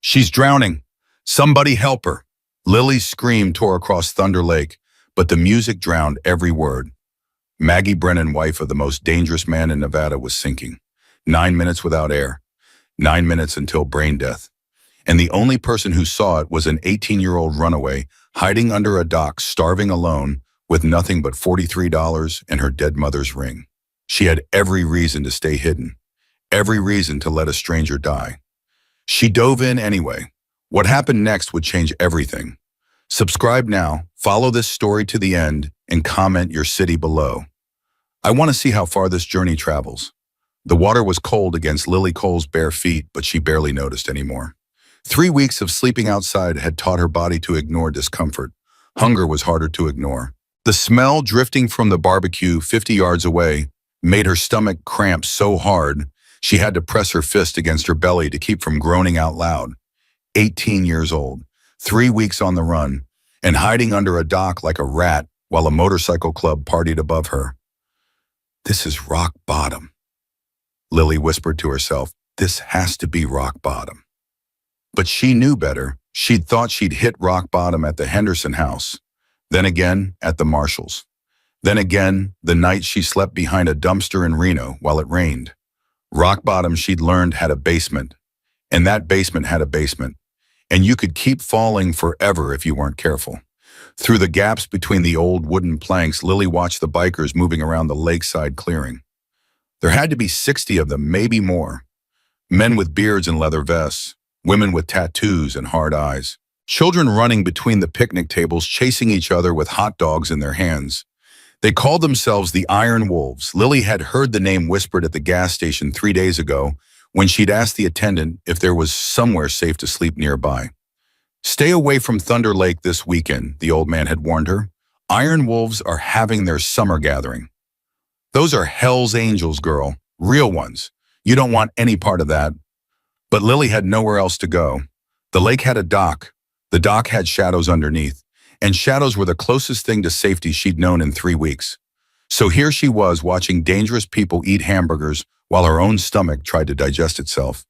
She's drowning. Somebody help her. Lily's scream tore across Thunder Lake, but the music drowned every word. Maggie Brennan, wife of the most dangerous man in Nevada, was sinking. 9 minutes without air. 9 minutes until brain death. And the only person who saw it was an 18-year-old runaway hiding under a dock, starving alone, with nothing but $43 and her dead mother's ring. She had every reason to stay hidden. Every reason to let a stranger die. She dove in anyway. What happened next would change everything. Subscribe now, follow this story to the end, and comment your city below. I want to see how far this journey travels. The water was cold against Lily Cole's bare feet, but she barely noticed anymore. 3 weeks of sleeping outside had taught her body to ignore discomfort. Hunger was harder to ignore. The smell drifting from the barbecue 50 yards away made her stomach cramp so hard she had to press her fist against her belly to keep from groaning out loud. 18 years old, 3 weeks on the run, and hiding under a dock like a rat while a motorcycle club partied above her. This is rock bottom. Lily whispered to herself, this has to be rock bottom. But she knew better. She'd thought she'd hit rock bottom at the Henderson house, then again at the Marshalls, then again the night she slept behind a dumpster in Reno while it rained. Rock bottom, she'd learned, had a basement, and that basement had a basement, and you could keep falling forever if you weren't careful. Through the gaps between the old wooden planks, Lily watched the bikers moving around the lakeside clearing. There had to be 60 of them, maybe more. Men with beards and leather vests, women with tattoos and hard eyes, children running between the picnic tables, chasing each other with hot dogs in their hands. They called themselves the Iron Wolves. Lily had heard the name whispered at the gas station 3 days ago when she'd asked the attendant if there was somewhere safe to sleep nearby. Stay away from Thunder Lake this weekend, the old man had warned her. Iron Wolves are having their summer gathering. Those are Hell's Angels, girl. Real ones. You don't want any part of that. But Lily had nowhere else to go. The lake had a dock. The dock had shadows underneath, and shadows were the closest thing to safety she'd known in 3 weeks. So here she was watching dangerous people eat hamburgers while her own stomach tried to digest itself.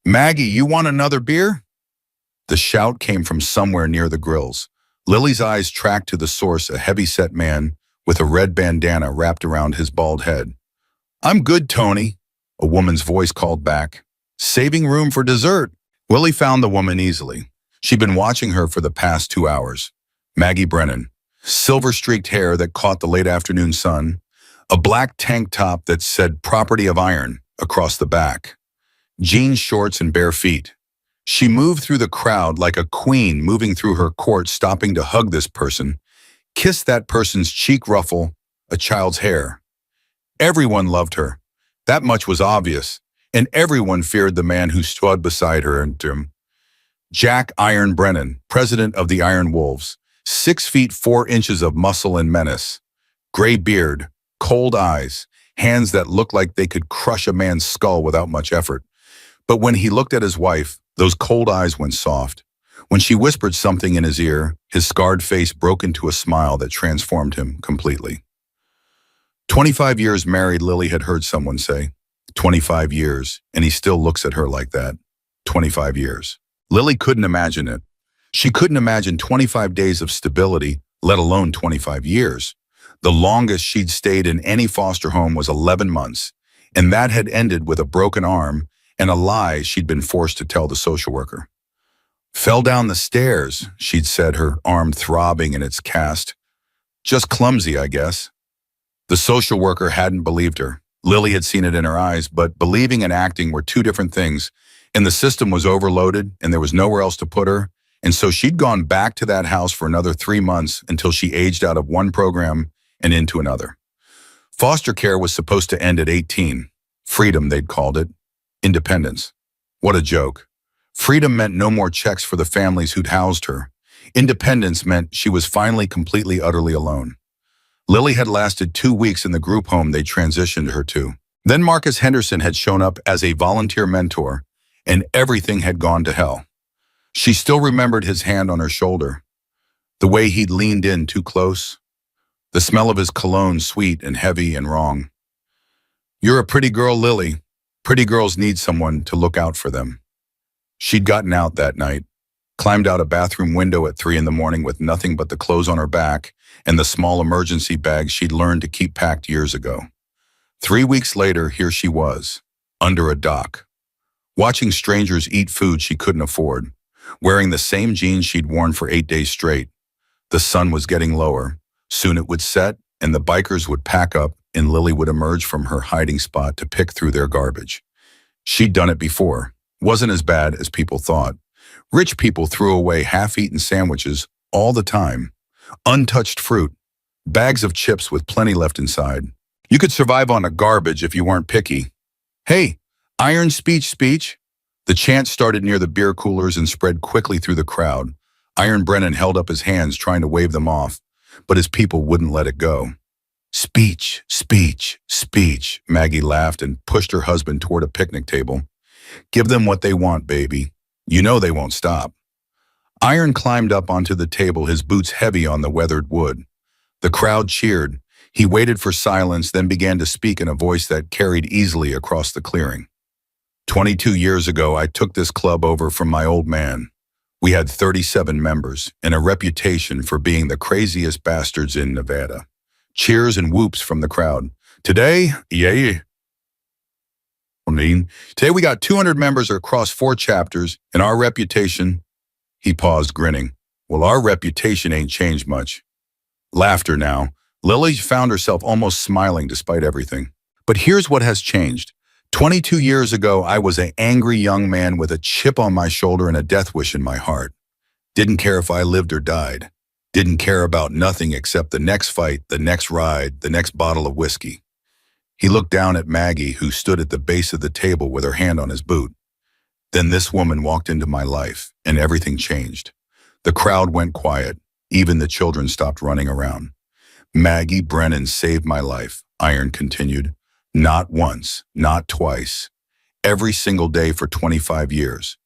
Maggie, you want another beer? The shout came from somewhere near the grills. Lily's eyes tracked to the source, a heavy-set man with a red bandana wrapped around his bald head. I'm good, Tony, a woman's voice called back. Saving room for dessert. Lily found the woman easily. She'd been watching her for the past 2 hours. Maggie Brennan. Silver-streaked hair that caught the late afternoon sun. A black tank top that said Property of Iron across the back. Jean shorts and bare feet. She moved through the crowd like a queen moving through her court, stopping to hug this person, kiss that person's cheek, ruffle a child's hair. Everyone loved her. That much was obvious, and everyone feared the man who stood beside her and Jack Iron Brennan, president of the Iron Wolves, 6 feet 4 inches of muscle and menace, gray beard, cold eyes, hands that looked like they could crush a man's skull without much effort. But when he looked at his wife, those cold eyes went soft. When she whispered something in his ear, his scarred face broke into a smile that transformed him completely. 25 years married, Lily had heard someone say. 25 years, and he still looks at her like that. 25 years. Lily couldn't imagine it. She couldn't imagine 25 days of stability, let alone 25 years. The longest she'd stayed in any foster home was 11 months, and that had ended with a broken arm and a lie she'd been forced to tell the social worker. Fell down the stairs, she'd said, her arm throbbing in its cast. Just clumsy, I guess. The social worker hadn't believed her. Lily had seen it in her eyes, but believing and acting were 2 different things, and the system was overloaded, and there was nowhere else to put her, and so she'd gone back to that house for another 3 months until she aged out of one program and into another. Foster care was supposed to end at 18. Freedom, they'd called it. Independence. What a joke. Freedom meant no more checks for the families who'd housed her. Independence meant she was finally completely, utterly alone. Lily had lasted 2 weeks in the group home they transitioned her to. Then Marcus Henderson had shown up as a volunteer mentor, and everything had gone to hell. She still remembered his hand on her shoulder, the way he'd leaned in too close, the smell of his cologne, sweet and heavy and wrong. You're a pretty girl, Lily. Pretty girls need someone to look out for them. She'd gotten out that night, climbed out a bathroom window at 3 in the morning with nothing but the clothes on her back and the small emergency bag she'd learned to keep packed years ago. 3 weeks later, here she was, under a dock, watching strangers eat food she couldn't afford, wearing the same jeans she'd worn for 8 days straight. The sun was getting lower. Soon it would set, and the bikers would pack up, and Lily would emerge from her hiding spot to pick through their garbage. She'd done it before. Wasn't as bad as people thought. Rich people threw away half-eaten sandwiches all the time, untouched fruit, bags of chips with plenty left inside. You could survive on a garbage if you weren't picky. Hey, iron speech. The chant started near the beer coolers and spread quickly through the crowd. Iron Brennan held up his hands trying to wave them off, but his people wouldn't let it go. Speech, Maggie laughed and pushed her husband toward a picnic table. Give them what they want, baby. You know they won't stop. Iron climbed up onto the table, his boots heavy on the weathered wood. The crowd cheered. He waited for silence, then began to speak in a voice that carried easily across the clearing. 22 years ago, I took this club over from my old man. We had 37 members and a reputation for being the craziest bastards in Nevada. Cheers and whoops from the crowd. Today we got 200 members across 4 chapters, and our reputation, he paused, grinning. Well, our reputation ain't changed much. Laughter now. Lily found herself almost smiling despite everything. But here's what has changed. 22 years ago, I was an angry young man with a chip on my shoulder and a death wish in my heart. Didn't care if I lived or died. Didn't care about nothing except the next fight, the next ride, the next bottle of whiskey. He looked down at Maggie, who stood at the base of the table with her hand on his boot. Then this woman walked into my life, and everything changed. The crowd went quiet. Even the children stopped running around. Maggie Brennan saved my life, Iron continued. Not once, not twice. Every single day for 25 years.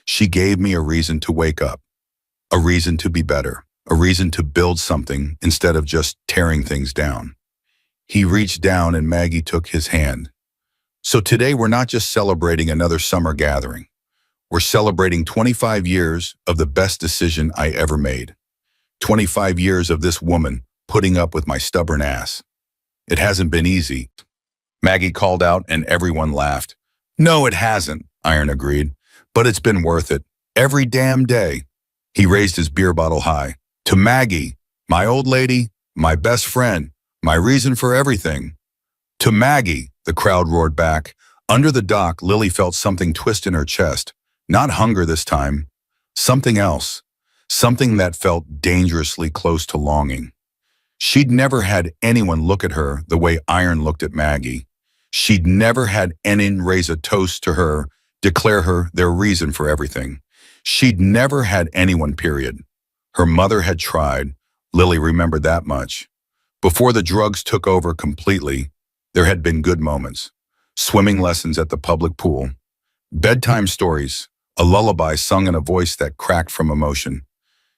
She gave me a reason to wake up, a reason to be better, a reason to build something instead of just tearing things down. He reached down and Maggie took his hand. So today we're not just celebrating another summer gathering. We're celebrating 25 years of the best decision I ever made. 25 years of this woman putting up with my stubborn ass. It hasn't been easy. Maggie called out and everyone laughed. No, it hasn't, Iron agreed, but it's been worth it. Every damn day. He raised his beer bottle high. To Maggie, my old lady, my best friend, my reason for everything. To Maggie, the crowd roared back. Under the dock, Lily felt something twist in her chest. Not hunger this time. Something else. Something that felt dangerously close to longing. She'd never had anyone look at her the way Iron looked at Maggie. She'd never had anyone raise a toast to her, declare her their reason for everything. She'd never had anyone, period. Her mother had tried. Lily remembered that much. Before the drugs took over completely, there had been good moments. Swimming lessons at the public pool. Bedtime stories, a lullaby sung in a voice that cracked from emotion.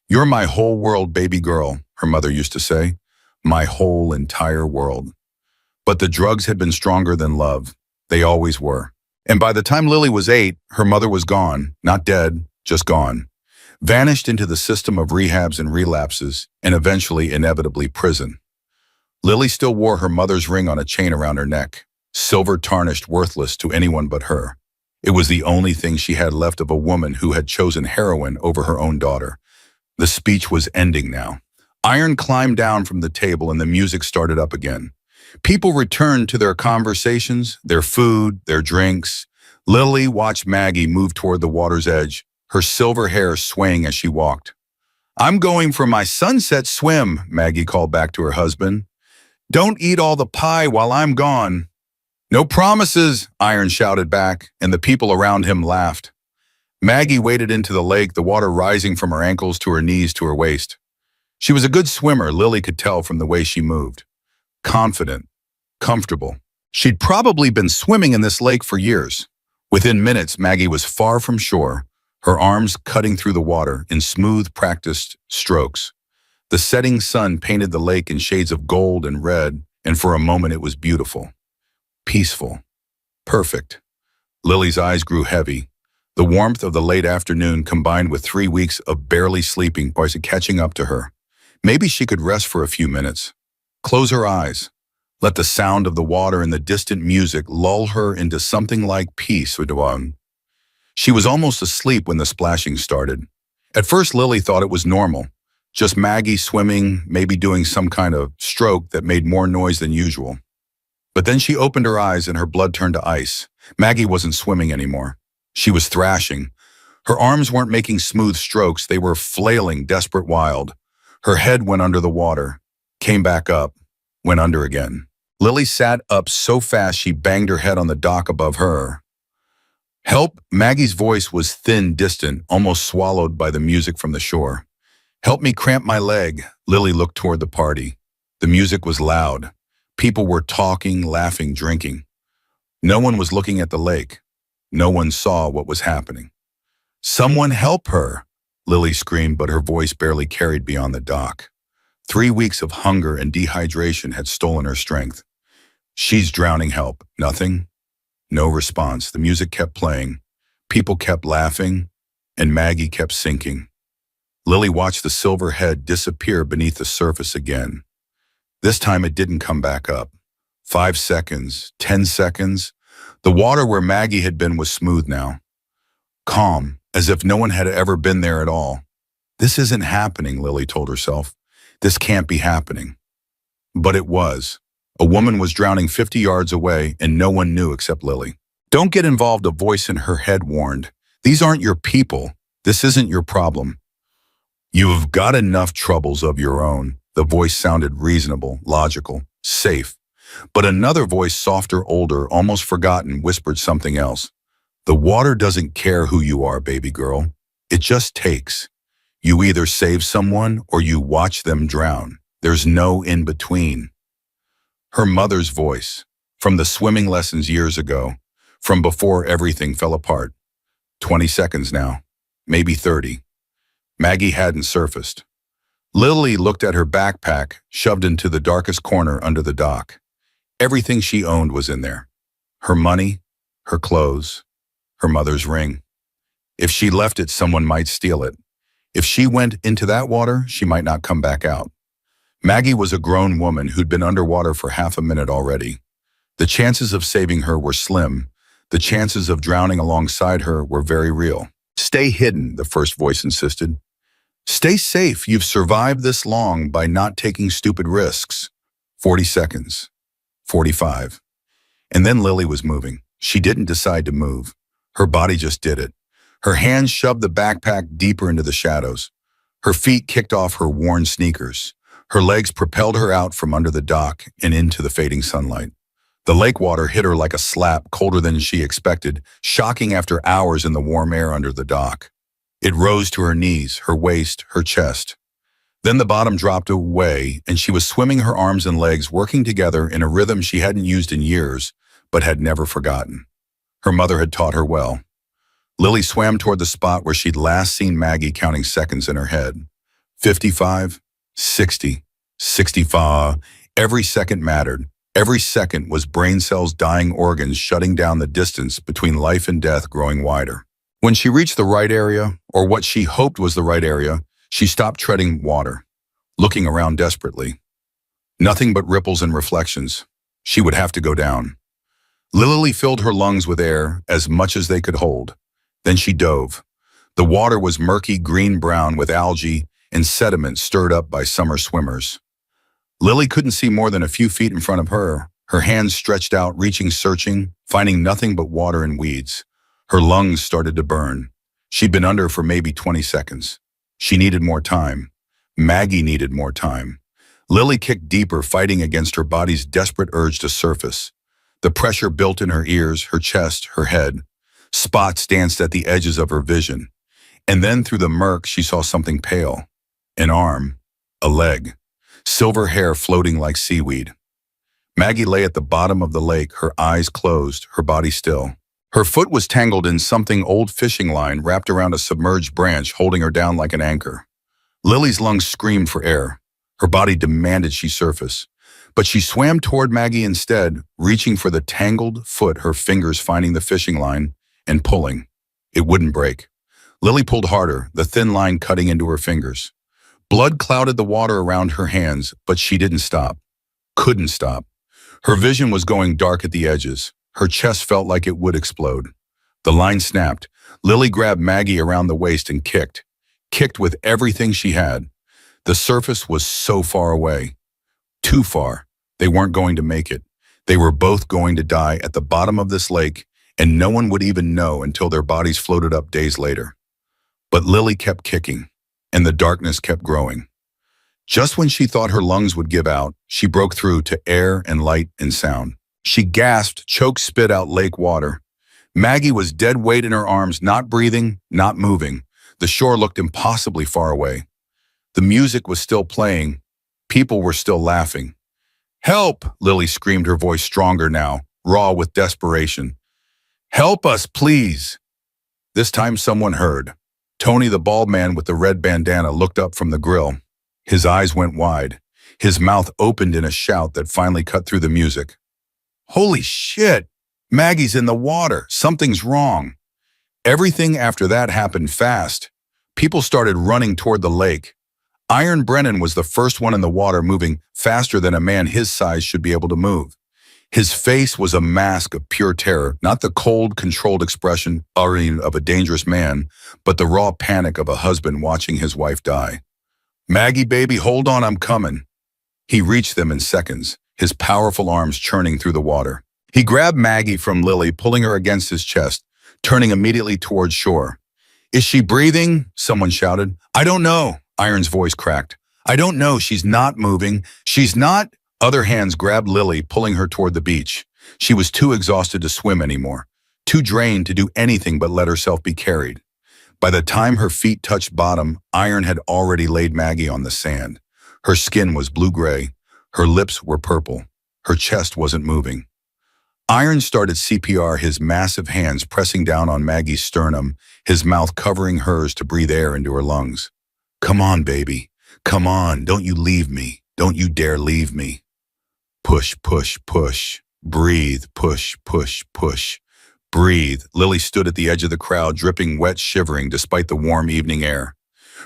You're my whole world, baby girl, her mother used to say. My whole entire world. But the drugs had been stronger than love. They always were. And by the time Lily was 8, her mother was gone, not dead, just gone. Vanished into the system of rehabs and relapses, and eventually, inevitably, prison. Lily still wore her mother's ring on a chain around her neck, silver tarnished, worthless to anyone but her. It was the only thing she had left of a woman who had chosen heroin over her own daughter. The speech was ending now. Iron climbed down from the table and the music started up again. People returned to their conversations, their food, their drinks. Lily watched Maggie move toward the water's edge, her silver hair swaying as she walked. I'm going for my sunset swim, Maggie called back to her husband. Don't eat all the pie while I'm gone. No promises, Iron shouted back, and the people around him laughed. Maggie waded into the lake, the water rising from her ankles to her knees to her waist. She was a good swimmer, Lily could tell from the way she moved. Confident, comfortable. She'd probably been swimming in this lake for years. Within minutes, Maggie was far from shore, her arms cutting through the water in smooth, practiced strokes. The setting sun painted the lake in shades of gold and red, and for a moment it was beautiful. Peaceful. Perfect. Lily's eyes grew heavy. The warmth of the late afternoon combined with 3 weeks of barely sleeping was catching up to her. Maybe she could rest for a few minutes. Close her eyes. Let the sound of the water and the distant music lull her into something like peace. She was almost asleep when the splashing started. At first, Lily thought it was normal. Just Maggie swimming, maybe doing some kind of stroke that made more noise than usual. But then she opened her eyes and her blood turned to ice. Maggie wasn't swimming anymore. She was thrashing. Her arms weren't making smooth strokes, they were flailing, desperate, wild. Her head went under the water, came back up, went under again. Lily sat up so fast she banged her head on the dock above her. Help! Maggie's voice was thin, distant, almost swallowed by the music from the shore. Help me cramp my leg. Lily looked toward the party. The music was loud. People were talking, laughing, drinking. No one was looking at the lake. No one saw what was happening. Someone help her! Lily screamed, but her voice barely carried beyond the dock. 3 weeks of hunger and dehydration had stolen her strength. She's drowning, help. Nothing. No response. The music kept playing. People kept laughing, and Maggie kept sinking. Lily watched the silver head disappear beneath the surface again. This time it didn't come back up. 5 seconds, 10 seconds. The water where Maggie had been was smooth now. Calm, as if no one had ever been there at all. This isn't happening, Lily told herself. This can't be happening. But it was. A woman was drowning 50 yards away, and no one knew except Lily. Don't get involved, a voice in her head warned. These aren't your people. This isn't your problem. You've got enough troubles of your own. The voice sounded reasonable, logical, safe. But another voice, softer, older, almost forgotten, whispered something else. The water doesn't care who you are, baby girl. It just takes. You either save someone or you watch them drown. There's no in between. Her mother's voice, from the swimming lessons years ago, from before everything fell apart. 20 seconds now, maybe 30. Maggie hadn't surfaced. Lily looked at her backpack, shoved into the darkest corner under the dock. Everything she owned was in there. Her money, her clothes, her mother's ring. If she left it, someone might steal it. If she went into that water, she might not come back out. Maggie was a grown woman who'd been underwater for half a minute already. The chances of saving her were slim. The chances of drowning alongside her were very real. Stay hidden, the first voice insisted. Stay safe. You've survived this long by not taking stupid risks. 40 seconds. 45. And then Lily was moving. She didn't decide to move. Her body just did it. Her hands shoved the backpack deeper into the shadows. Her feet kicked off her worn sneakers. Her legs propelled her out from under the dock and into the fading sunlight. The lake water hit her like a slap, colder than she expected, shocking after hours in the warm air under the dock. It rose to her knees, her waist, her chest. Then the bottom dropped away, and she was swimming, her arms and legs working together in a rhythm she hadn't used in years, but had never forgotten. Her mother had taught her well. Lily swam toward the spot where she'd last seen Maggie, counting seconds in her head. 55, 60, 65. Every second mattered. Every second was brain cells, dying organs, shutting down, the distance between life and death growing wider. When she reached the right area, or what she hoped was the right area, she stopped treading water, looking around desperately. Nothing but ripples and reflections. She would have to go down. Lily filled her lungs with air, as much as they could hold. Then she dove. The water was murky green-brown with algae and sediment stirred up by summer swimmers. Lily couldn't see more than a few feet in front of her, her hands stretched out, reaching, searching, finding nothing but water and weeds. Her lungs started to burn. She'd been under for maybe 20 seconds. She needed more time. Maggie needed more time. Lily kicked deeper, fighting against her body's desperate urge to surface. The pressure built in her ears, her chest, her head. Spots danced at the edges of her vision. And then through the murk, she saw something pale. An arm. A leg. Silver hair floating like seaweed. Maggie lay at the bottom of the lake, her eyes closed, her body still. Her foot was tangled in something, old fishing line wrapped around a submerged branch, holding her down like an anchor. Lily's lungs screamed for air. Her body demanded she surface. But she swam toward Maggie instead, reaching for the tangled foot, her fingers finding the fishing line and pulling. It wouldn't break. Lily pulled harder, the thin line cutting into her fingers. Blood clouded the water around her hands, but she didn't stop. Couldn't stop. Her vision was going dark at the edges. Her chest felt like it would explode. The line snapped. Lily grabbed Maggie around the waist and kicked. Kicked with everything she had. The surface was so far away. Too far. They weren't going to make it. They were both going to die at the bottom of this lake, and no one would even know until their bodies floated up days later. But Lily kept kicking, and the darkness kept growing. Just when she thought her lungs would give out, she broke through to air and light and sound. She gasped, choked, spit out lake water. Maggie was dead weight in her arms, not breathing, not moving. The shore looked impossibly far away. The music was still playing. People were still laughing. "Help!" Lily screamed, her voice stronger now, raw with desperation. "Help us, please!" This time someone heard. Tony, the bald man with the red bandana, looked up from the grill. His eyes went wide. His mouth opened in a shout that finally cut through the music. "Holy shit! Maggie's in the water! Something's wrong!" Everything after that happened fast. People started running toward the lake. Iron Brennan was the first one in the water, moving faster than a man his size should be able to move. His face was a mask of pure terror, not the cold, controlled expression of a dangerous man, but the raw panic of a husband watching his wife die. "Maggie, baby, hold on, I'm coming." He reached them in seconds, his powerful arms churning through the water. He grabbed Maggie from Lily, pulling her against his chest, turning immediately towards shore. "Is she breathing?" someone shouted. "I don't know." Iron's voice cracked. "I don't know. She's not moving. She's not." Other hands grabbed Lily, pulling her toward the beach. She was too exhausted to swim anymore, too drained to do anything but let herself be carried. By the time her feet touched bottom, Iron had already laid Maggie on the sand. Her skin was blue-gray. Her lips were purple. Her chest wasn't moving. Iron started CPR, his massive hands pressing down on Maggie's sternum, his mouth covering hers to breathe air into her lungs. "Come on, baby. Come on. Don't you leave me. Don't you dare leave me." Push, push, push. Breathe, push, push, push. Breathe. Lily stood at the edge of the crowd, dripping wet, shivering despite the warm evening air.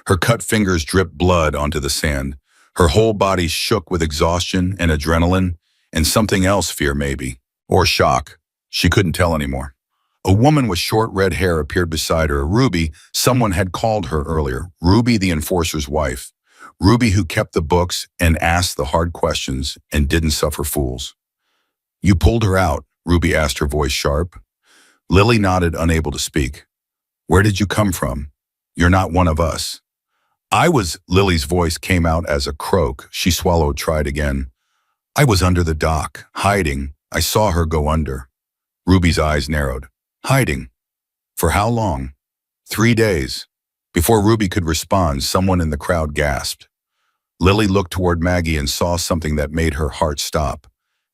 Her cut fingers dripped blood onto the sand. Her whole body shook with exhaustion and adrenaline, and something else, fear maybe. Or shock. She couldn't tell anymore. A woman with short red hair appeared beside her. Ruby, someone had called her earlier. Ruby, the enforcer's wife. Ruby, who kept the books and asked the hard questions and didn't suffer fools. "You pulled her out?" Ruby asked, her voice sharp. Lily nodded, unable to speak. "Where did you come from? You're not one of us." Lily's voice came out as a croak. She swallowed, tried again. "I was under the dock, hiding. I saw her go under." Ruby's eyes narrowed. "Hiding? For how long?" 3 days. Before Ruby could respond, someone in the crowd gasped. Lily looked toward Maggie and saw something that made her heart stop.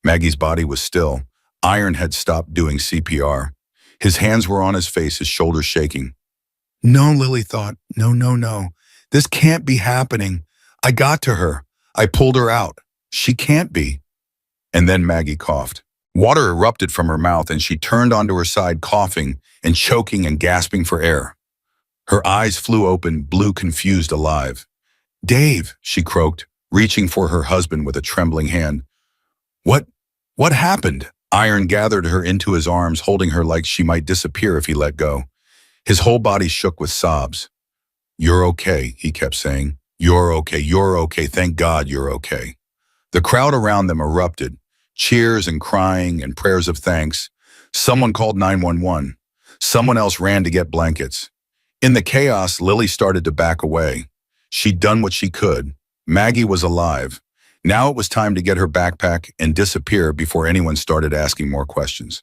Maggie's body was still. Iron had stopped doing CPR. His hands were on his face, his shoulders shaking. "No," Lily thought. "No, no, no. This can't be happening. I got to her. I pulled her out. She can't be." And then Maggie coughed. Water erupted from her mouth and she turned onto her side, coughing and choking and gasping for air. Her eyes flew open, blue, confused, alive. "Dave," she croaked, reaching for her husband with a trembling hand. What happened?" Iron gathered her into his arms, holding her like she might disappear if he let go. His whole body shook with sobs. "You're okay," he kept saying. "You're okay, you're okay, thank God you're okay." The crowd around them erupted, cheers and crying and prayers of thanks. Someone called 911. Someone else ran to get blankets. In the chaos, Lily started to back away. She'd done what she could. Maggie was alive. Now it was time to get her backpack and disappear before anyone started asking more questions.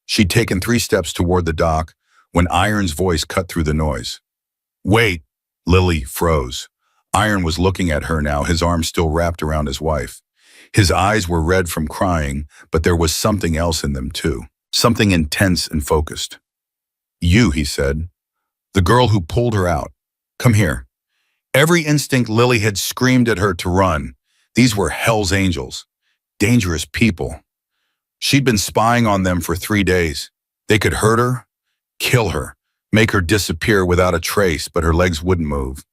She'd taken 3 steps toward the dock when Iron's voice cut through the noise. "Wait!" Lily froze. Iron was looking at her now, his arms still wrapped around his wife. His eyes were red from crying, but there was something else in them too. Something intense and focused. "You," he said. "The girl who pulled her out. Come here." Every instinct, Lily had screamed at her to run. These were hell's angels. Dangerous people. She'd been spying on them for 3 days. They could hurt her, kill her. make her disappear without a trace, but her legs wouldn't move.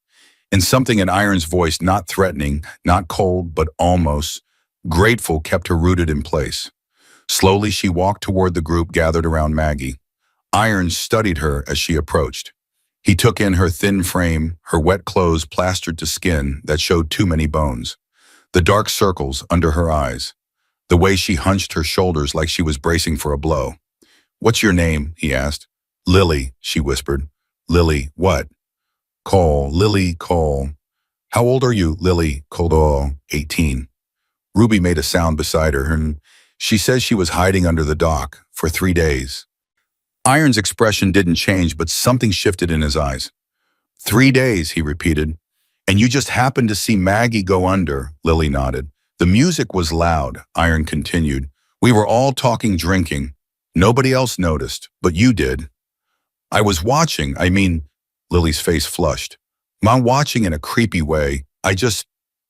And something in Iron's voice, not threatening, not cold, but almost grateful, kept her rooted in place. Slowly, she walked toward the group gathered around Maggie. Iron studied her as she approached. He took in her thin frame, her wet clothes plastered to skin that showed too many bones, the dark circles under her eyes, the way she hunched her shoulders like she was bracing for a blow. "What's your name?" he asked. "Lily," she whispered. "Lily, what?" "Cole, Lily Cole." "How old are you, Lily Cole?" 18. Ruby made a sound beside her, and she says she was hiding under the dock for 3 days. Iron's expression didn't change, but something shifted in his eyes. 3 days, he repeated. "And you just happened to see Maggie go under," Lily nodded. "The music was loud," Iron continued. "We were all talking drinking. Nobody else noticed, but you did." "I was watching, Lily's face flushed. "I'm watching in a creepy way.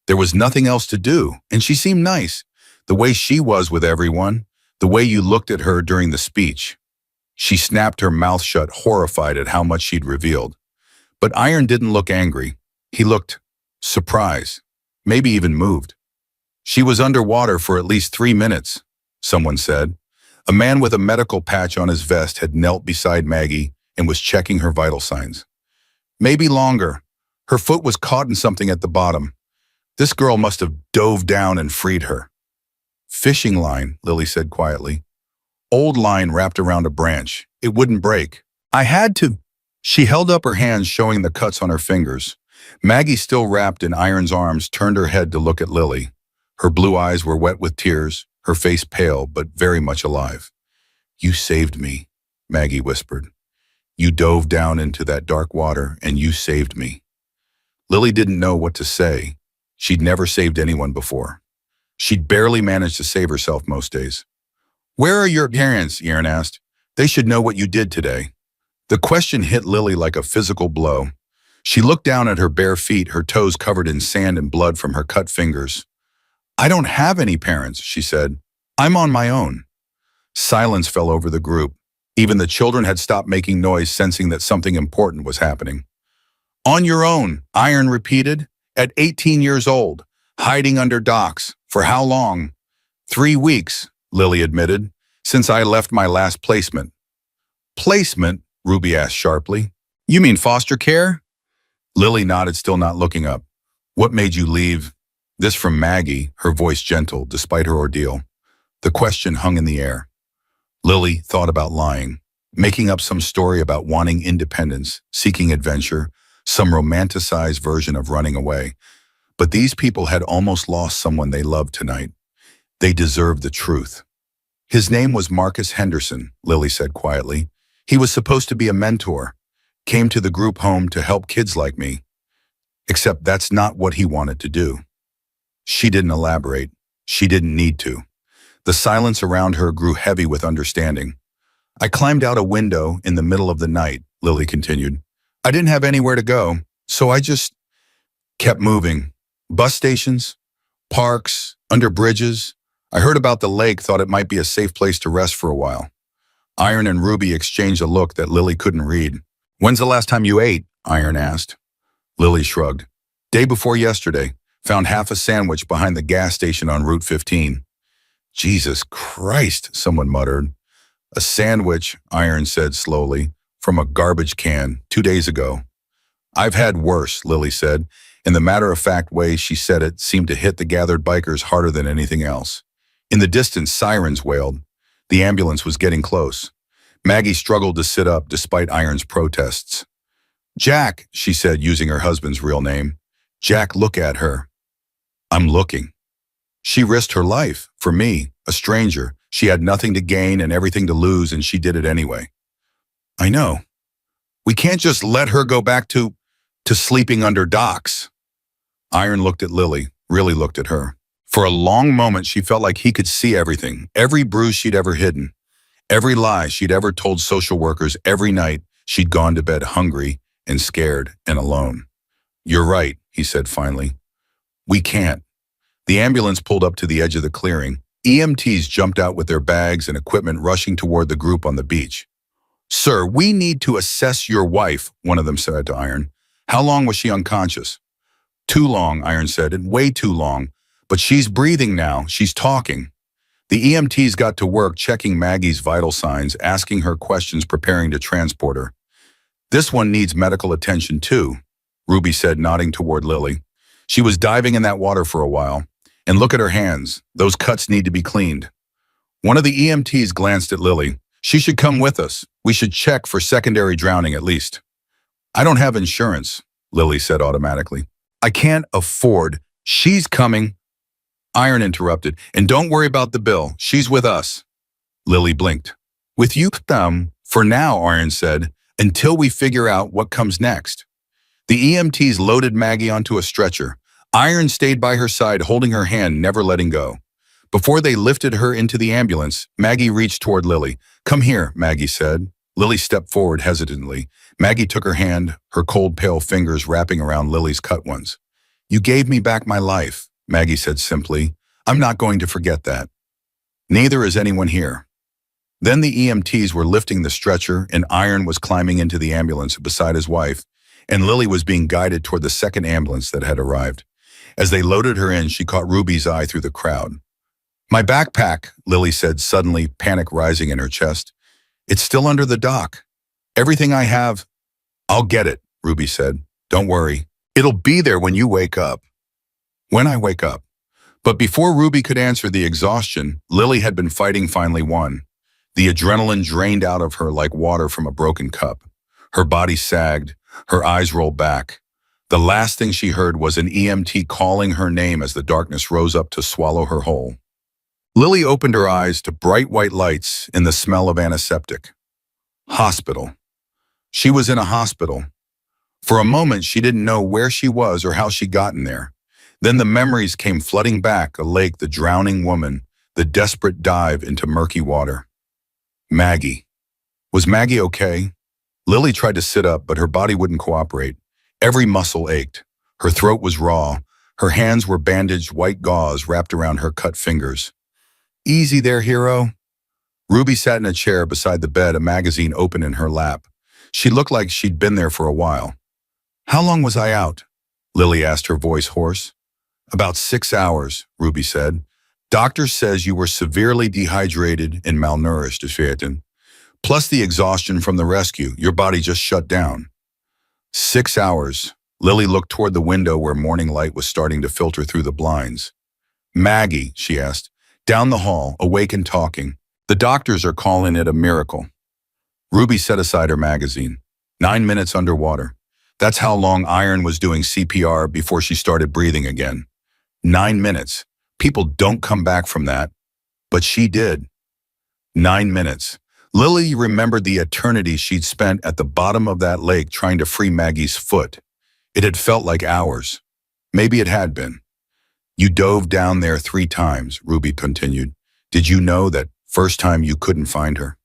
There was nothing else to do, and she seemed nice. The way she was with everyone, the way you looked at her during the speech." She snapped her mouth shut, horrified at how much she'd revealed. But Iron didn't look angry. He looked surprised, maybe even moved. "She was underwater for at least 3 minutes, someone said. A man with a medical patch on his vest had knelt beside Maggie and was checking her vital signs. "Maybe longer. Her foot was caught in something at the bottom. This girl must have dove down and freed her." "Fishing line," Lily said quietly. "Old line wrapped around a branch. It wouldn't break. I had to." She held up her hands, showing the cuts on her fingers. Maggie, still wrapped in Iron's arms, turned her head to look at Lily. Her blue eyes were wet with tears, her face pale but very much alive. "You saved me," Maggie whispered. "You dove down into that dark water and you saved me." Lily didn't know what to say. She'd never saved anyone before. She'd barely managed to save herself most days. "Where are your parents?" Iron asked. "They should know what you did today." The question hit Lily like a physical blow. She looked down at her bare feet, her toes covered in sand and blood from her cut fingers. "I don't have any parents," she said. "I'm on my own." Silence fell over the group. Even the children had stopped making noise, sensing that something important was happening. "On your own," Iron repeated. "At 18 years old, hiding under docks. For how long?" 3 weeks, Lily admitted, "since I left my last placement." "Placement?" Ruby asked sharply. "You mean foster care?" Lily nodded, still not looking up. "What made you leave?" This from Maggie, her voice gentle despite her ordeal. The question hung in the air. Lily thought about lying, making up some story about wanting independence, seeking adventure, some romanticized version of running away. But these people had almost lost someone they loved tonight. They deserved the truth. "His name was Marcus Henderson," Lily said quietly. "He was supposed to be a mentor, came to the group home to help kids like me. Except that's not what he wanted to do." She didn't elaborate. She didn't need to. The silence around her grew heavy with understanding. "I climbed out a window in the middle of the night," Lily continued. "I didn't have anywhere to go, so I just kept moving. Bus stations, parks, under bridges. I heard about the lake, thought it might be a safe place to rest for a while." Iron and Ruby exchanged a look that Lily couldn't read. "When's the last time you ate?" Iron asked. Lily shrugged. "Day before yesterday. Found half a sandwich behind the gas station on Route 15. "Jesus Christ," someone muttered. "A sandwich," Iron said slowly, "from a garbage can 2 days ago." "I've had worse," Lily said, and the matter-of-fact way she said it seemed to hit the gathered bikers harder than anything else. In the distance, sirens wailed. The ambulance was getting close. Maggie struggled to sit up despite Iron's protests. "Jack," she said, using her husband's real name. "Jack, look at her." "I'm looking." She risked her life, for me, a stranger. She had nothing to gain and everything to lose, and she did it anyway. "I know. We can't just let her go back to sleeping under docks." Iron looked at Lily, really looked at her. For a long moment, she felt like he could see everything, every bruise she'd ever hidden, every lie she'd ever told social workers, every night she'd gone to bed hungry and scared and alone. "You're right," he said finally. "We can't." The ambulance pulled up to the edge of the clearing. EMTs jumped out with their bags and equipment, rushing toward the group on the beach. Sir, we need to assess your wife, one of them said to Iron. How long was she unconscious? Too long, Iron said, and way too long. But she's breathing now, she's talking. The EMTs got to work checking Maggie's vital signs, asking her questions, preparing to transport her. This one needs medical attention too, Ruby said, nodding toward Lily. She was diving in that water for a while. And look at her hands. Those cuts need to be cleaned. One of the EMTs glanced at Lily. She should come with us. We should check for secondary drowning at least. I don't have insurance, Lily said automatically. I can't afford. She's coming. Iron interrupted. And don't worry about the bill. She's with us. Lily blinked. With you, for now, Iron said, until we figure out what comes next. The EMTs loaded Maggie onto a stretcher. Iron stayed by her side, holding her hand, never letting go. Before they lifted her into the ambulance, Maggie reached toward Lily. Come here, Maggie said. Lily stepped forward hesitantly. Maggie took her hand, her cold, pale fingers wrapping around Lily's cut ones. You gave me back my life, Maggie said simply. I'm not going to forget that. Neither is anyone here. Then the EMTs were lifting the stretcher, and Iron was climbing into the ambulance beside his wife, and Lily was being guided toward the second ambulance that had arrived. As they loaded her in, she caught Ruby's eye through the crowd. My backpack, Lily said, suddenly, panic rising in her chest. It's still under the dock. Everything I have. I'll get it, Ruby said. Don't worry. It'll be there when you wake up. When I wake up. But before Ruby could answer, the exhaustion Lily had been fighting finally won. The adrenaline drained out of her like water from a broken cup. Her body sagged, her eyes rolled back. The last thing she heard was an EMT calling her name as the darkness rose up to swallow her whole. Lily opened her eyes to bright white lights and the smell of antiseptic. Hospital. She was in a hospital. For a moment, she didn't know where she was or how she'd gotten there. Then the memories came flooding back, a lake, the drowning woman, the desperate dive into murky water. Maggie. Was Maggie okay? Lily tried to sit up, but her body wouldn't cooperate. Every muscle ached. Her throat was raw. Her hands were bandaged white gauze wrapped around her cut fingers. Easy there, hero. Ruby sat in a chair beside the bed, a magazine open in her lap. She looked like she'd been there for a while. How long was I out? Lily asked, her voice hoarse. About 6 hours, Ruby said. Doctor says you were severely dehydrated and malnourished, plus the exhaustion from the rescue. Your body just shut down. 6 hours. Lily looked toward the window where morning light was starting to filter through the blinds. Maggie, she asked, down the hall, awake and talking. The doctors are calling it a miracle. Ruby set aside her magazine. 9 minutes underwater. That's how long Iron was doing CPR before she started breathing again. 9 minutes. People don't come back from that. But she did. 9 minutes. Lily remembered the eternity she'd spent at the bottom of that lake trying to free Maggie's foot. It had felt like hours. Maybe it had been. You dove down there 3 times, Ruby continued. Did you know that first time you couldn't find her?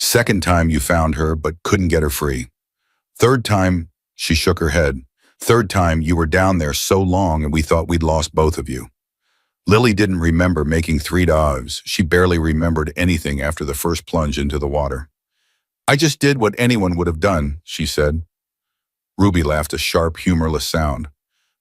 Second time you found her but couldn't get her free. Third time, she shook her head. Third time you were down there so long and we thought we'd lost both of you. Lily didn't remember making 3 dives. She barely remembered anything after the first plunge into the water. I just did what anyone would have done, she said. Ruby laughed, a sharp, humorless sound.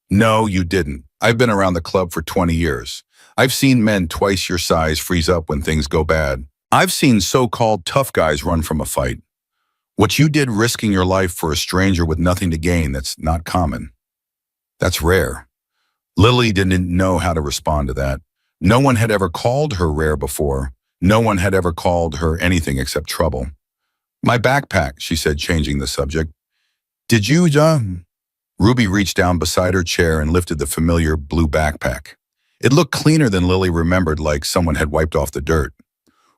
No, you didn't. I've been around the club for 20 years. I've seen men twice your size freeze up when things go bad. I've seen so-called tough guys run from a fight. What you did risking your life for a stranger with nothing to gain, that's not common. That's rare. Lily didn't know how to respond to that. No one had ever called her rare before. No one had ever called her anything except trouble. My backpack, she said, changing the subject. Did you, Ruby reached down beside her chair and lifted the familiar blue backpack. It looked cleaner than Lily remembered, like someone had wiped off the dirt.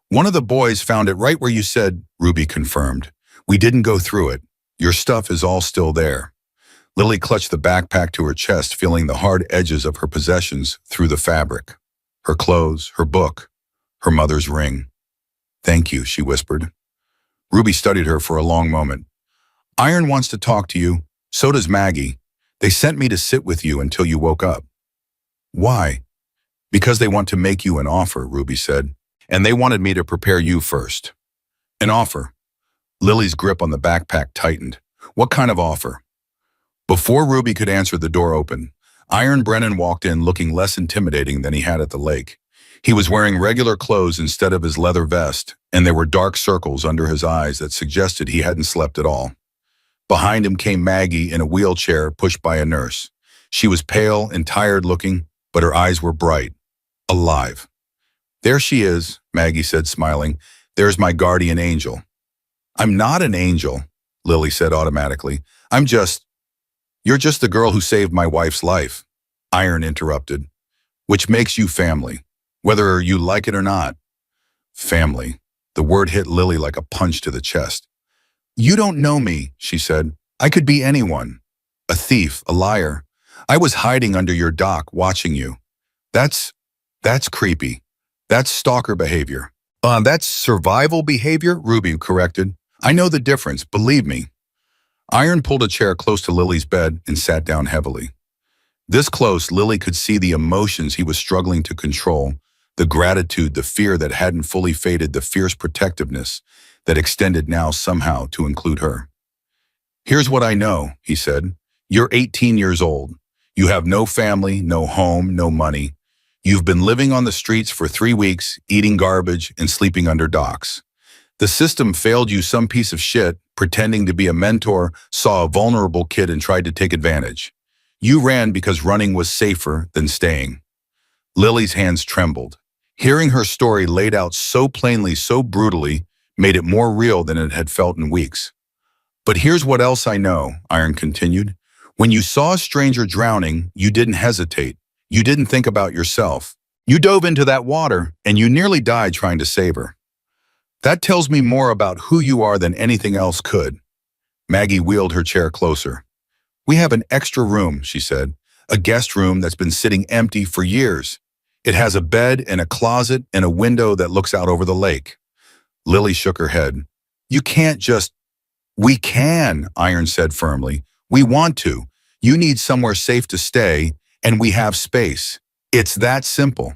One of the boys found it right where you said, Ruby confirmed. We didn't go through it. Your stuff is all still there. Lily clutched the backpack to her chest, feeling the hard edges of her possessions through the fabric. Her clothes, her book, her mother's ring. Thank you, she whispered. Ruby studied her for a long moment. Iron wants to talk to you. So does Maggie. They sent me to sit with you until you woke up. Why? Because they want to make you an offer, Ruby said. And they wanted me to prepare you first. An offer. Lily's grip on the backpack tightened. What kind of offer? Before Ruby could answer, the door opened. Iron Brennan walked in looking less intimidating than he had at the lake. He was wearing regular clothes instead of his leather vest, and there were dark circles under his eyes that suggested he hadn't slept at all. Behind him came Maggie in a wheelchair pushed by a nurse. She was pale and tired-looking, but her eyes were bright, alive. "There she is," Maggie said, smiling. "There's my guardian angel." "I'm not an angel," Lily said automatically. You're just the girl who saved my wife's life," Iron interrupted. "Which makes you family, whether you like it or not." Family. The word hit Lily like a punch to the chest. "You don't know me," she said. "I could be anyone. A thief, a liar. I was hiding under your dock watching you. That's creepy. That's stalker behavior." That's survival behavior," Ruby corrected. "I know the difference, believe me." Iron pulled a chair close to Lily's bed and sat down heavily. This close, Lily could see the emotions he was struggling to control, the gratitude, the fear that hadn't fully faded, the fierce protectiveness that extended now somehow to include her. "Here's what I know," he said. "You're 18 years old. You have no family, no home, no money. You've been living on the streets for 3 weeks, eating garbage and sleeping under docks. The system failed you. Some piece of shit, pretending to be a mentor, saw a vulnerable kid and tried to take advantage. You ran because running was safer than staying." Lily's hands trembled. Hearing her story laid out so plainly, so brutally, made it more real than it had felt in weeks. "But here's what else I know," Iron continued. "When you saw a stranger drowning, you didn't hesitate. You didn't think about yourself. You dove into that water, and you nearly died trying to save her. That tells me more about who you are than anything else could." Maggie wheeled her chair closer. "We have an extra room," she said. "A guest room that's been sitting empty for years. It has a bed and a closet and a window that looks out over the lake." Lily shook her head. "You can't just—" "We can," Iron said firmly. "We want to. You need somewhere safe to stay, and we have space. It's that simple."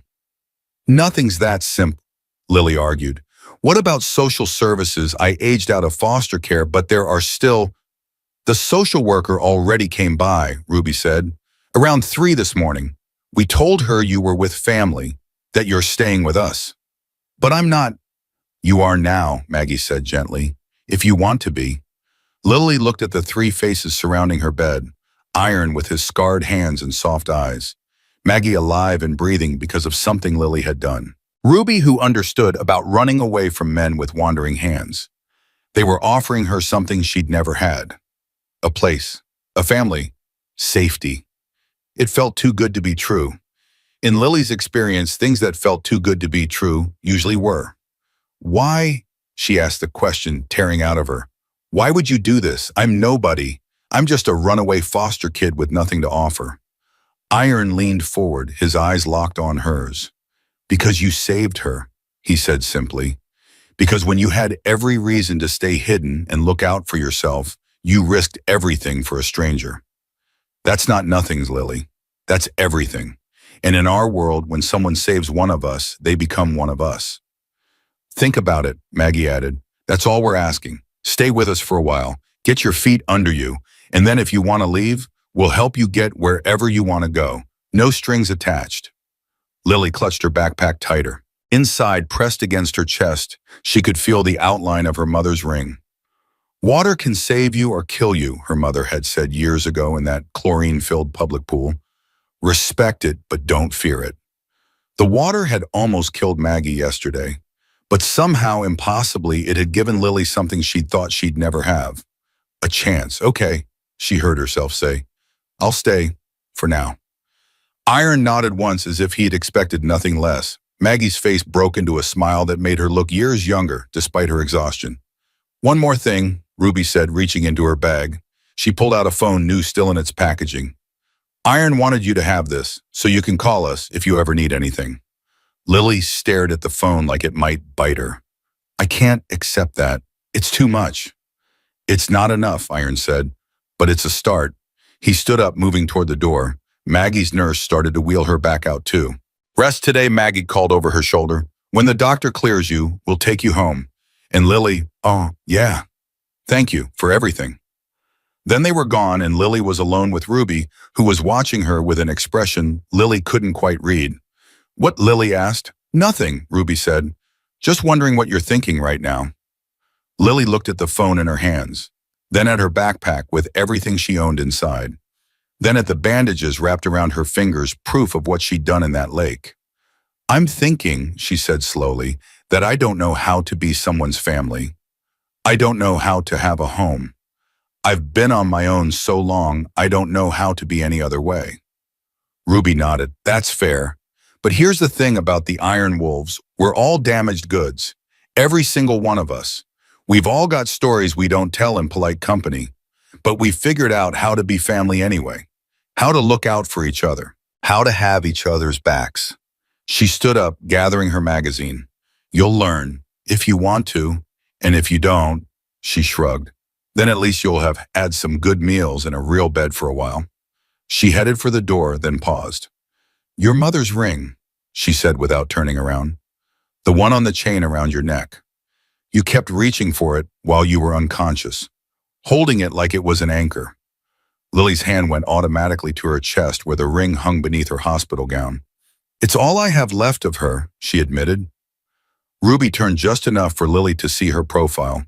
"Nothing's that simple," Lily argued. "What about social services? I aged out of foster care, but there are still—" "The social worker already came by," Ruby said. "Around 3 this morning. We told her you were with family, that you're staying with us." "But I'm not—" "You are now," Maggie said gently, "if you want to be." Lily looked at the 3 faces surrounding her bed, Iron with his scarred hands and soft eyes, Maggie alive and breathing because of something Lily had done, Ruby who understood about running away from men with wandering hands. They were offering her something she'd never had. A place, a family, safety. It felt too good to be true. In Lily's experience, things that felt too good to be true usually were. "Why?" she asked the question tearing out of her. "Why would you do this? I'm nobody. I'm just a runaway foster kid with nothing to offer." Iron leaned forward, his eyes locked on hers. "Because you saved her," he said simply. "Because when you had every reason to stay hidden and look out for yourself, you risked everything for a stranger. That's not nothings, Lily. That's everything. And in our world, when someone saves one of us, they become one of us." "Think about it," Maggie added. "That's all we're asking. Stay with us for a while. Get your feet under you. And then if you want to leave, we'll help you get wherever you want to go. No strings attached." Lily clutched her backpack tighter. Inside, pressed against her chest, she could feel the outline of her mother's ring. "Water can save you or kill you," her mother had said years ago in that chlorine-filled public pool. "Respect it, but don't fear it." The water had almost killed Maggie yesterday, but somehow, impossibly, it had given Lily something she'd thought she'd never have. A chance. "Okay," she heard herself say. "I'll stay, for now." Iron nodded once as if he had expected nothing less. Maggie's face broke into a smile that made her look years younger, despite her exhaustion. "One more thing," Ruby said, reaching into her bag. She pulled out a phone, new still in its packaging. "Iron wanted you to have this, so you can call us if you ever need anything." Lily stared at the phone like it might bite her. "I can't accept that. It's too much." "It's not enough," Iron said, "but it's a start." He stood up, moving toward the door. Maggie's nurse started to wheel her back out too. "Rest today," Maggie called over her shoulder. "When the doctor clears you, we'll take you home." And Lily, "Oh, yeah." Thank you for everything." Then they were gone and Lily was alone with Ruby, who was watching her with an expression Lily couldn't quite read. "What?" Lily asked. "Nothing," Ruby said. "Just wondering what you're thinking right now." Lily looked at the phone in her hands, then at her backpack with everything she owned inside, then at the bandages wrapped around her fingers, proof of what she'd done in that lake. "I'm thinking," she said slowly, "that I don't know how to be someone's family. I don't know how to have a home. I've been on my own so long, I don't know how to be any other way." Ruby nodded. "That's fair. But here's the thing about the Iron Wolves. We're all damaged goods. Every single one of us. We've all got stories we don't tell in polite company. But we figured out how to be family anyway. How to look out for each other. How to have each other's backs." She stood up, gathering her magazine. "You'll learn, if you want to, and if you don't," she shrugged. "Then at least you'll have had some good meals and a real bed for a while." She headed for the door, then paused. "Your mother's ring," she said without turning around. "The one on the chain around your neck. You kept reaching for it while you were unconscious, holding it like it was an anchor." Lily's hand went automatically to her chest where the ring hung beneath her hospital gown. "It's all I have left of her," she admitted. Ruby turned just enough for Lily to see her profile.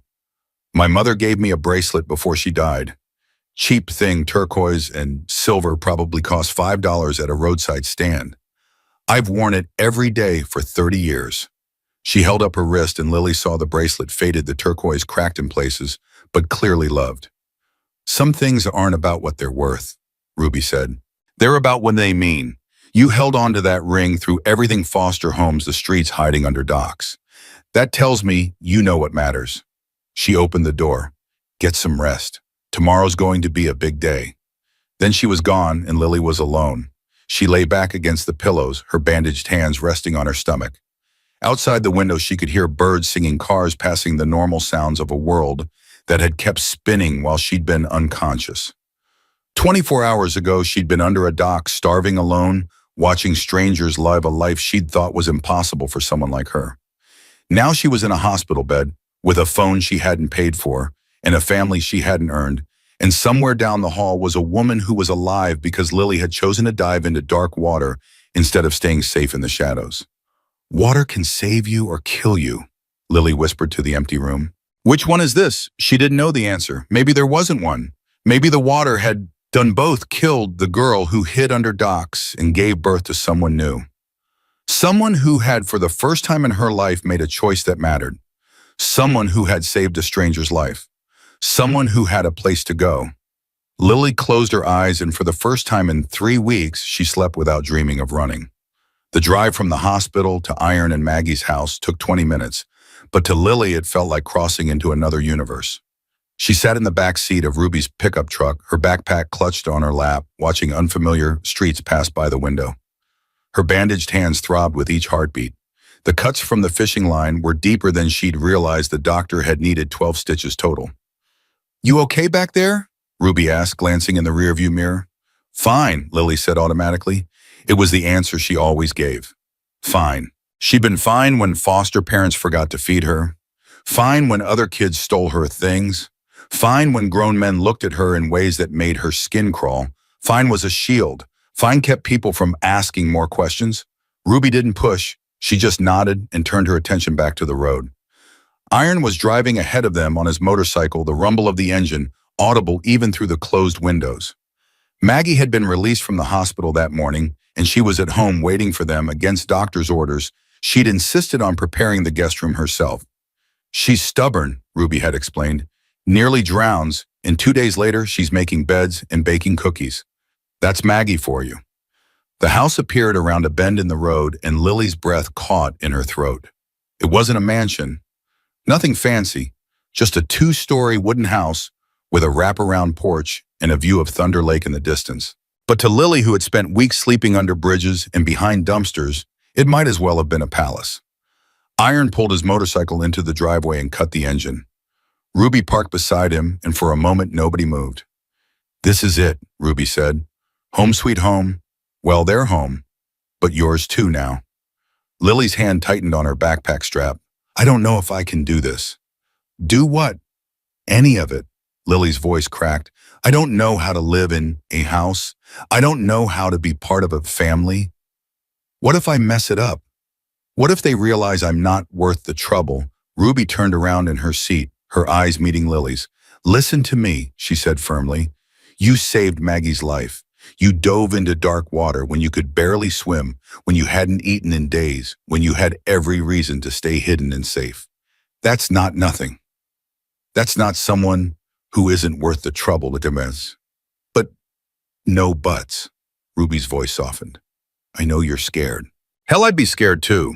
"My mother gave me a bracelet before she died. Cheap thing, turquoise and silver, probably cost $5 at a roadside stand. I've worn it every day for 30 years. She held up her wrist and Lily saw the bracelet faded, the turquoise cracked in places, but clearly loved. "Some things aren't about what they're worth," Ruby said. "They're about what they mean. You held on to that ring through everything, foster homes, the streets, hiding under docks. That tells me you know what matters." She opened the door. "Get some rest. Tomorrow's going to be a big day." Then she was gone and Lily was alone. She lay back against the pillows, her bandaged hands resting on her stomach. Outside the window she could hear birds singing, cars passing, the normal sounds of a world that had kept spinning while she'd been unconscious. 24 hours ago she'd been under a dock, starving alone, watching strangers live a life she'd thought was impossible for someone like her. Now she was in a hospital bed, with a phone she hadn't paid for, and a family she hadn't earned, and somewhere down the hall was a woman who was alive because Lily had chosen to dive into dark water instead of staying safe in the shadows. "Water can save you or kill you," Lily whispered to the empty room. Which one is this? She didn't know the answer. Maybe there wasn't one. Maybe the water had done both, killed the girl who hid under docks and gave birth to someone new. Someone who had, for the first time in her life, made a choice that mattered. Someone who had saved a stranger's life. Someone who had a place to go. Lily closed her eyes and for the first time in 3 weeks, she slept without dreaming of running. The drive from the hospital to Iron and Maggie's house took 20 minutes, but to Lily it felt like crossing into another universe. She sat in the back seat of Ruby's pickup truck, her backpack clutched on her lap, watching unfamiliar streets pass by the window. Her bandaged hands throbbed with each heartbeat. The cuts from the fishing line were deeper than she'd realized. The doctor had needed 12 stitches total. "You okay back there?" Ruby asked, glancing in the rearview mirror. "Fine," Lily said automatically. It was the answer she always gave. Fine. She'd been fine when foster parents forgot to feed her. Fine when other kids stole her things. Fine when grown men looked at her in ways that made her skin crawl. Fine was a shield. Fine kept people from asking more questions. Ruby didn't push. She just nodded and turned her attention back to the road. Iron was driving ahead of them on his motorcycle, the rumble of the engine audible even through the closed windows. Maggie had been released from the hospital that morning, and she was at home waiting for them against doctor's orders. She'd insisted on preparing the guest room herself. "She's stubborn," Ruby had explained. "Nearly drowns, and 2 days later she's making beds and baking cookies. That's Maggie for you." The house appeared around a bend in the road, and Lily's breath caught in her throat. It wasn't a mansion. Nothing fancy, just a 2-story wooden house with a wraparound porch and a view of Thunder Lake in the distance. But to Lily, who had spent weeks sleeping under bridges and behind dumpsters, it might as well have been a palace. Iron pulled his motorcycle into the driveway and cut the engine. Ruby parked beside him, and for a moment nobody moved. "This is it," Ruby said. "Home sweet home. Well, they're home, but yours too now." Lily's hand tightened on her backpack strap. "I don't know if I can do this." "Do what?" Any of it. Lily's voice cracked. I don't know how to live in a house. I don't know how to be part of a family. What if I mess it up? What if they realize I'm not worth the trouble? Ruby turned around in her seat, her eyes meeting Lily's. Listen to me, she said firmly. You saved Maggie's life. You dove into dark water when you could barely swim, when you hadn't eaten in days, when you had every reason to stay hidden and safe. That's not nothing. That's not someone who isn't worth the trouble to demands. But no buts. Ruby's voice softened. I know you're scared. Hell, I'd be scared too.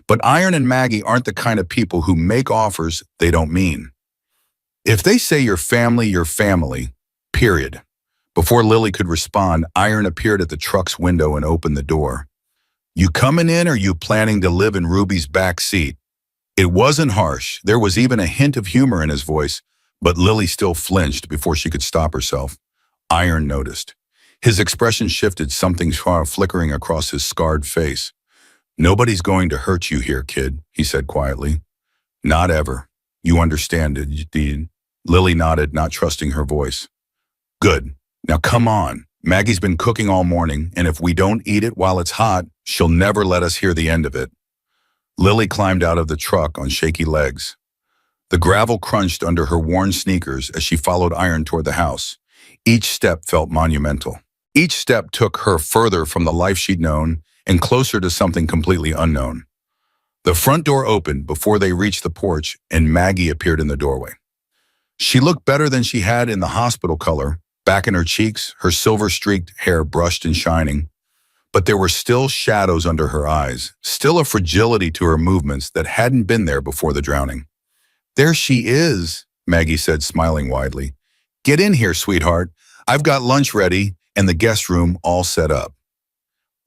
But Iron and Maggie aren't the kind of people who make offers they don't mean. If they say you're family, period. Before Lily could respond, Iron appeared at the truck's window and opened the door. You coming in or you planning to live in Ruby's back seat? It wasn't harsh. There was even a hint of humor in his voice, but Lily still flinched before she could stop herself. Iron noticed. His expression shifted, something flickering across his scarred face. Nobody's going to hurt you here, kid, he said quietly. Not ever. You understand it, Dean. Lily nodded, not trusting her voice. Good. Now come on. Maggie's been cooking all morning, and if we don't eat it while it's hot, she'll never let us hear the end of it. Lily climbed out of the truck on shaky legs. The gravel crunched under her worn sneakers as she followed Iron toward the house. Each step felt monumental. Each step took her further from the life she'd known and closer to something completely unknown. The front door opened before they reached the porch, and Maggie appeared in the doorway. She looked better than she had in the hospital color, back in her cheeks, her silver-streaked hair brushed and shining. But there were still shadows under her eyes, still a fragility to her movements that hadn't been there before the drowning. There she is, Maggie said, smiling widely. Get in here, sweetheart. I've got lunch ready and the guest room all set up.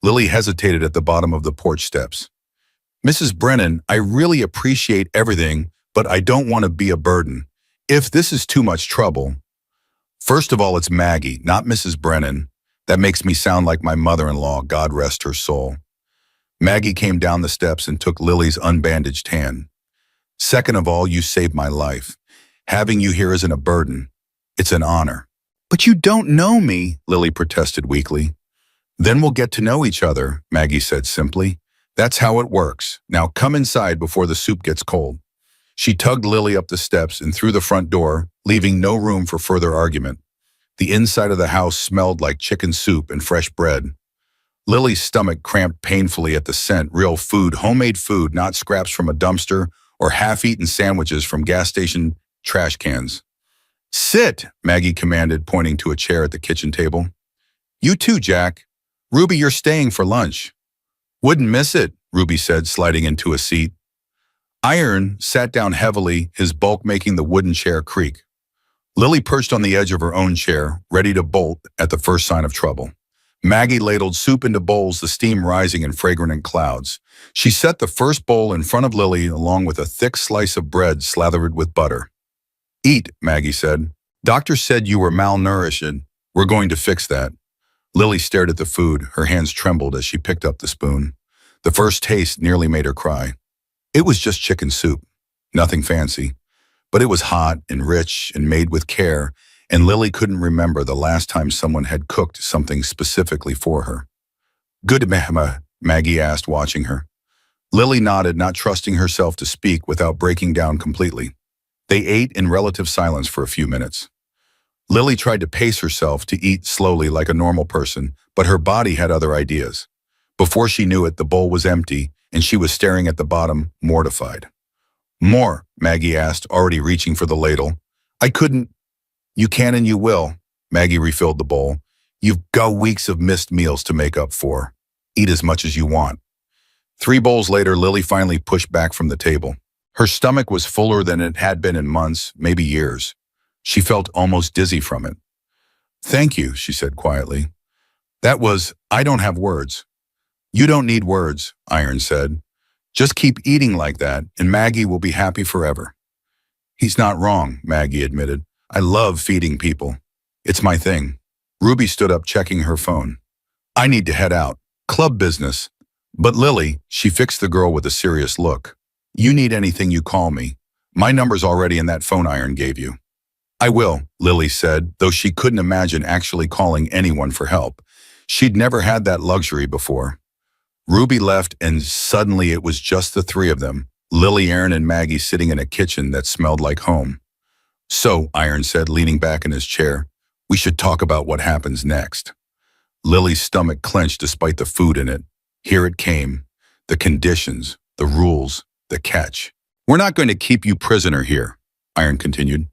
Lily hesitated at the bottom of the porch steps. Mrs. Brennan, I really appreciate everything, but I don't want to be a burden. If this is too much trouble. First of all, it's Maggie, not Mrs. Brennan. That makes me sound like my mother-in-law, God rest her soul. Maggie came down the steps and took Lily's unbandaged hand. Second of all, you saved my life. Having you here isn't a burden. It's an honor. But you don't know me, Lily protested weakly. Then we'll get to know each other, Maggie said simply. That's how it works. Now come inside before the soup gets cold. She tugged Lily up the steps and through the front door, leaving no room for further argument. The inside of the house smelled like chicken soup and fresh bread. Lily's stomach cramped painfully at the scent, real food, homemade food, not scraps from a dumpster or half-eaten sandwiches from gas station trash cans. Sit, Maggie commanded, pointing to a chair at the kitchen table. You too, Jack. Ruby, you're staying for lunch. Wouldn't miss it, Ruby said, sliding into a seat. Iron sat down heavily, his bulk making the wooden chair creak. Lily perched on the edge of her own chair, ready to bolt at the first sign of trouble. Maggie ladled soup into bowls, the steam rising in fragrant clouds. She set the first bowl in front of Lily along with a thick slice of bread slathered with butter. Eat, Maggie said. Doctor said you were malnourished. We're going to fix that. Lily stared at the food. Her hands trembled as she picked up the spoon. The first taste nearly made her cry. It was just chicken soup, nothing fancy. But it was hot and rich and made with care, and Lily couldn't remember the last time someone had cooked something specifically for her. Good, Maggie asked, watching her. Lily nodded, not trusting herself to speak without breaking down completely. They ate in relative silence for a few minutes. Lily tried to pace herself to eat slowly like a normal person, but her body had other ideas. Before she knew it, the bowl was empty, and she was staring at the bottom, mortified. More, Maggie asked, already reaching for the ladle. I couldn't. You can and you will. Maggie refilled the bowl. You've got weeks of missed meals to make up for. Eat as much as you want. 3 bowls later, Lily finally pushed back from the table. Her stomach was fuller than it had been in months, maybe years. She felt almost dizzy from it. Thank you, she said quietly. I don't have words. You don't need words, Iron said. Just keep eating like that, and Maggie will be happy forever. He's not wrong, Maggie admitted. I love feeding people. It's my thing. Ruby stood up, checking her phone. I need to head out. Club business. But Lily, she fixed the girl with a serious look. You need anything, you call me. My number's already in that phone Iron gave you. I will, Lily said, though she couldn't imagine actually calling anyone for help. She'd never had that luxury before. Ruby left, and suddenly it was just the three of them, Lily, Aaron, and Maggie, sitting in a kitchen that smelled like home. So, Iron said, leaning back in his chair, we should talk about what happens next. Lily's stomach clenched despite the food in it. Here it came. The conditions, the rules, the catch. We're not going to keep you prisoner here, Iron continued.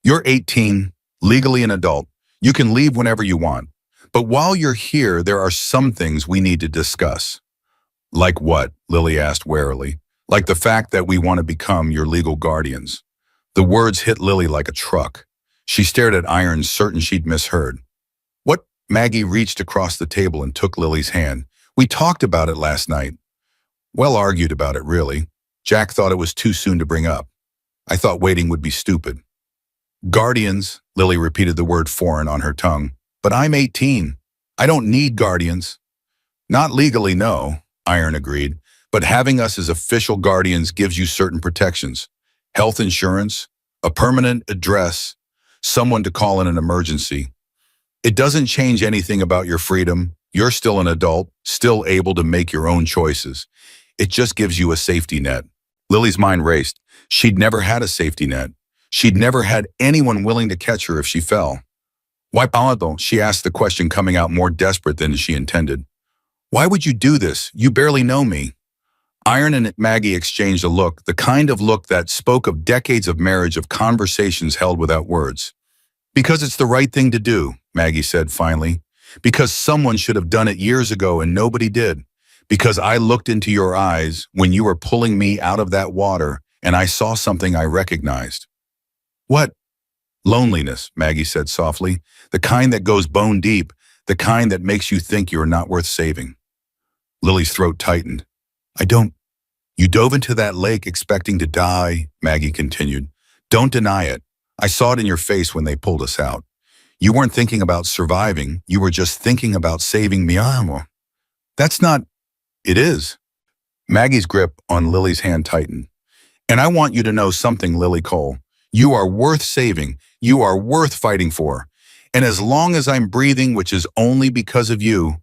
You're 18, legally an adult. You can leave whenever you want. But while you're here, there are some things we need to discuss. Like what? Lily asked warily. Like the fact that we want to become your legal guardians. The words hit Lily like a truck. She stared at Iron, certain she'd misheard. What? Maggie reached across the table and took Lily's hand. We talked about it last night. Well argued about it, really. Jack thought it was too soon to bring up. I thought waiting would be stupid. Guardians, Lily repeated the word foreign on her tongue. But I'm 18. I don't need guardians. Not legally, no, Iron agreed. But having us as official guardians gives you certain protections. Health insurance, a permanent address, someone to call in an emergency. It doesn't change anything about your freedom. You're still an adult, still able to make your own choices. It just gives you a safety net. Lily's mind raced. She'd never had a safety net. She'd never had anyone willing to catch her if she fell. Why, Paolo? She asked, the question coming out more desperate than she intended. Why would you do this? You barely know me. Iron and Maggie exchanged a look, the kind of look that spoke of decades of marriage, of conversations held without words. Because it's the right thing to do, Maggie said finally. Because someone should have done it years ago and nobody did. Because I looked into your eyes when you were pulling me out of that water and I saw something I recognized. What? Loneliness, Maggie said softly. The kind that goes bone deep, the kind that makes you think you're not worth saving. Lily's throat tightened. You dove into that lake expecting to die, Maggie continued. Don't deny it. I saw it in your face when they pulled us out. You weren't thinking about surviving. You were just thinking about saving mi amo. That's not... It is. Maggie's grip on Lily's hand tightened. And I want you to know something, Lily Cole. You are worth saving. You are worth fighting for. And as long as I'm breathing, which is only because of you,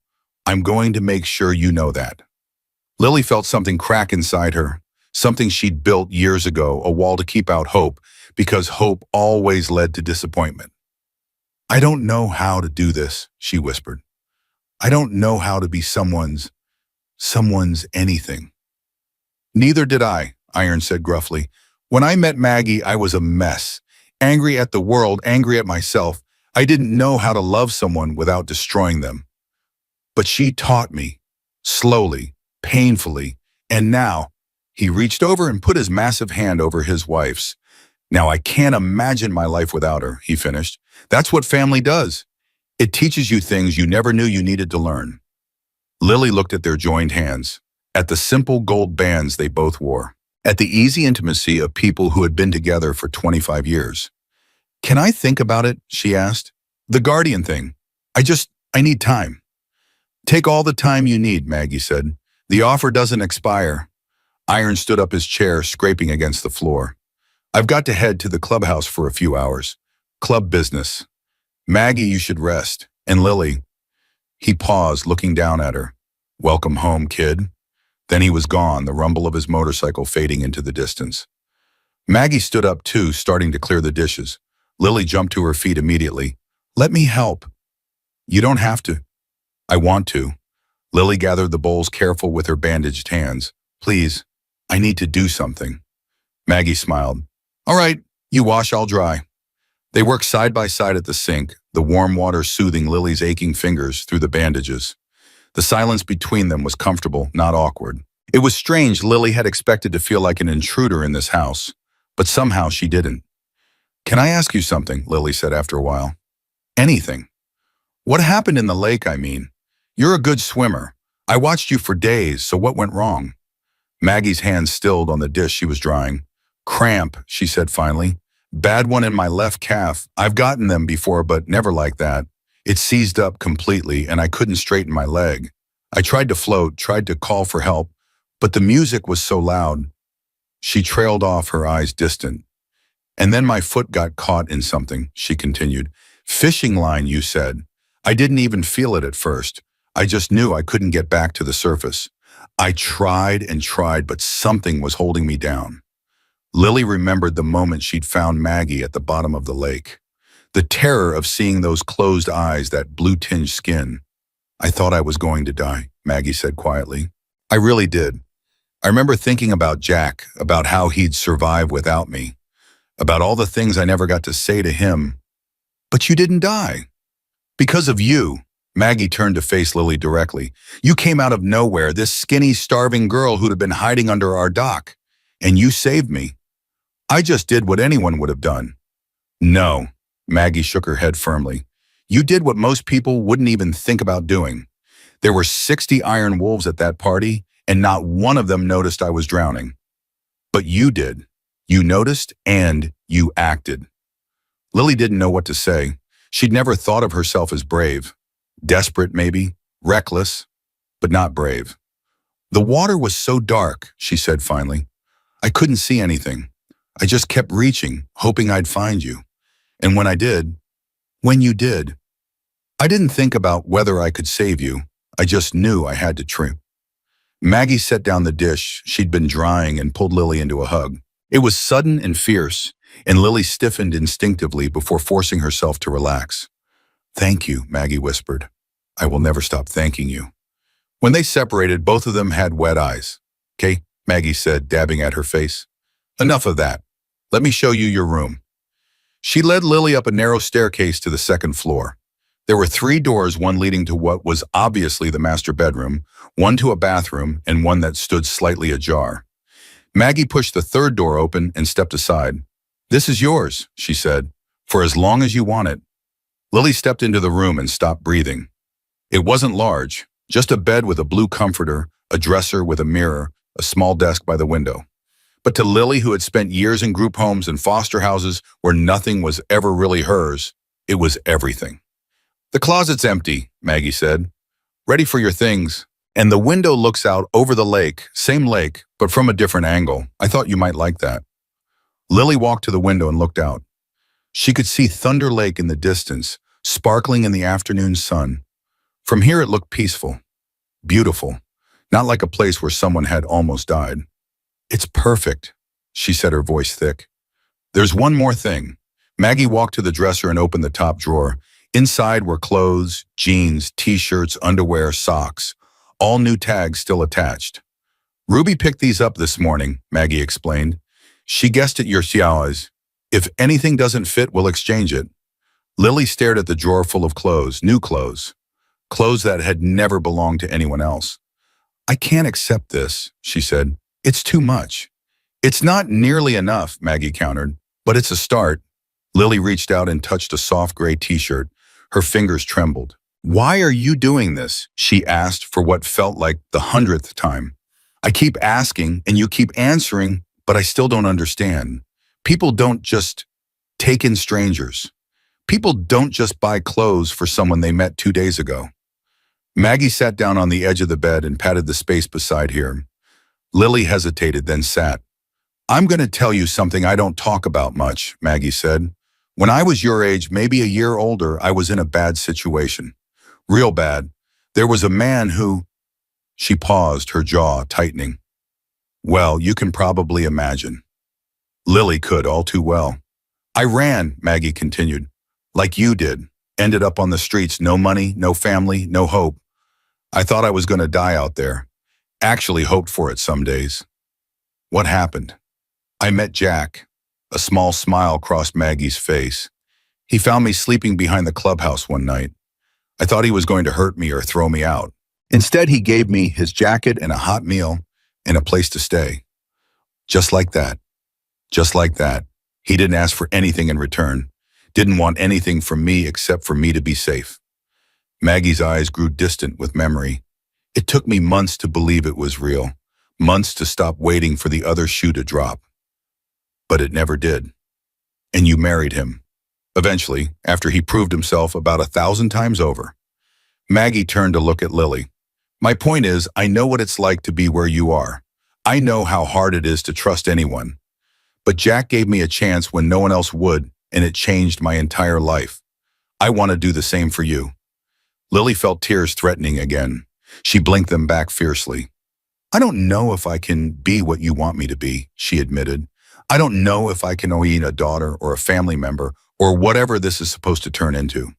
I'm going to make sure you know that. Lily felt something crack inside her, something she'd built years ago, a wall to keep out hope, because hope always led to disappointment. I don't know how to do this, she whispered. I don't know how to be someone's anything. Neither did I, Iron said gruffly. When I met Maggie, I was a mess, angry at the world, angry at myself. I didn't know how to love someone without destroying them. But she taught me, slowly, painfully, and now, he reached over and put his massive hand over his wife's. Now I can't imagine my life without her, he finished. That's what family does. It teaches you things you never knew you needed to learn. Lily looked at their joined hands, at the simple gold bands they both wore, at the easy intimacy of people who had been together for 25 years. Can I think about it? She asked. The guardian thing. I need time. Take all the time you need, Maggie said. The offer doesn't expire. Iron stood up his chair, scraping against the floor. I've got to head to the clubhouse for a few hours. Club business. Maggie, you should rest. And Lily. He paused, looking down at her. Welcome home, kid. Then he was gone, the rumble of his motorcycle fading into the distance. Maggie stood up too, starting to clear the dishes. Lily jumped to her feet immediately. Let me help. You don't have to. I want to. Lily gathered the bowls, careful with her bandaged hands. Please, I need to do something. Maggie smiled. All right, you wash, I'll dry. They worked side by side at the sink, the warm water soothing Lily's aching fingers through the bandages. The silence between them was comfortable, not awkward. It was strange. Lily had expected to feel like an intruder in this house, but somehow she didn't. Can I ask you something? Lily said after a while. Anything. What happened in the lake, I mean? You're a good swimmer. I watched you for days, so what went wrong? Maggie's hand stilled on the dish she was drying. Cramp, she said finally. Bad one in my left calf. I've gotten them before, but never like that. It seized up completely, and I couldn't straighten my leg. I tried to float, tried to call for help, but the music was so loud. She trailed off, her eyes distant. And then my foot got caught in something, she continued. Fishing line, you said. I didn't even feel it at first. I just knew I couldn't get back to the surface. I tried and tried, but something was holding me down. Lily remembered the moment she'd found Maggie at the bottom of the lake. The terror of seeing those closed eyes, that blue-tinged skin. I thought I was going to die, Maggie said quietly. I really did. I remember thinking about Jack, about how he'd survive without me, about all the things I never got to say to him. But you didn't die. Because of you. Maggie turned to face Lily directly. You came out of nowhere, this skinny, starving girl who'd have been hiding under our dock. And you saved me. I just did what anyone would have done. No, Maggie shook her head firmly. You did what most people wouldn't even think about doing. There were 60 iron wolves at that party, and not one of them noticed I was drowning. But you did. You noticed and you acted. Lily didn't know what to say. She'd never thought of herself as brave. Desperate, maybe. Reckless. But not brave. The water was so dark, she said finally. I couldn't see anything. I just kept reaching, hoping I'd find you. And when I did, when you did, I didn't think about whether I could save you. I just knew I had to try. Maggie set down the dish she'd been drying and pulled Lily into a hug. It was sudden and fierce, and Lily stiffened instinctively before forcing herself to relax. Thank you, Maggie whispered. I will never stop thanking you. When they separated, both of them had wet eyes. Okay, Maggie said, dabbing at her face. Enough of that. Let me show you your room. She led Lily up a narrow staircase to the second floor. There were 3 doors, one leading to what was obviously the master bedroom, one to a bathroom, and one that stood slightly ajar. Maggie pushed the 3rd door open and stepped aside. This is yours, she said, for as long as you want it. Lily stepped into the room and stopped breathing. It wasn't large, just a bed with a blue comforter, a dresser with a mirror, a small desk by the window. But to Lily, who had spent years in group homes and foster houses where nothing was ever really hers, it was everything. The closet's empty, Maggie said. Ready for your things. And the window looks out over the lake, same lake, but from a different angle. I thought you might like that. Lily walked to the window and looked out. She could see Thunder Lake in the distance, sparkling in the afternoon sun. From here it looked peaceful, beautiful, not like a place where someone had almost died. It's perfect, she said, her voice thick. There's one more thing. Maggie walked to the dresser and opened the top drawer. Inside were clothes, jeans, t-shirts, underwear, socks, all new tags still attached. Ruby picked these up this morning, Maggie explained. She guessed at your size. If anything doesn't fit, we'll exchange it. Lily stared at the drawer full of clothes, new clothes that had never belonged to anyone else. I can't accept this, she said. It's too much. It's not nearly enough, Maggie countered, but it's a start. Lily reached out and touched a soft gray t-shirt. Her fingers trembled. Why are you doing this? She asked for what felt like the 100th time. I keep asking and you keep answering, but I still don't understand. People don't just take in strangers. People don't just buy clothes for someone they met 2 days ago. Maggie sat down on the edge of the bed and patted the space beside her. Lily hesitated, then sat. I'm going to tell you something I don't talk about much, Maggie said. When I was your age, maybe a year older, I was in a bad situation. Real bad. There was a man who... She paused, her jaw tightening. Well, you can probably imagine. Lily could all too well. I ran, Maggie continued, like you did. Ended up on the streets, no money, no family, no hope. I thought I was going to die out there. Actually hoped for it some days. What happened? I met Jack. A small smile crossed Maggie's face. He found me sleeping behind the clubhouse one night. I thought he was going to hurt me or throw me out. Instead, he gave me his jacket and a hot meal and a place to stay. Just like that. Just like that. He didn't ask for anything in return. Didn't want anything from me except for me to be safe. Maggie's eyes grew distant with memory. It took me months to believe it was real. Months to stop waiting for the other shoe to drop. But it never did. And you married him. Eventually, after he proved himself about 1,000 times over. Maggie turned to look at Lily. My point is, I know what it's like to be where you are. I know how hard it is to trust anyone. But Jack gave me a chance when no one else would, and it changed my entire life. I want to do the same for you." Lily felt tears threatening again. She blinked them back fiercely. "I don't know if I can be what you want me to be," she admitted. "I don't know if I can be a daughter or a family member or whatever this is supposed to turn into."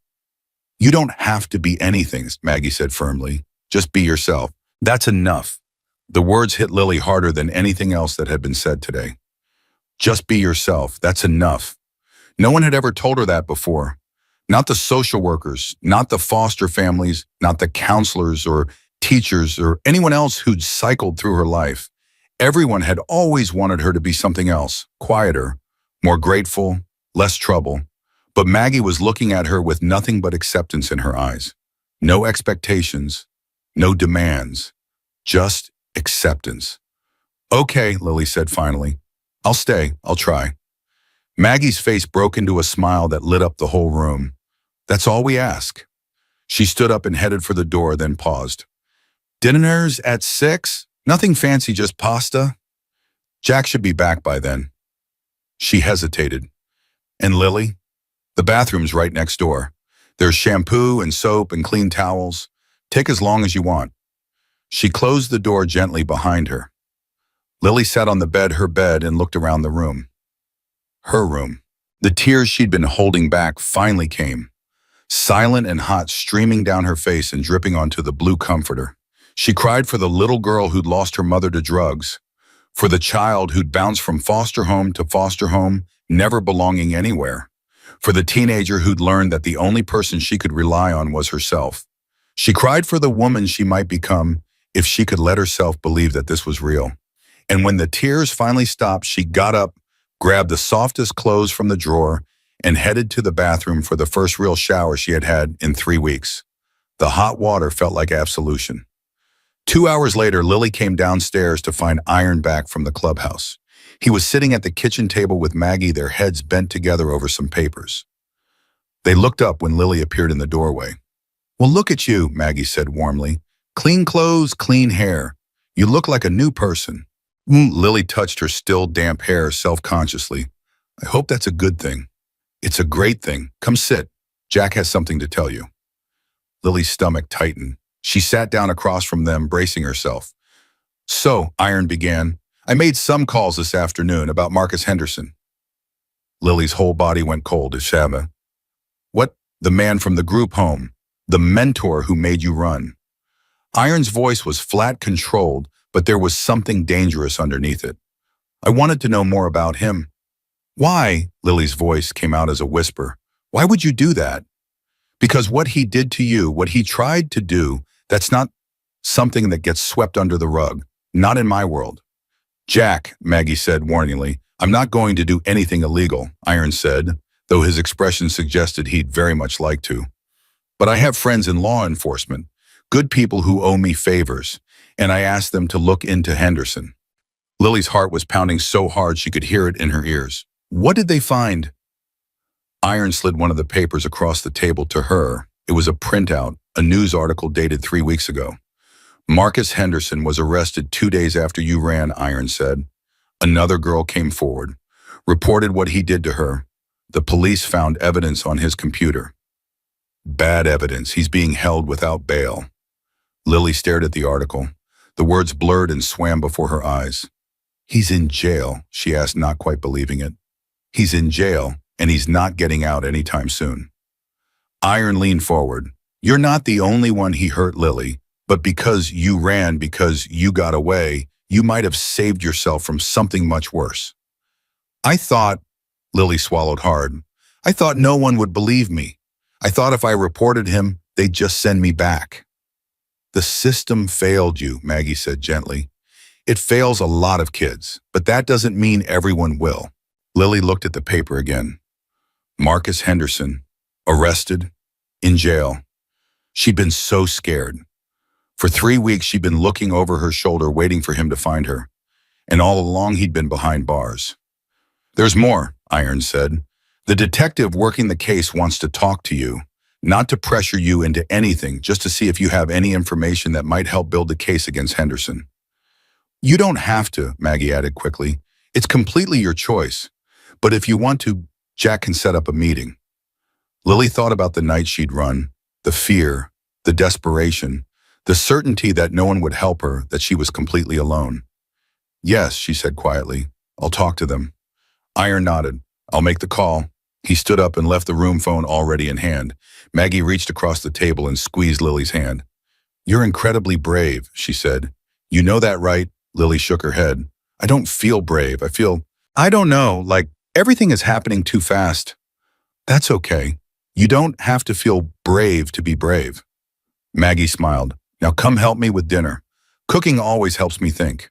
"You don't have to be anything," Maggie said firmly. "Just be yourself. That's enough." The words hit Lily harder than anything else that had been said today. Just be yourself. That's enough. No one had ever told her that before. Not the social workers, not the foster families, not the counselors or teachers or anyone else who'd cycled through her life. Everyone had always wanted her to be something else, quieter, more grateful, less trouble. But Maggie was looking at her with nothing but acceptance in her eyes. No expectations, no demands, just acceptance. "Okay," Lily said finally. "I'll stay. I'll try." Maggie's face broke into a smile that lit up the whole room. "That's all we ask." She stood up and headed for the door, then paused. "Dinner's at 6? Nothing fancy, just pasta?" "Jack should be back by then." She hesitated. "And Lily?" "The bathroom's right next door. There's shampoo and soap and clean towels. Take as long as you want." She closed the door gently behind her. Lily sat on the bed, her bed, and looked around the room. Her room. The tears she'd been holding back finally came, silent and hot, streaming down her face and dripping onto the blue comforter. She cried for the little girl who'd lost her mother to drugs, for the child who'd bounced from foster home to foster home, never belonging anywhere, for the teenager who'd learned that the only person she could rely on was herself. She cried for the woman she might become if she could let herself believe that this was real. And when the tears finally stopped, she got up, grabbed the softest clothes from the drawer, and headed to the bathroom for the first real shower she had had in 3 weeks. The hot water felt like absolution. 2 hours later, Lily came downstairs to find Iron back from the clubhouse. He was sitting at the kitchen table with Maggie, their heads bent together over some papers. They looked up when Lily appeared in the doorway. "Well, look at you," Maggie said warmly. "Clean clothes, clean hair. You look like a new person." Lily touched her still damp hair self-consciously. "I hope that's a good thing." "It's a great thing. Come sit. Jack has something to tell you." Lily's stomach tightened. She sat down across from them, bracing herself. "So," Iron began, "I made some calls this afternoon about Marcus Henderson." Lily's whole body went cold as Shaba. "What? The man from the group home? The mentor who made you run?" Iron's voice was flat, controlled, but there was something dangerous underneath it. "I wanted to know more about him." "Why?" Lily's voice came out as a whisper. "Why would you do that?" "Because what he did to you, what he tried to do, that's not something that gets swept under the rug. Not in my world." "Jack," Maggie said warningly. "I'm not going to do anything illegal," Iron said, though his expression suggested he'd very much like to. "But I have friends in law enforcement, good people who owe me favors, and I asked them to look into Henderson." Lily's heart was pounding so hard she could hear it in her ears. "What did they find?" Iron slid one of the papers across the table to her. It was a printout, a news article dated 3 weeks ago. "Marcus Henderson was arrested 2 days after you ran," Iron said. "Another girl came forward, reported what he did to her. The police found evidence on his computer. Bad evidence. He's being held without bail." Lily stared at the article. The words blurred and swam before her eyes. "He's in jail," she asked, not quite believing it. "He's in jail, and he's not getting out anytime soon." Iron leaned forward. "You're not the only one he hurt, Lily, but because you ran, because you got away, you might have saved yourself from something much worse." "I thought," Lily swallowed hard, "I thought no one would believe me. I thought if I reported him, they'd just send me back." "The system failed you," Maggie said gently. "It fails a lot of kids, but that doesn't mean everyone will." Lily looked at the paper again. Marcus Henderson, arrested, in jail. She'd been so scared. For 3 weeks, she'd been looking over her shoulder, waiting for him to find her. And all along, he'd been behind bars. "There's more," Iron said. "The detective working the case wants to talk to you. Not to pressure you into anything, just to see if you have any information that might help build the case against Henderson." "You don't have to," Maggie added quickly. It's completely your choice. But if you want to, Jack can set up a meeting. Lily thought about the night she'd run, the fear, the desperation, the certainty that no one would help her, that she was completely alone. Yes, she said quietly. I'll talk to them. Iron nodded. I'll make the call. He stood up and left the room phone already in hand. Maggie reached across the table and squeezed Lily's hand. You're incredibly brave, she said. You know that, right? Lily shook her head. I don't feel brave. I don't know, like everything is happening too fast. That's okay. You don't have to feel brave to be brave. Maggie smiled. Now come help me with dinner. Cooking always helps me think.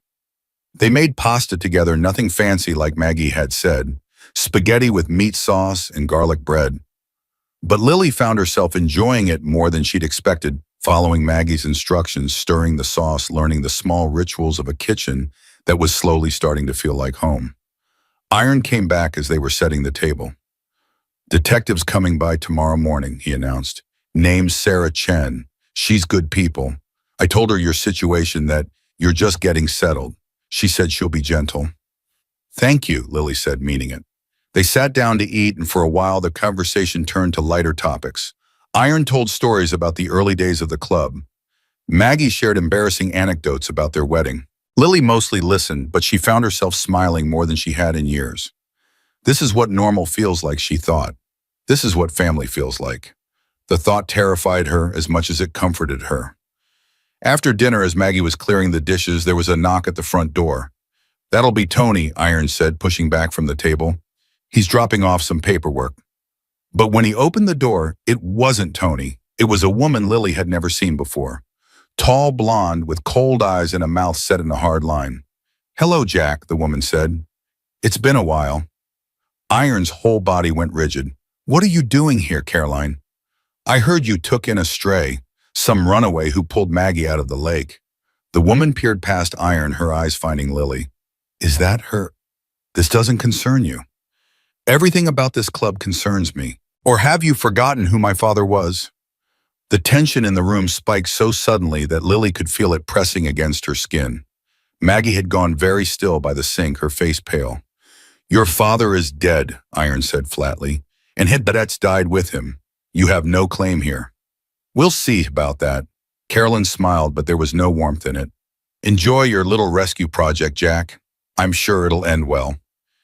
They made pasta together, nothing fancy like Maggie had said. Spaghetti with meat sauce and garlic bread. But Lily found herself enjoying it more than she'd expected, following Maggie's instructions, stirring the sauce, learning the small rituals of a kitchen that was slowly starting to feel like home. Iron came back as they were setting the table. Detective's coming by tomorrow morning, he announced. Name's Sarah Chen. She's good people. I told her your situation, that you're just getting settled. She said she'll be gentle. Thank you, Lily said, meaning it. They sat down to eat, and for a while the conversation turned to lighter topics. Iron told stories about the early days of the club. Maggie shared embarrassing anecdotes about their wedding. Lily mostly listened, but she found herself smiling more than she had in years. This is what normal feels like, she thought. This is what family feels like. The thought terrified her as much as it comforted her. After dinner, as Maggie was clearing the dishes, there was a knock at the front door. That'll be Tony, Iron said, pushing back from the table. He's dropping off some paperwork. But when he opened the door, it wasn't Tony. It was a woman Lily had never seen before. Tall, blonde, with cold eyes and a mouth set in a hard line. Hello, Jack, the woman said. It's been a while. Iron's whole body went rigid. What are you doing here, Caroline? I heard you took in a stray, some runaway who pulled Maggie out of the lake. The woman peered past Iron, her eyes finding Lily. Is that her? This doesn't concern you. Everything about this club concerns me. Or have you forgotten who my father was? The tension in the room spiked so suddenly that Lily could feel it pressing against her skin. Maggie had gone very still by the sink, her face pale. Your father is dead, Iron said flatly, and Hidbadet's died with him. You have no claim here. We'll see about that. Carolyn smiled, but there was no warmth in it. Enjoy your little rescue project, Jack. I'm sure it'll end well.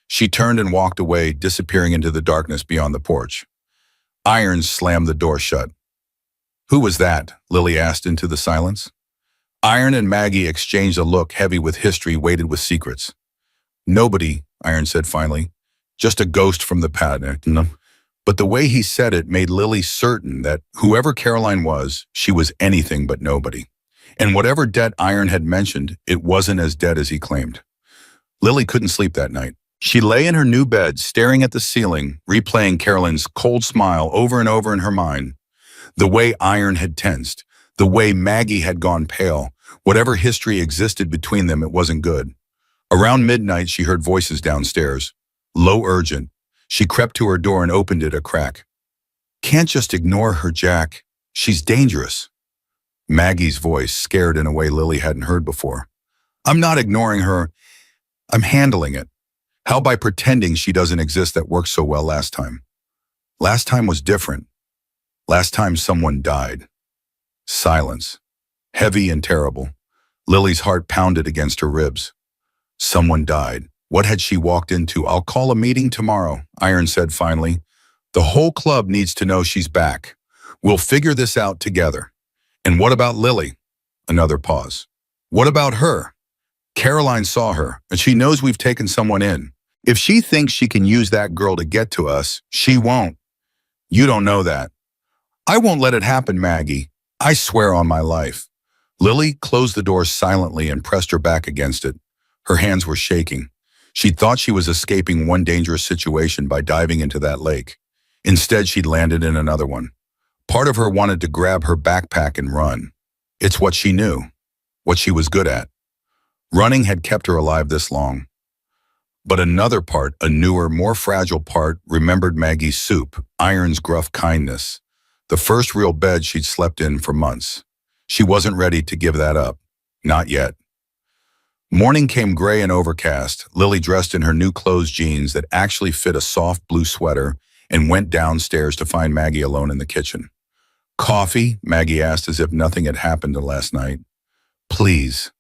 She turned and walked away, disappearing into the darkness beyond the porch. Iron slammed the door shut. Who was that? Lily asked into the silence. Iron and Maggie exchanged a look heavy with history, weighted with secrets. Nobody, Iron said finally. Just a ghost from the past. But the way he said it made Lily certain that whoever Caroline was, she was anything but nobody. And whatever debt Iron had mentioned, it wasn't as dead as he claimed. Lily couldn't sleep that night. She lay in her new bed, staring at the ceiling, replaying Carolyn's cold smile over and over in her mind. The way Iron had tensed, the way Maggie had gone pale. Whatever history existed between them, it wasn't good. Around midnight, she heard voices downstairs. Low, urgent. She crept to her door and opened it a crack. Can't just ignore her, Jack. She's dangerous. Maggie's voice, scared in a way Lily hadn't heard before. I'm not ignoring her. I'm handling it. How by pretending she doesn't exist that worked so well last time. Last time was different. Last time someone died. Silence. Heavy and terrible. Lily's heart pounded against her ribs. Someone died. What had she walked into? I'll call a meeting tomorrow, Iron said finally. The whole club needs to know she's back. We'll figure this out together. And what about Lily? Another pause. What about her? Caroline saw her, and she knows we've taken someone in. If she thinks she can use that girl to get to us, she won't. You don't know that. I won't let it happen, Maggie. I swear on my life. Lily closed the door silently and pressed her back against it. Her hands were shaking. She thought she was escaping one dangerous situation by diving into that lake. Instead, she'd landed in another one. Part of her wanted to grab her backpack and run. It's what she knew, what she was good at. Running had kept her alive this long. But another part, a newer, more fragile part, remembered Maggie's soup, Iron's gruff kindness. The first real bed she'd slept in for months. She wasn't ready to give that up. Not yet. Morning came gray and overcast. Lily dressed in her new clothes jeans that actually fit a soft blue sweater and went downstairs to find Maggie alone in the kitchen. Coffee? Maggie asked as if nothing had happened last night. Please.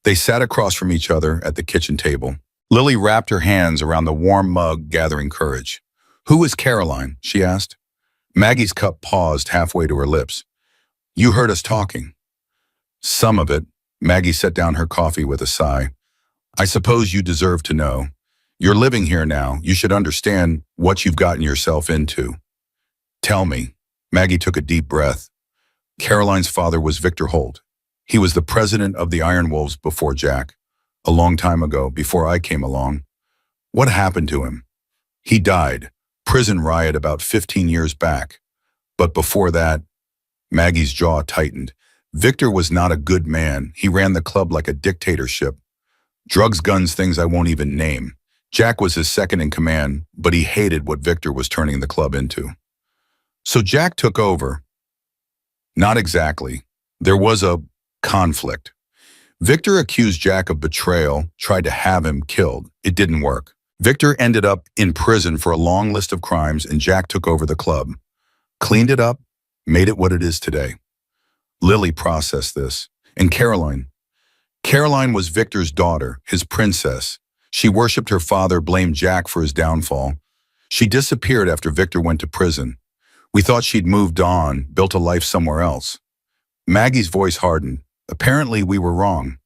They sat across from each other at the kitchen table. Lily wrapped her hands around the warm mug, gathering courage. Who is Caroline? She asked. Maggie's cup paused halfway to her lips. You heard us talking. Some of it. Maggie set down her coffee with a sigh. I suppose you deserve to know. You're living here now. You should understand what you've gotten yourself into. Tell me. Maggie took a deep breath. Caroline's father was Victor Holt. He was the president of the Iron Wolves before Jack. A long time ago, before I came along. What happened to him? He died. Prison riot about 15 years back. But before that, Maggie's jaw tightened. Victor was not a good man. He ran the club like a dictatorship. Drugs, guns, things I won't even name. Jack was his second in command, but he hated what Victor was turning the club into. So Jack took over. Not exactly. There was a conflict. Victor accused Jack of betrayal, tried to have him killed. It didn't work. Victor ended up in prison for a long list of crimes, and Jack took over the club. Cleaned it up, made it what it is today. Lily processed this. And Caroline? Caroline was Victor's daughter, his princess. She worshipped her father, blamed Jack for his downfall. She disappeared after Victor went to prison. We thought she'd moved on, built a life somewhere else. Maggie's voice hardened. Apparently we were wrong.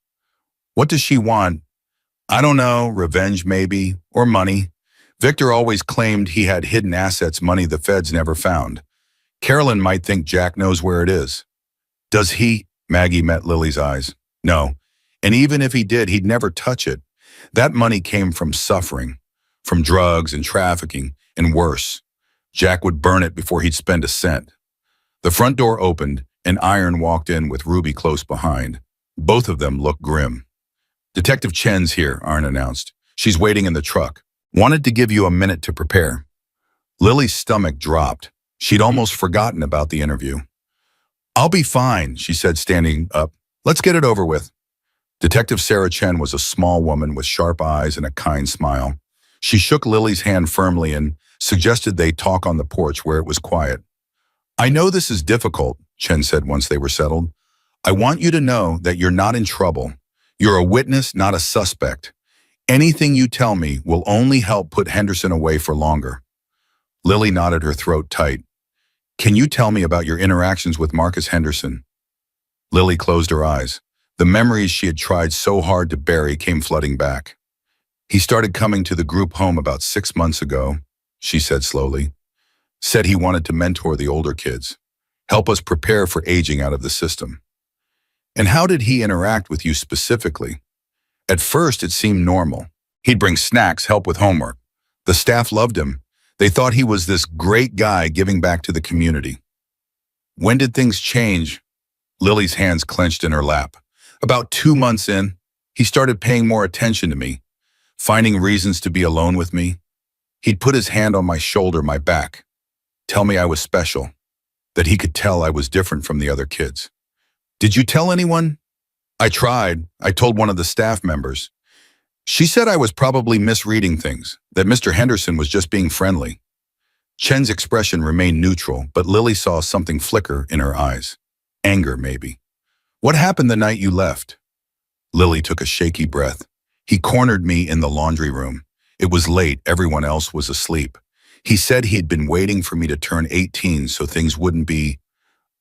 What does she want? I don't know, revenge maybe, or money. Victor always claimed he had hidden assets, money the feds never found. Carolyn might think Jack knows where it is. Does he? Maggie met Lily's eyes. No. And even if he did, he'd never touch it. That money came from suffering, from drugs and trafficking, and worse. Jack would burn it before he'd spend a cent. The front door opened, and Iron walked in with Ruby close behind. Both of them looked grim. Detective Chen's here, Iron announced. She's waiting in the truck. Wanted to give you a minute to prepare. Lily's stomach dropped. She'd almost forgotten about the interview. I'll be fine, she said, standing up. Let's get it over with. Detective Sarah Chen was a small woman with sharp eyes and a kind smile. She shook Lily's hand firmly and suggested they talk on the porch where it was quiet. I know this is difficult, Chen said once they were settled. I want you to know that you're not in trouble. You're a witness, not a suspect. Anything you tell me will only help put Henderson away for longer. Lily nodded, her throat tight. Can you tell me about your interactions with Marcus Henderson? Lily closed her eyes. The memories she had tried so hard to bury came flooding back. He started coming to the group home about 6 months ago, she said slowly. Said he wanted to mentor the older kids, help us prepare for aging out of the system. And how did he interact with you specifically? At first, it seemed normal. He'd bring snacks, help with homework. The staff loved him. They thought he was this great guy giving back to the community. When did things change? Lily's hands clenched in her lap. About 2 months in, he started paying more attention to me, finding reasons to be alone with me. He'd put his hand on my shoulder, my back, tell me I was special, that he could tell I was different from the other kids. Did you tell anyone? I tried. I told one of the staff members. She said I was probably misreading things, that Mr. Henderson was just being friendly. Chen's expression remained neutral, but Lily saw something flicker in her eyes. Anger, maybe. What happened the night you left? Lily took a shaky breath. He cornered me in the laundry room. It was late, everyone else was asleep. He said he'd been waiting for me to turn 18 so things wouldn't be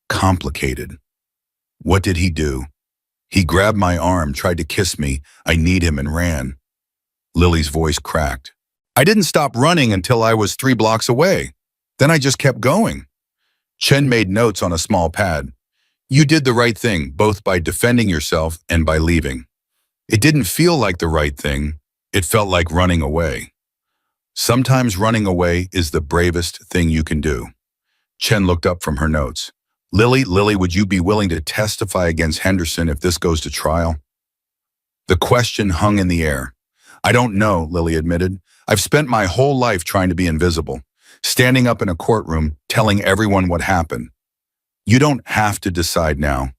complicated. What did he do? He grabbed my arm, tried to kiss me. I kneed him and ran. Lily's voice cracked. I didn't stop running until I was 3 blocks away. Then I just kept going. Chen made notes on a small pad. You did the right thing, both by defending yourself and by leaving. It didn't feel like the right thing. It felt like running away. Sometimes running away is the bravest thing you can do. Chen looked up from her notes. Lily, would you be willing to testify against Henderson if this goes to trial? The question hung in the air. I don't know, Lily admitted. I've spent my whole life trying to be invisible, standing up in a courtroom, telling everyone what happened. You don't have to decide now,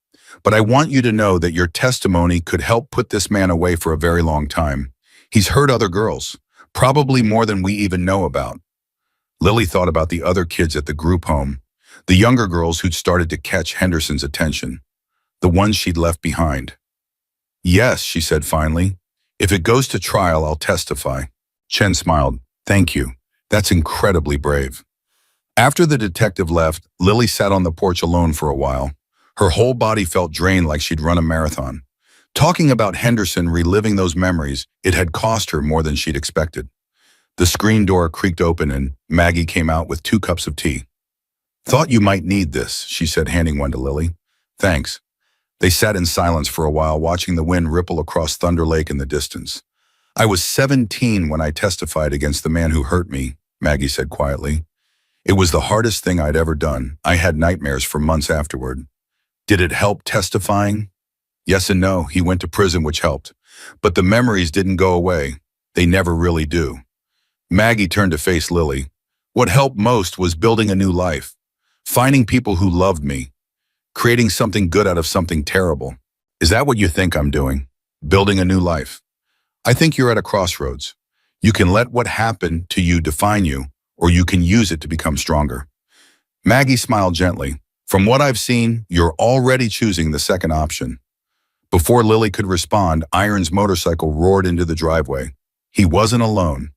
but I want you to know that your testimony could help put this man away for a very long time. He's hurt other girls, probably more than we even know about. Lily thought about the other kids at the group home, the younger girls who'd started to catch Henderson's attention, the ones she'd left behind. Yes, she said finally. If it goes to trial, I'll testify. Chen smiled. Thank you. That's incredibly brave. After the detective left, Lily sat on the porch alone for a while. Her whole body felt drained like she'd run a marathon. Talking about Henderson reliving those memories, it had cost her more than she'd expected. The screen door creaked open and Maggie came out with 2 cups of tea. Thought you might need this, she said, handing one to Lily. Thanks. They sat in silence for a while, watching the wind ripple across Thunder Lake in the distance. I was 17 when I testified against the man who hurt me, Maggie said quietly. It was the hardest thing I'd ever done. I had nightmares for months afterward. Did it help testifying? Yes and no. He went to prison, which helped. But the memories didn't go away. They never really do. Maggie turned to face Lily. What helped most was building a new life, finding people who loved me, creating something good out of something terrible. Is that what you think I'm doing? Building a new life? I think you're at a crossroads. You can let what happened to you define you, or you can use it to become stronger. Maggie smiled gently. From what I've seen, you're already choosing the second option. Before Lily could respond, Iron's motorcycle roared into the driveway. He wasn't alone.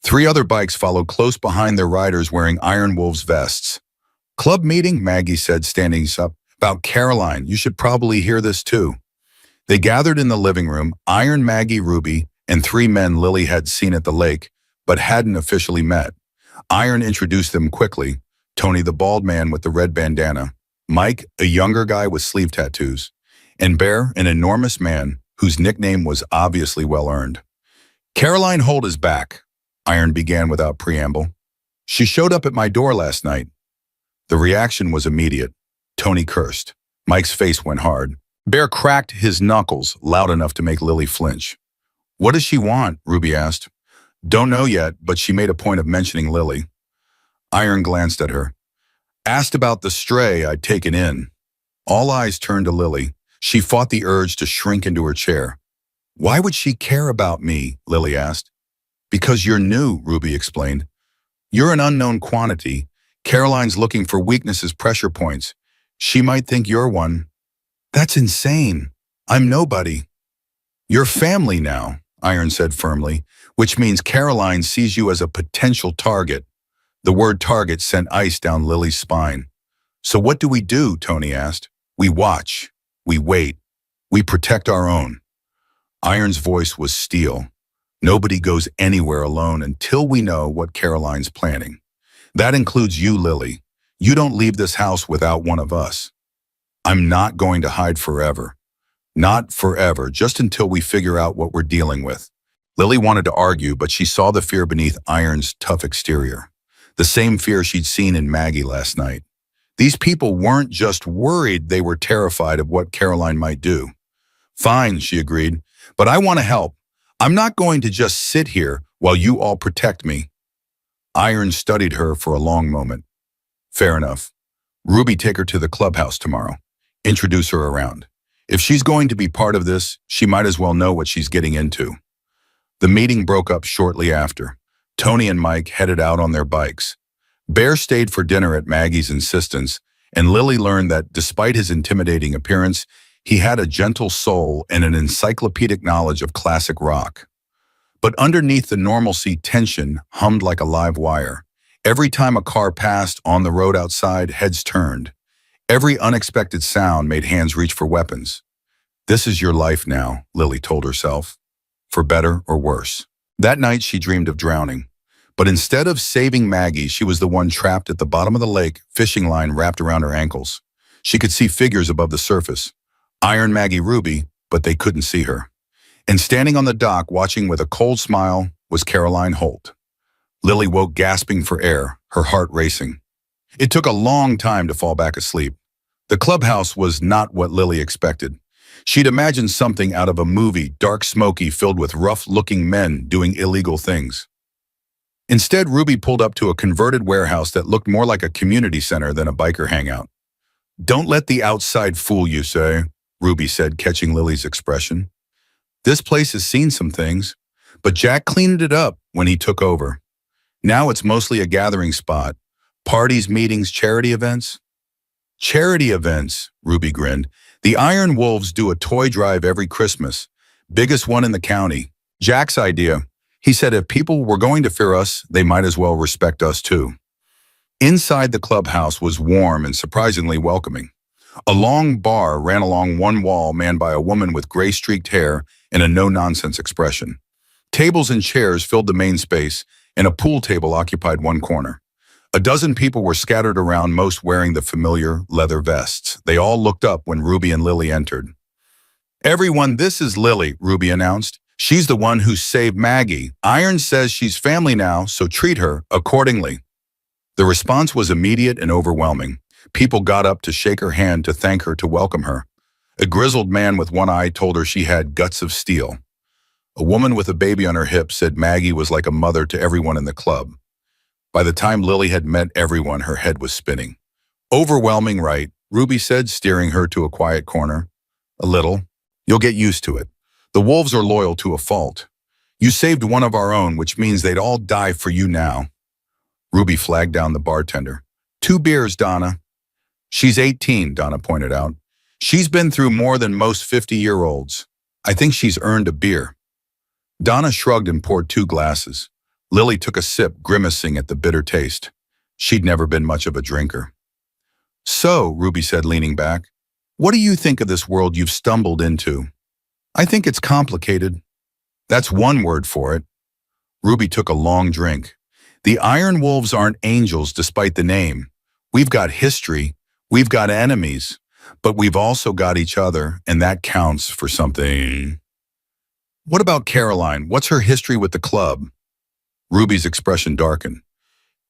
3 other bikes followed close behind their riders wearing Iron Wolves vests. Club meeting, Maggie said, standing up. About Caroline, you should probably hear this too. They gathered in the living room, Iron, Maggie, Ruby, and 3 men Lily had seen at the lake, but hadn't officially met. Iron introduced them quickly. Tony, the bald man with the red bandana. Mike, a younger guy with sleeve tattoos. And Bear, an enormous man whose nickname was obviously well-earned. Caroline Holt is back, Iron began without preamble. She showed up at my door last night. The reaction was immediate. Tony cursed. Mike's face went hard. Bear cracked his knuckles loud enough to make Lily flinch. What does she want? Ruby asked. Don't know yet, but she made a point of mentioning Lily. Iron glanced at her. Asked about the stray I'd taken in. All eyes turned to Lily. She fought the urge to shrink into her chair. Why would she care about me? Lily asked. Because you're new, Ruby explained. You're an unknown quantity. Caroline's looking for weaknesses, pressure points. She might think you're one. That's insane. I'm nobody. You're family now, Iron said firmly, which means Caroline sees you as a potential target. The word target sent ice down Lily's spine. So what do we do? Tony asked. We watch. We wait. We protect our own. Iron's voice was steel. Nobody goes anywhere alone until we know what Caroline's planning. That includes you, Lily. You don't leave this house without one of us. I'm not going to hide forever. Not forever, just until we figure out what we're dealing with. Lily wanted to argue, but she saw the fear beneath Iron's tough exterior. The same fear she'd seen in Maggie last night. These people weren't just worried, they were terrified of what Caroline might do. Fine, she agreed, but I want to help. I'm not going to just sit here while you all protect me. Iron studied her for a long moment. Fair enough. Ruby, take her to the clubhouse tomorrow. Introduce her around. If she's going to be part of this, she might as well know what she's getting into. The meeting broke up shortly after. Tony and Mike headed out on their bikes. Bear stayed for dinner at Maggie's insistence, and Lily learned that despite his intimidating appearance, he had a gentle soul and an encyclopedic knowledge of classic rock. But underneath the normalcy, tension hummed like a live wire. Every time a car passed on the road outside, heads turned. Every unexpected sound made hands reach for weapons. This is your life now, Lily told herself, for better or worse. That night she dreamed of drowning. But instead of saving Maggie, she was the one trapped at the bottom of the lake, fishing line wrapped around her ankles. She could see figures above the surface. Iron, Maggie, Ruby, but they couldn't see her. And standing on the dock, watching with a cold smile, was Caroline Holt. Lily woke gasping for air, her heart racing. It took a long time to fall back asleep. The clubhouse was not what Lily expected. She'd imagined something out of a movie, dark, smoky, filled with rough-looking men doing illegal things. Instead, Ruby pulled up to a converted warehouse that looked more like a community center than a biker hangout. Don't let the outside fool you, say, Ruby said, catching Lily's expression. This place has seen some things, but Jack cleaned it up when he took over. Now it's mostly a gathering spot. Parties, meetings, charity events. Charity events, Ruby grinned. The Iron Wolves do a toy drive every Christmas. Biggest one in the county. Jack's idea. He said if people were going to fear us, they might as well respect us too. Inside the clubhouse was warm and surprisingly welcoming. A long bar ran along one wall manned by a woman with gray-streaked hair and a no-nonsense expression. Tables and chairs filled the main space, and a pool table occupied one corner. A dozen people were scattered around, most wearing the familiar leather vests. They all looked up when Ruby and Lily entered. Everyone, this is Lily, Ruby announced. She's the one who saved Maggie. Iron says she's family now, so treat her accordingly. The response was immediate and overwhelming. People got up to shake her hand, to thank her, to welcome her. A grizzled man with one eye told her she had guts of steel. A woman with a baby on her hip said Maggie was like a mother to everyone in the club. By the time Lily had met everyone, her head was spinning. Overwhelming, right? Ruby said, steering her to a quiet corner. A little. You'll get used to it. The wolves are loyal to a fault. You saved one of our own, which means they'd all die for you now. Ruby flagged down the bartender. 2 beers, Donna. She's 18, Donna pointed out. She's been through more than most 50-year-olds. I think she's earned a beer. Donna shrugged and poured 2 glasses. Lily took a sip, grimacing at the bitter taste. She'd never been much of a drinker. So, Ruby said, leaning back, what do you think of this world you've stumbled into? I think it's complicated. That's one word for it. Ruby took a long drink. The Iron Wolves aren't angels despite the name. We've got history, we've got enemies, but we've also got each other, and that counts for something. What about Caroline? What's her history with the club? Ruby's expression darkened.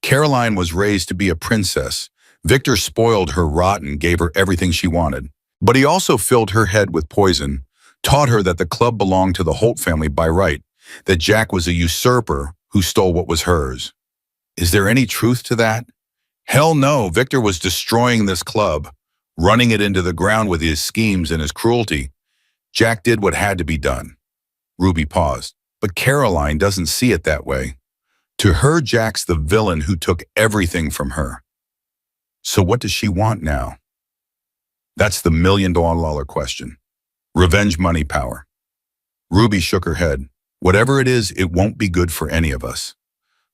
Caroline was raised to be a princess. Victor spoiled her rotten, gave her everything she wanted. But he also filled her head with poison, taught her that the club belonged to the Holt family by right, that Jack was a usurper who stole what was hers. Is there any truth to that? Hell no, Victor was destroying this club, running it into the ground with his schemes and his cruelty. Jack did what had to be done. Ruby paused, but Caroline doesn't see it that way. To her, Jack's the villain who took everything from her. So what does she want now? That's the million-dollar question. Revenge, money, power. Ruby shook her head. Whatever it is, it won't be good for any of us.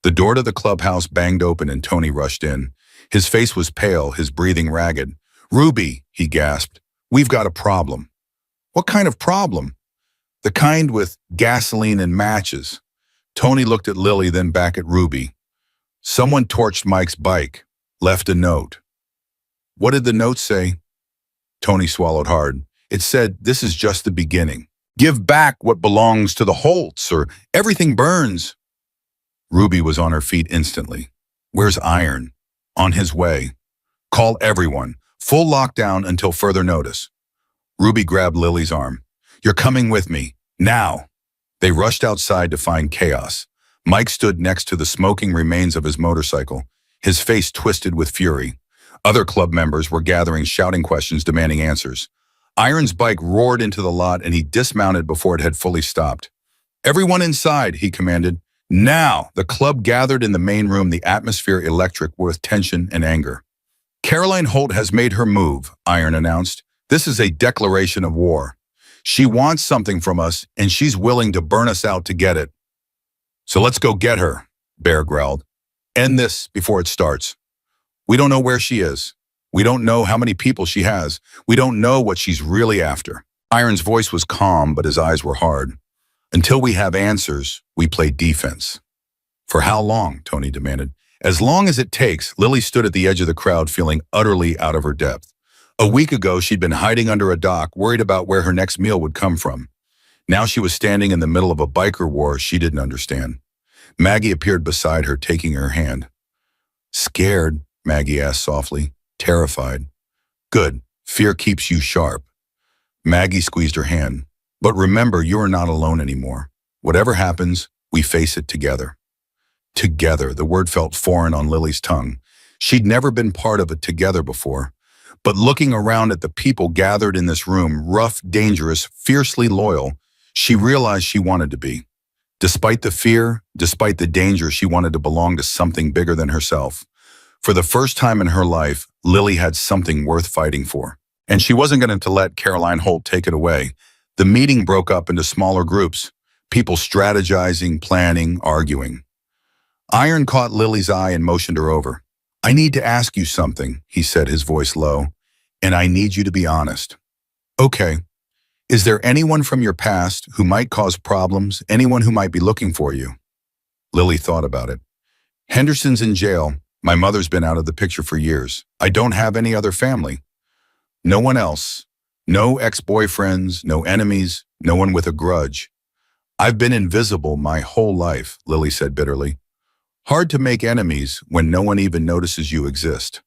The door to the clubhouse banged open and Tony rushed in. His face was pale, his breathing ragged. Ruby, he gasped, we've got a problem. What kind of problem? The kind with gasoline and matches. Tony looked at Lily, then back at Ruby. Someone torched Mike's bike, left a note. What did the note say? Tony swallowed hard. It said, this is just the beginning. Give back what belongs to the Holts, or everything burns. Ruby was on her feet instantly. Where's Iron? On his way. Call everyone. Full lockdown until further notice. Ruby grabbed Lily's arm. You're coming with me. Now. They rushed outside to find chaos. Mike stood next to the smoking remains of his motorcycle, his face twisted with fury. Other club members were gathering, shouting questions, demanding answers. Iron's bike roared into the lot and he dismounted before it had fully stopped. Everyone inside, he commanded. Now! The club gathered in the main room, the atmosphere electric with tension and anger. Caroline Holt has made her move, Iron announced. This is a declaration of war. She wants something from us, and she's willing to burn us out to get it. So let's go get her, Bear growled. End this before it starts. We don't know where she is. We don't know how many people she has. We don't know what she's really after. Iron's voice was calm, but his eyes were hard. Until we have answers, we play defense. For how long? Tony demanded. As long as it takes. Lily stood at the edge of the crowd, feeling utterly out of her depth. A week ago, she'd been hiding under a dock, worried about where her next meal would come from. Now she was standing in the middle of a biker war she didn't understand. Maggie appeared beside her, taking her hand. Scared? Maggie asked softly. Terrified. Good. Fear keeps you sharp. Maggie squeezed her hand. But remember, you are not alone anymore. Whatever happens, we face it together. Together, the word felt foreign on Lily's tongue. She'd never been part of it together before. But looking around at the people gathered in this room, rough, dangerous, fiercely loyal, she realized she wanted to be. Despite the fear, despite the danger, she wanted to belong to something bigger than herself. For the first time in her life, Lily had something worth fighting for. And she wasn't going to let Caroline Holt take it away. The meeting broke up into smaller groups, people strategizing, planning, arguing. Iron caught Lily's eye and motioned her over. "I need to ask you something," he said, his voice low, "and I need you to be honest." "Okay. Is there anyone from your past who might cause problems, anyone who might be looking for you?" Lily thought about it. "Henderson's in jail. My mother's been out of the picture for years. I don't have any other family. No one else. No ex-boyfriends, no enemies, no one with a grudge. I've been invisible my whole life," Lily said bitterly. "Hard to make enemies when no one even notices you exist."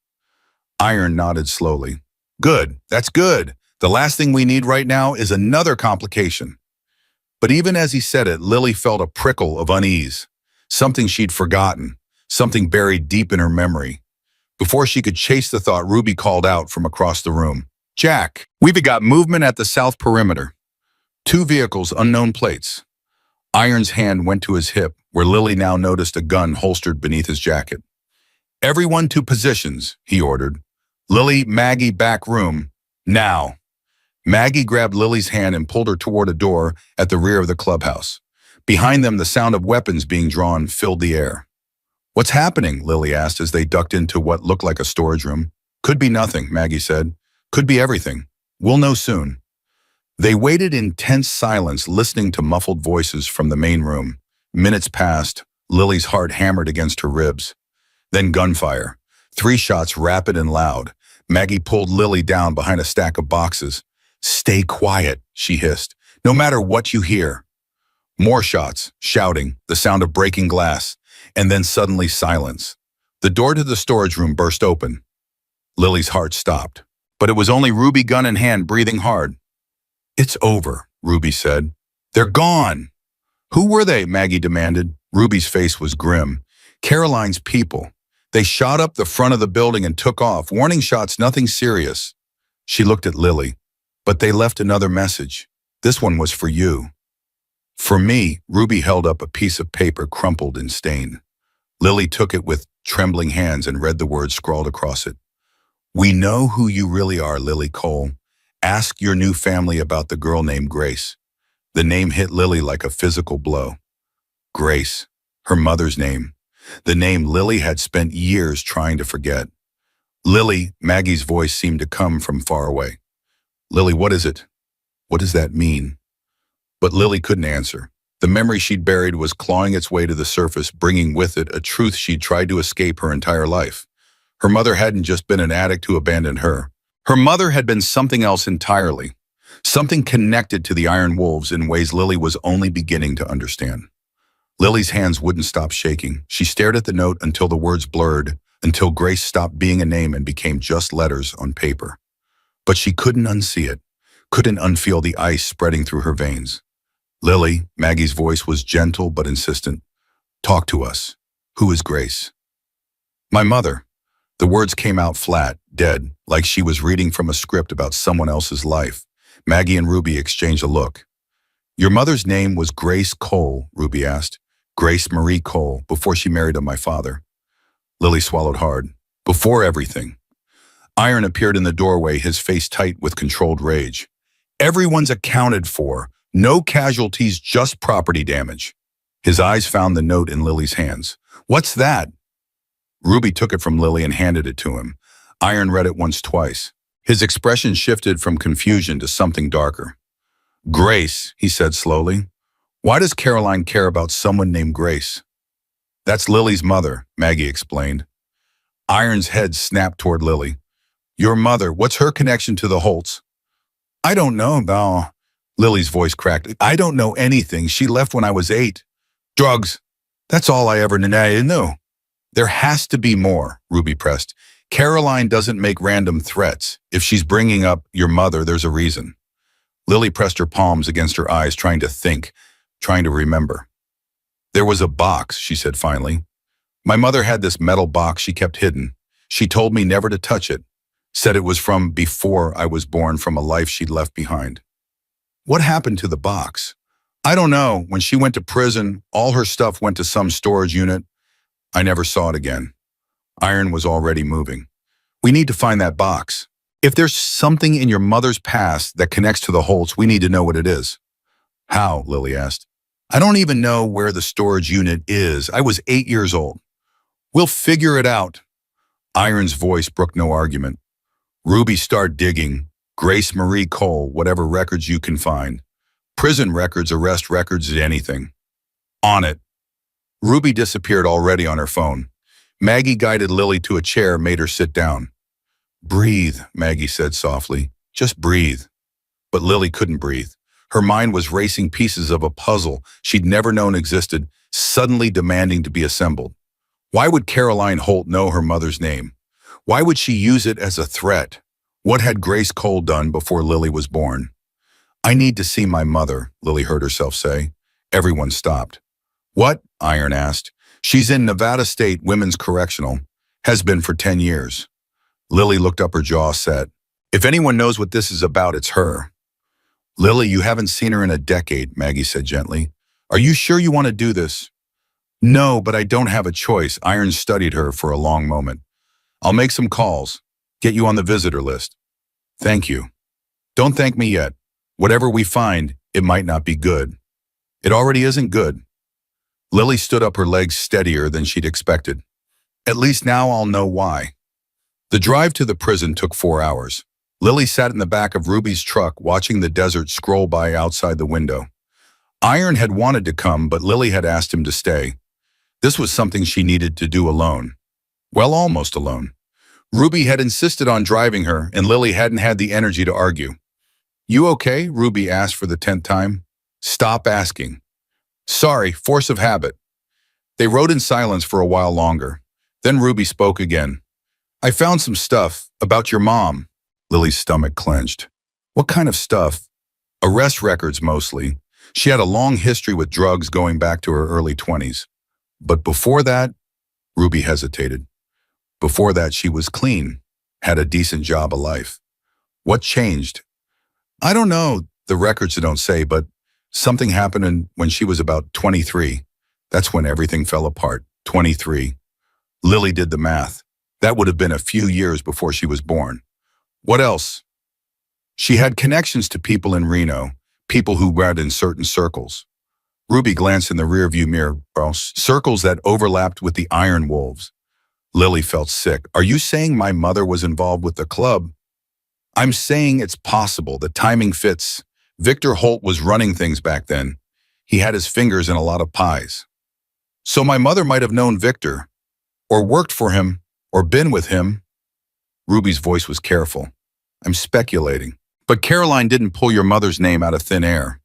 Iron nodded slowly. "Good, that's good. The last thing we need right now is another complication." But even as he said it, Lily felt a prickle of unease. Something she'd forgotten, something buried deep in her memory. Before she could chase the thought, Ruby called out from across the room. "Jack, we've got movement at the south perimeter. 2 vehicles, unknown plates." Iron's hand went to his hip, where Lily now noticed a gun holstered beneath his jacket. "Everyone to positions," he ordered. "Lily, Maggie, back room. Now." Maggie grabbed Lily's hand and pulled her toward a door at the rear of the clubhouse. Behind them, the sound of weapons being drawn filled the air. "What's happening?" Lily asked as they ducked into what looked like a storage room. "Could be nothing," Maggie said. "Could be everything. We'll know soon." They waited in tense silence, listening to muffled voices from the main room. Minutes passed, Lily's heart hammered against her ribs. Then gunfire. 3 shots, rapid and loud. Maggie pulled Lily down behind a stack of boxes. "Stay quiet," she hissed. "No matter what you hear." More shots, shouting, the sound of breaking glass, and then suddenly silence. The door to the storage room burst open. Lily's heart stopped. But it was only Ruby, gun in hand, breathing hard. "It's over," Ruby said. "They're gone." "Who were they?" Maggie demanded. Ruby's face was grim. "Caroline's people. They shot up the front of the building and took off. Warning shots, nothing serious." She looked at Lily. "But they left another message. This one was for you." "For me," Ruby held up a piece of paper crumpled and stained. Lily took it with trembling hands and read the words scrawled across it. "We know who you really are, Lily Cole. Ask your new family about the girl named Grace." The name hit Lily like a physical blow. Grace, her mother's name. The name Lily had spent years trying to forget. "Lily," Maggie's voice seemed to come from far away. "Lily, what is it? What does that mean?" But Lily couldn't answer. The memory she'd buried was clawing its way to the surface, bringing with it a truth she'd tried to escape her entire life. Her mother hadn't just been an addict who abandoned her. Her mother had been something else entirely. Something connected to the Iron Wolves in ways Lily was only beginning to understand. Lily's hands wouldn't stop shaking. She stared at the note until the words blurred, until Grace stopped being a name and became just letters on paper. But she couldn't unsee it, couldn't unfeel the ice spreading through her veins. "Lily," Maggie's voice was gentle but insistent. "Talk to us. Who is Grace?" "My mother." The words came out flat, dead, like she was reading from a script about someone else's life. Maggie and Ruby exchanged a look. "Your mother's name was Grace Cole," Ruby asked. "Grace Marie Cole, before she married my father." Lily swallowed hard. "Before everything." Iron appeared in the doorway, his face tight with controlled rage. "Everyone's accounted for. No casualties, just property damage." His eyes found the note in Lily's hands. "What's that?" Ruby took it from Lily and handed it to him. Iron read it once, twice. His expression shifted from confusion to something darker. "Grace," he said slowly. "Why does Caroline care about someone named Grace?" "That's Lily's mother," Maggie explained. Iron's head snapped toward Lily. "Your mother, what's her connection to the Holts?" "I don't know, no." Lily's voice cracked. "I don't know anything. She left when I was 8. Drugs. That's all I ever knew." "There has to be more," Ruby pressed. "Caroline doesn't make random threats. If she's bringing up your mother, there's a reason." Lily pressed her palms against her eyes, trying to think, trying to remember. "There was a box," she said finally. "My mother had this metal box she kept hidden. She told me never to touch it. Said it was from before I was born, from a life she'd left behind. What happened to the box? I don't know. When she went to prison, all her stuff went to some storage unit. I never saw it again. Iron was already moving. We need to find that box. If there's something in your mother's past that connects to the Holts, we need to know what it is. How? Lily asked. I don't even know where the storage unit is. I was 8 years old. We'll figure it out. Iron's voice brooked no argument. Ruby, start digging. Grace Marie Cole, whatever records you can find. Prison records, arrest records, anything. On it. Ruby disappeared already on her phone. Maggie guided Lily to a chair, made her sit down. Breathe, Maggie said softly. Just breathe. But Lily couldn't breathe. Her mind was racing pieces of a puzzle she'd never known existed, suddenly demanding to be assembled. Why would Caroline Holt know her mother's name? Why would she use it as a threat? What had Grace Cole done before Lily was born? I need to see my mother, Lily heard herself say. Everyone stopped. What? Iron asked. She's in Nevada State Women's Correctional. Has been for 10 years. Lily looked up, her jaw set. If anyone knows what this is about, it's her. Lily, you haven't seen her in a decade, Maggie said gently. Are you sure you want to do this? No, but I don't have a choice. Iron studied her for a long moment. I'll make some calls. Get you on the visitor list. Thank you. Don't thank me yet. Whatever we find, it might not be good. It already isn't good. Lily stood up, her legs steadier than she'd expected. At least now I'll know why. The drive to the prison took 4 hours. Lily sat in the back of Ruby's truck, watching the desert scroll by outside the window. Iron had wanted to come, but Lily had asked him to stay. This was something she needed to do alone. Well, almost alone. Ruby had insisted on driving her, and Lily hadn't had the energy to argue. You okay? Ruby asked for the 10th time. Stop asking. Sorry, force of habit. They rode in silence for a while longer. Then Ruby spoke again. I found some stuff about your mom. Lily's stomach clenched. What kind of stuff? Arrest records, mostly. She had a long history with drugs going back to her early 20s. But before that, Ruby hesitated. Before that, she was clean, had a decent job, a life. What changed? I don't know, the records don't say, but something happened when she was about 23. That's when everything fell apart. 23. Lily did the math. That would have been a few years before she was born. What else? She had connections to people in Reno, people who read in certain circles. Ruby glanced in the rearview mirror, circles that overlapped with the Iron Wolves. Lily felt sick. Are you saying my mother was involved with the club? I'm saying it's possible. The timing fits. Victor Holt was running things back then. He had his fingers in a lot of pies. So my mother might have known Victor, or worked for him, or been with him. Ruby's voice was careful. I'm speculating. But Caroline didn't pull your mother's name out of thin air.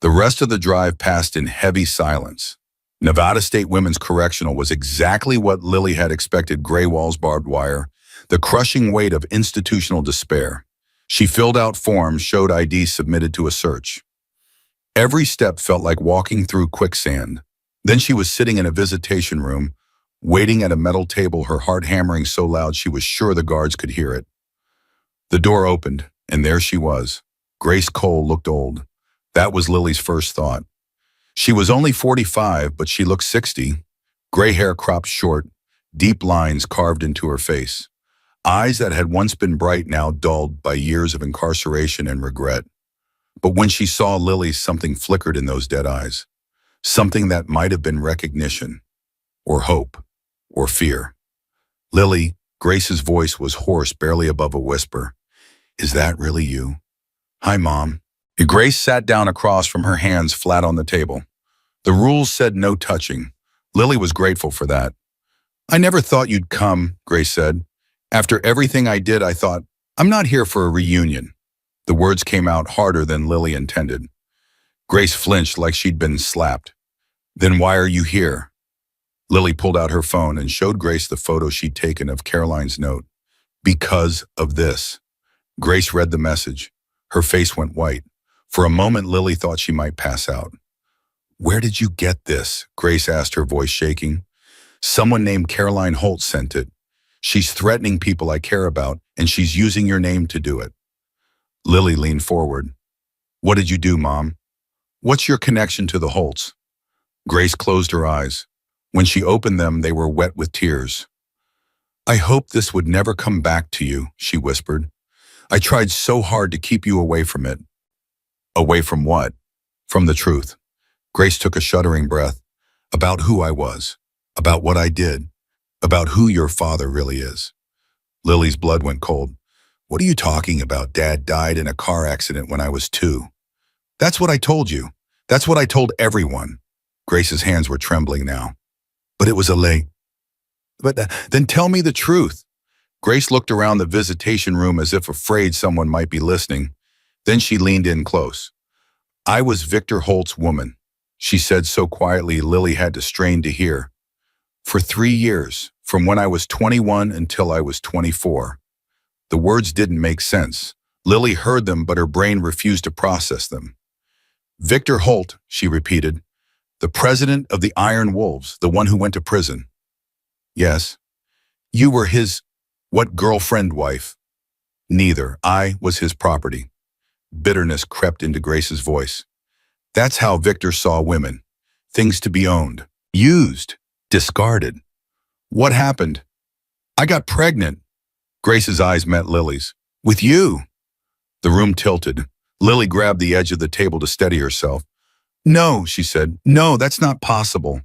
The rest of the drive passed in heavy silence. Nevada State Women's Correctional was exactly what Lily had expected. Gray walls, barbed wire, the crushing weight of institutional despair. She filled out forms, showed ID, submitted to a search. Every step felt like walking through quicksand. Then she was sitting in a visitation room, waiting at a metal table, her heart hammering so loud she was sure the guards could hear it. The door opened, and there she was. Grace Cole looked old. That was Lily's first thought. She was only 45, but she looked 60. Gray hair cropped short, deep lines carved into her face. Eyes that had once been bright, now dulled by years of incarceration and regret. But when she saw Lily, something flickered in those dead eyes. Something that might have been recognition, or hope, or fear. Lily, Grace's voice was hoarse, barely above a whisper. Is that really you? Hi, Mom. Grace sat down across from her, hands flat on the table. The rules said no touching. Lily was grateful for that. I never thought you'd come, Grace said. After everything I did, I thought, I'm not here for a reunion. The words came out harder than Lily intended. Grace flinched like she'd been slapped. Then why are you here? Lily pulled out her phone and showed Grace the photo she'd taken of Caroline's note. Because of this. Grace read the message. Her face went white. For a moment, Lily thought she might pass out. Where did you get this? Grace asked, her voice shaking. Someone named Caroline Holt sent it. She's threatening people I care about, and she's using your name to do it. Lily leaned forward. What did you do, Mom? What's your connection to the Holts? Grace closed her eyes. When she opened them, they were wet with tears. I hoped this would never come back to you, she whispered. I tried so hard to keep you away from it. Away from what? From the truth. Grace took a shuddering breath. About who I was. About what I did. About who your father really is. Lily's blood went cold. What are you talking about? Dad died in a car accident when I was 2. That's what I told you. That's what I told everyone. Grace's hands were trembling now. But it was a late. Then tell me the truth. Grace looked around the visitation room as if afraid someone might be listening. Then she leaned in close. I was Victor Holt's woman, she said so quietly Lily had to strain to hear. For 3 years, from when I was 21 until I was 24. The words didn't make sense. Lily heard them, but her brain refused to process them. Victor Holt, she repeated. The president of the Iron Wolves, the one who went to prison. Yes. You were his, what girlfriend, wife? Neither. I was his property. Bitterness crept into Grace's voice. That's how Victor saw women. Things to be owned, used, discarded. What happened? I got pregnant. Grace's eyes met Lily's. With you. The room tilted. Lily grabbed the edge of the table to steady herself. No, she said. No, that's not possible.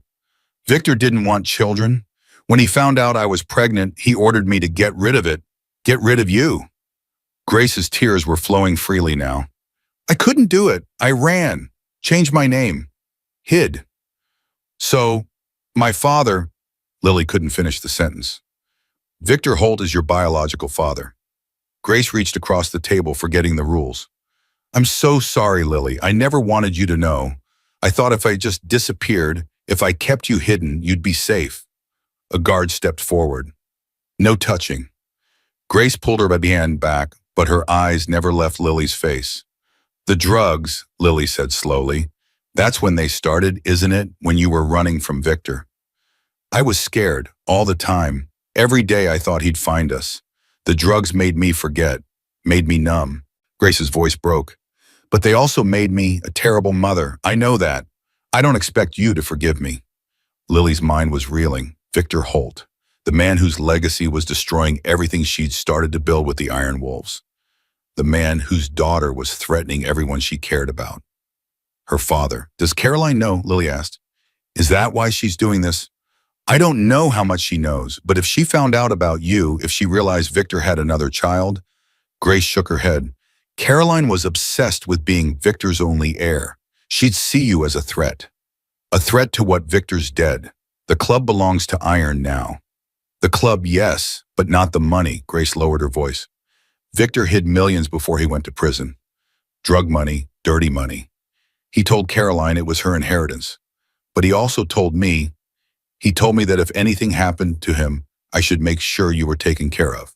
Victor didn't want children. When he found out I was pregnant, he ordered me to get rid of it. Get rid of you. Grace's tears were flowing freely now. I couldn't do it. I ran. Changed my name. Hid. So, my father... Lily couldn't finish the sentence. Victor Holt is your biological father. Grace reached across the table, forgetting the rules. I'm so sorry, Lily. I never wanted you to know. I thought if I just disappeared, if I kept you hidden, you'd be safe. A guard stepped forward. No touching. Grace pulled her hand back, but her eyes never left Lily's face. The drugs, Lily said slowly. That's when they started, isn't it? When you were running from Victor. I was scared, all the time. Every day I thought he'd find us. The drugs made me forget, made me numb. Grace's voice broke. But they also made me a terrible mother. I know that. I don't expect you to forgive me. Lily's mind was reeling. Victor Holt, the man whose legacy was destroying everything she'd started to build with the Iron Wolves. The man whose daughter was threatening everyone she cared about. Her father. Does Caroline know? Lily asked. Is that why she's doing this? I don't know how much she knows, but if she found out about you, if she realized Victor had another child... Grace shook her head. Caroline was obsessed with being Victor's only heir. She'd see you as a threat. A threat to what Victor's dead. The club belongs to Iron now. The club, yes, but not the money, Grace lowered her voice. Victor hid millions before he went to prison. Drug money, dirty money. He told Caroline it was her inheritance. But he also told me, that if anything happened to him, I should make sure you were taken care of.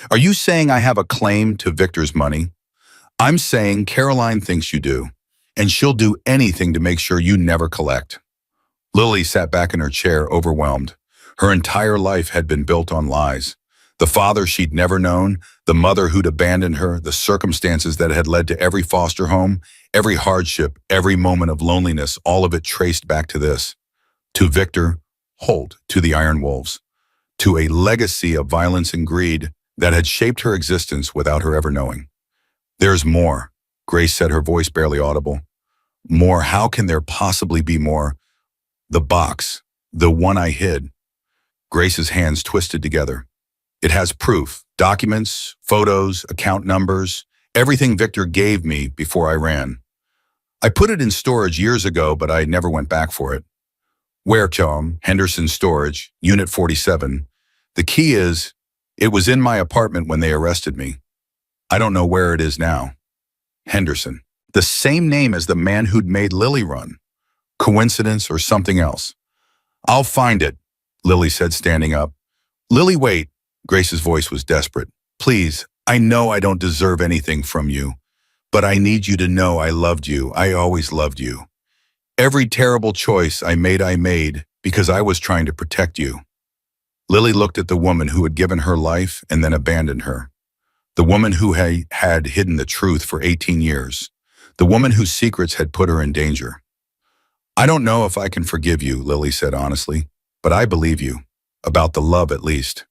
Are you saying I have a claim to Victor's money? I'm saying Caroline thinks you do, and she'll do anything to make sure you never collect. Lily sat back in her chair, overwhelmed. Her entire life had been built on lies. The father she'd never known, the mother who'd abandoned her, the circumstances that had led to every foster home, every hardship, every moment of loneliness, all of it traced back to this. To Victor Holt, to the Iron Wolves. To a legacy of violence and greed that had shaped her existence without her ever knowing. There's more, Grace said, her voice barely audible. More, how can there possibly be more? The box, the one I hid. Grace's hands twisted together. It has proof, documents, photos, account numbers, everything Victor gave me before I ran. I put it in storage years ago, but I never went back for it. Where, Tom? Henderson Storage, Unit 47. The key is, it was in my apartment when they arrested me. I don't know where it is now. Henderson. The same name as the man who'd made Lily run. Coincidence or something else? I'll find it, Lily said, standing up. Lily, wait. Grace's voice was desperate. Please, I know I don't deserve anything from you, but I need you to know I loved you. I always loved you. Every terrible choice I made because I was trying to protect you. Lily looked at the woman who had given her life and then abandoned her. The woman who had hidden the truth for 18 years. The woman whose secrets had put her in danger. I don't know if I can forgive you, Lily said honestly, but I believe you. About the love, at least.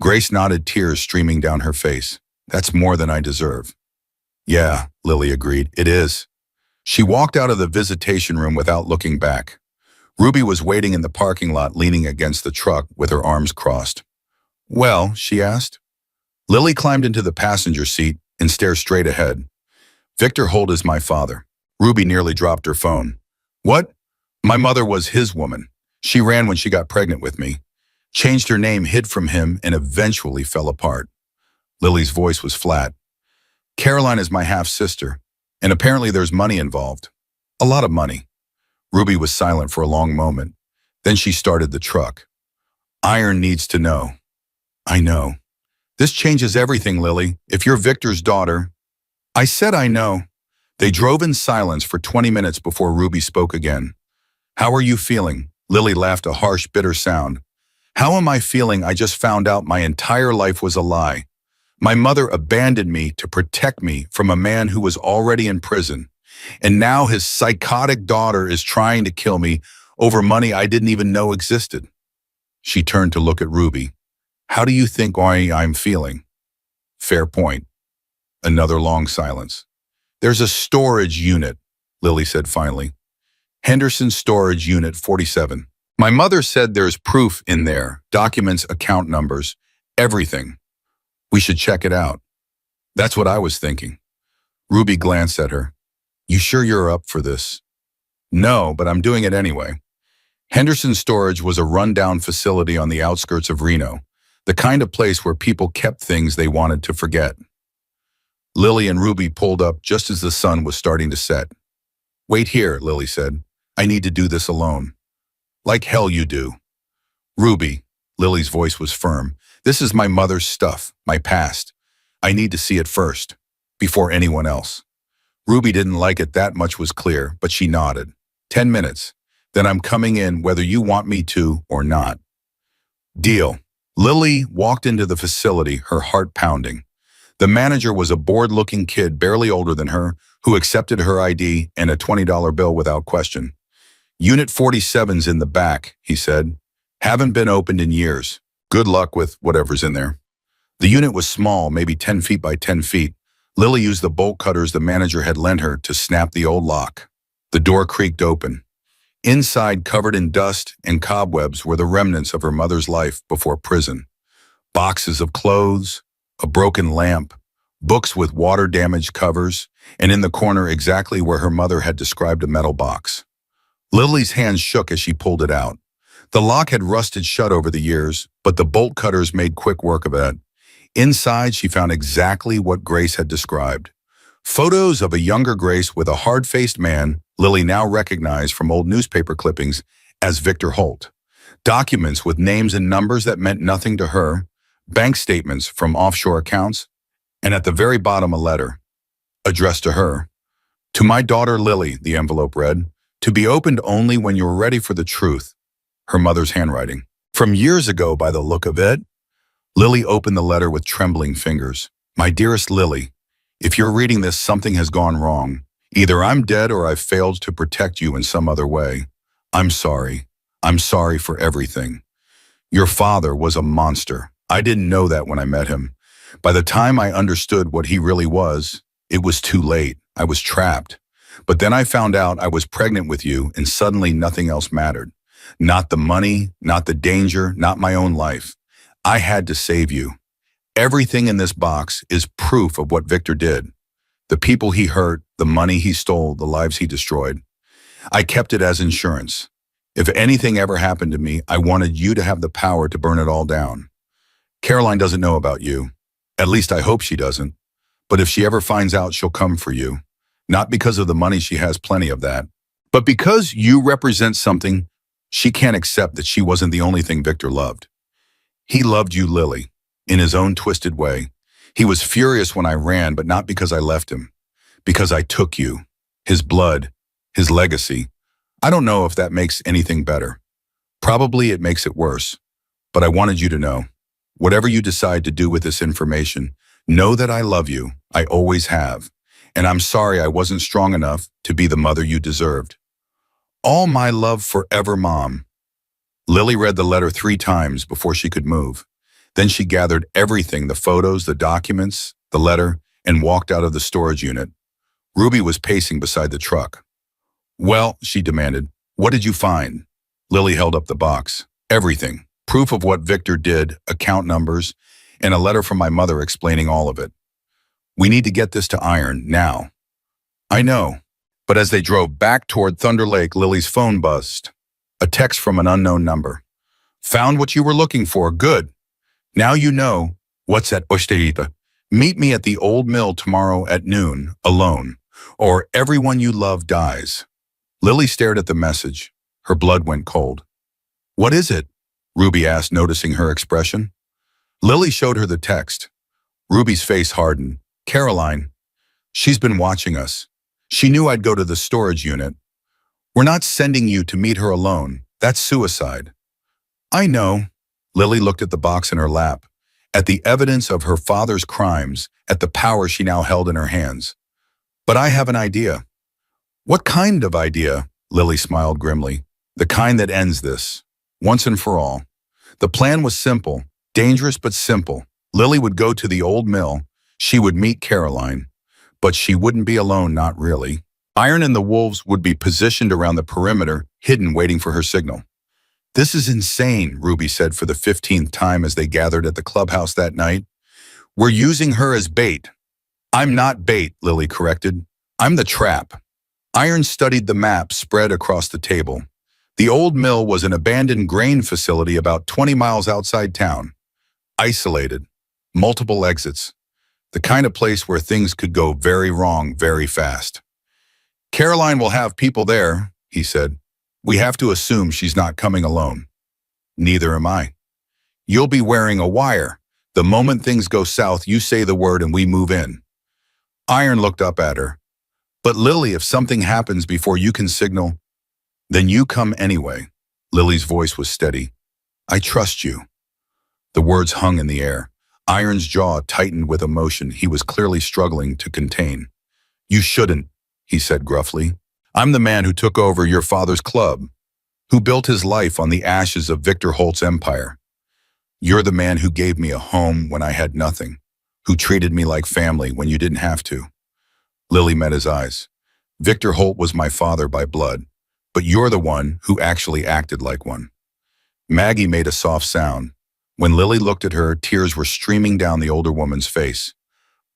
Grace nodded, tears streaming down her face. That's more than I deserve. Yeah, Lily agreed, it is. She walked out of the visitation room without looking back. Ruby was waiting in the parking lot, leaning against the truck with her arms crossed. Well, she asked. Lily climbed into the passenger seat and stared straight ahead. Victor Holt is my father. Ruby nearly dropped her phone. What? My mother was his woman. She ran when she got pregnant with me. Changed her name, hid from him, and eventually fell apart. Lily's voice was flat. Caroline is my half-sister, and apparently there's money involved. A lot of money. Ruby was silent for a long moment. Then she started the truck. Iron needs to know. I know. This changes everything, Lily. If you're Victor's daughter. I said I know. They drove in silence for 20 minutes before Ruby spoke again. How are you feeling? Lily laughed, a harsh, bitter sound. How am I feeling? I just found out my entire life was a lie. My mother abandoned me to protect me from a man who was already in prison. And now his psychotic daughter is trying to kill me over money I didn't even know existed. She turned to look at Ruby. How do you think I'm feeling? Fair point. Another long silence. There's a storage unit, Lily said finally. Henderson Storage Unit 47. My mother said there's proof in there, documents, account numbers, everything. We should check it out. That's what I was thinking. Ruby glanced at her. You sure you're up for this? No, but I'm doing it anyway. Henderson Storage was a rundown facility on the outskirts of Reno, the kind of place where people kept things they wanted to forget. Lily and Ruby pulled up just as the sun was starting to set. Wait here, Lily said. I need to do this alone. Like hell you do. Ruby, Lily's voice was firm. This is my mother's stuff, my past. I need to see it first, before anyone else. Ruby didn't like it, that much was clear, but she nodded. 10 minutes. Then I'm coming in whether you want me to or not. Deal. Lily walked into the facility, her heart pounding. The manager was a bored-looking kid barely older than her who accepted her ID and a $20 bill without question. Unit 47's in the back, he said. Haven't been opened in years. Good luck with whatever's in there. The unit was small, maybe 10 feet by 10 feet. Lily used the bolt cutters the manager had lent her to snap the old lock. The door creaked open. Inside, covered in dust and cobwebs, were the remnants of her mother's life before prison. Boxes of clothes, a broken lamp, books with water-damaged covers, and in the corner exactly where her mother had described a metal box. Lily's hands shook as she pulled it out. The lock had rusted shut over the years, but the bolt cutters made quick work of it. Inside, she found exactly what Grace had described. Photos of a younger Grace with a hard-faced man Lily now recognized from old newspaper clippings as Victor Holt. Documents with names and numbers that meant nothing to her, bank statements from offshore accounts, and at the very bottom a letter, addressed to her. To my daughter Lily, the envelope read, to be opened only when you're ready for the truth. Her mother's handwriting. From years ago by the look of it. Lily opened the letter with trembling fingers. My dearest Lily, if you're reading this, something has gone wrong. Either I'm dead or I've failed to protect you in some other way. I'm sorry. I'm sorry for everything. Your father was a monster. I didn't know that when I met him. By the time I understood what he really was, it was too late. I was trapped. But then I found out I was pregnant with you, and suddenly nothing else mattered. Not the money, not the danger, not my own life. I had to save you. Everything in this box is proof of what Victor did. The people he hurt, the money he stole, the lives he destroyed. I kept it as insurance. If anything ever happened to me, I wanted you to have the power to burn it all down. Caroline doesn't know about you. At least I hope she doesn't. But if she ever finds out, she'll come for you. Not because of the money, she has plenty of that, but because you represent something she can't accept, that she wasn't the only thing Victor loved. He loved you, Lily, in his own twisted way. He was furious when I ran, but not because I left him. Because I took you. His blood, his legacy. I don't know if that makes anything better. Probably it makes it worse. But I wanted you to know, whatever you decide to do with this information, know that I love you. I always have. And I'm sorry I wasn't strong enough to be the mother you deserved. All my love forever, Mom. Lily read the letter 3 times before she could move. Then she gathered everything, the photos, the documents, the letter, and walked out of the storage unit. Ruby was pacing beside the truck. Well, she demanded, what did you find? Lily held up the box. Everything. Proof of what Victor did, account numbers, and a letter from my mother explaining all of it. We need to get this to Iron, now. I know. But as they drove back toward Thunder Lake, Lily's phone buzzed. A text from an unknown number. Found what you were looking for. Good. Now you know what's at Oshterita. Meet me at the old mill tomorrow at noon, alone, or everyone you love dies. Lily stared at the message. Her blood went cold. What is it? Ruby asked, noticing her expression. Lily showed her the text. Ruby's face hardened. Caroline, she's been watching us. She knew I'd go to the storage unit. We're not sending you to meet her alone. That's suicide. I know. Lily looked at the box in her lap, at the evidence of her father's crimes, at the power she now held in her hands. But I have an idea. What kind of idea? Lily smiled grimly. The kind that ends this, once and for all. The plan was simple, dangerous but simple. Lily would go to the old mill. She would meet Caroline. But she wouldn't be alone, not really. Iron and the wolves would be positioned around the perimeter, hidden, waiting for her signal. This is insane, Ruby said for the 15th time as they gathered at the clubhouse that night. We're using her as bait. I'm not bait, Lily corrected. I'm the trap. Iron studied the map spread across the table. The old mill was an abandoned grain facility about 20 miles outside town. Isolated. Multiple exits. The kind of place where things could go very wrong very fast. Caroline will have people there, he said. We have to assume she's not coming alone. Neither am I. You'll be wearing a wire. The moment things go south, you say the word and we move in. Iron looked up at her. But Lily, if something happens before you can signal, then you come anyway. Lily's voice was steady. I trust you. The words hung in the air. Iron's jaw tightened with emotion he was clearly struggling to contain. You shouldn't, he said gruffly. I'm the man who took over your father's club, who built his life on the ashes of Victor Holt's empire. You're the man who gave me a home when I had nothing, who treated me like family when you didn't have to. Lily met his eyes. Victor Holt was my father by blood, but you're the one who actually acted like one. Maggie made a soft sound. When Lily looked at her, tears were streaming down the older woman's face.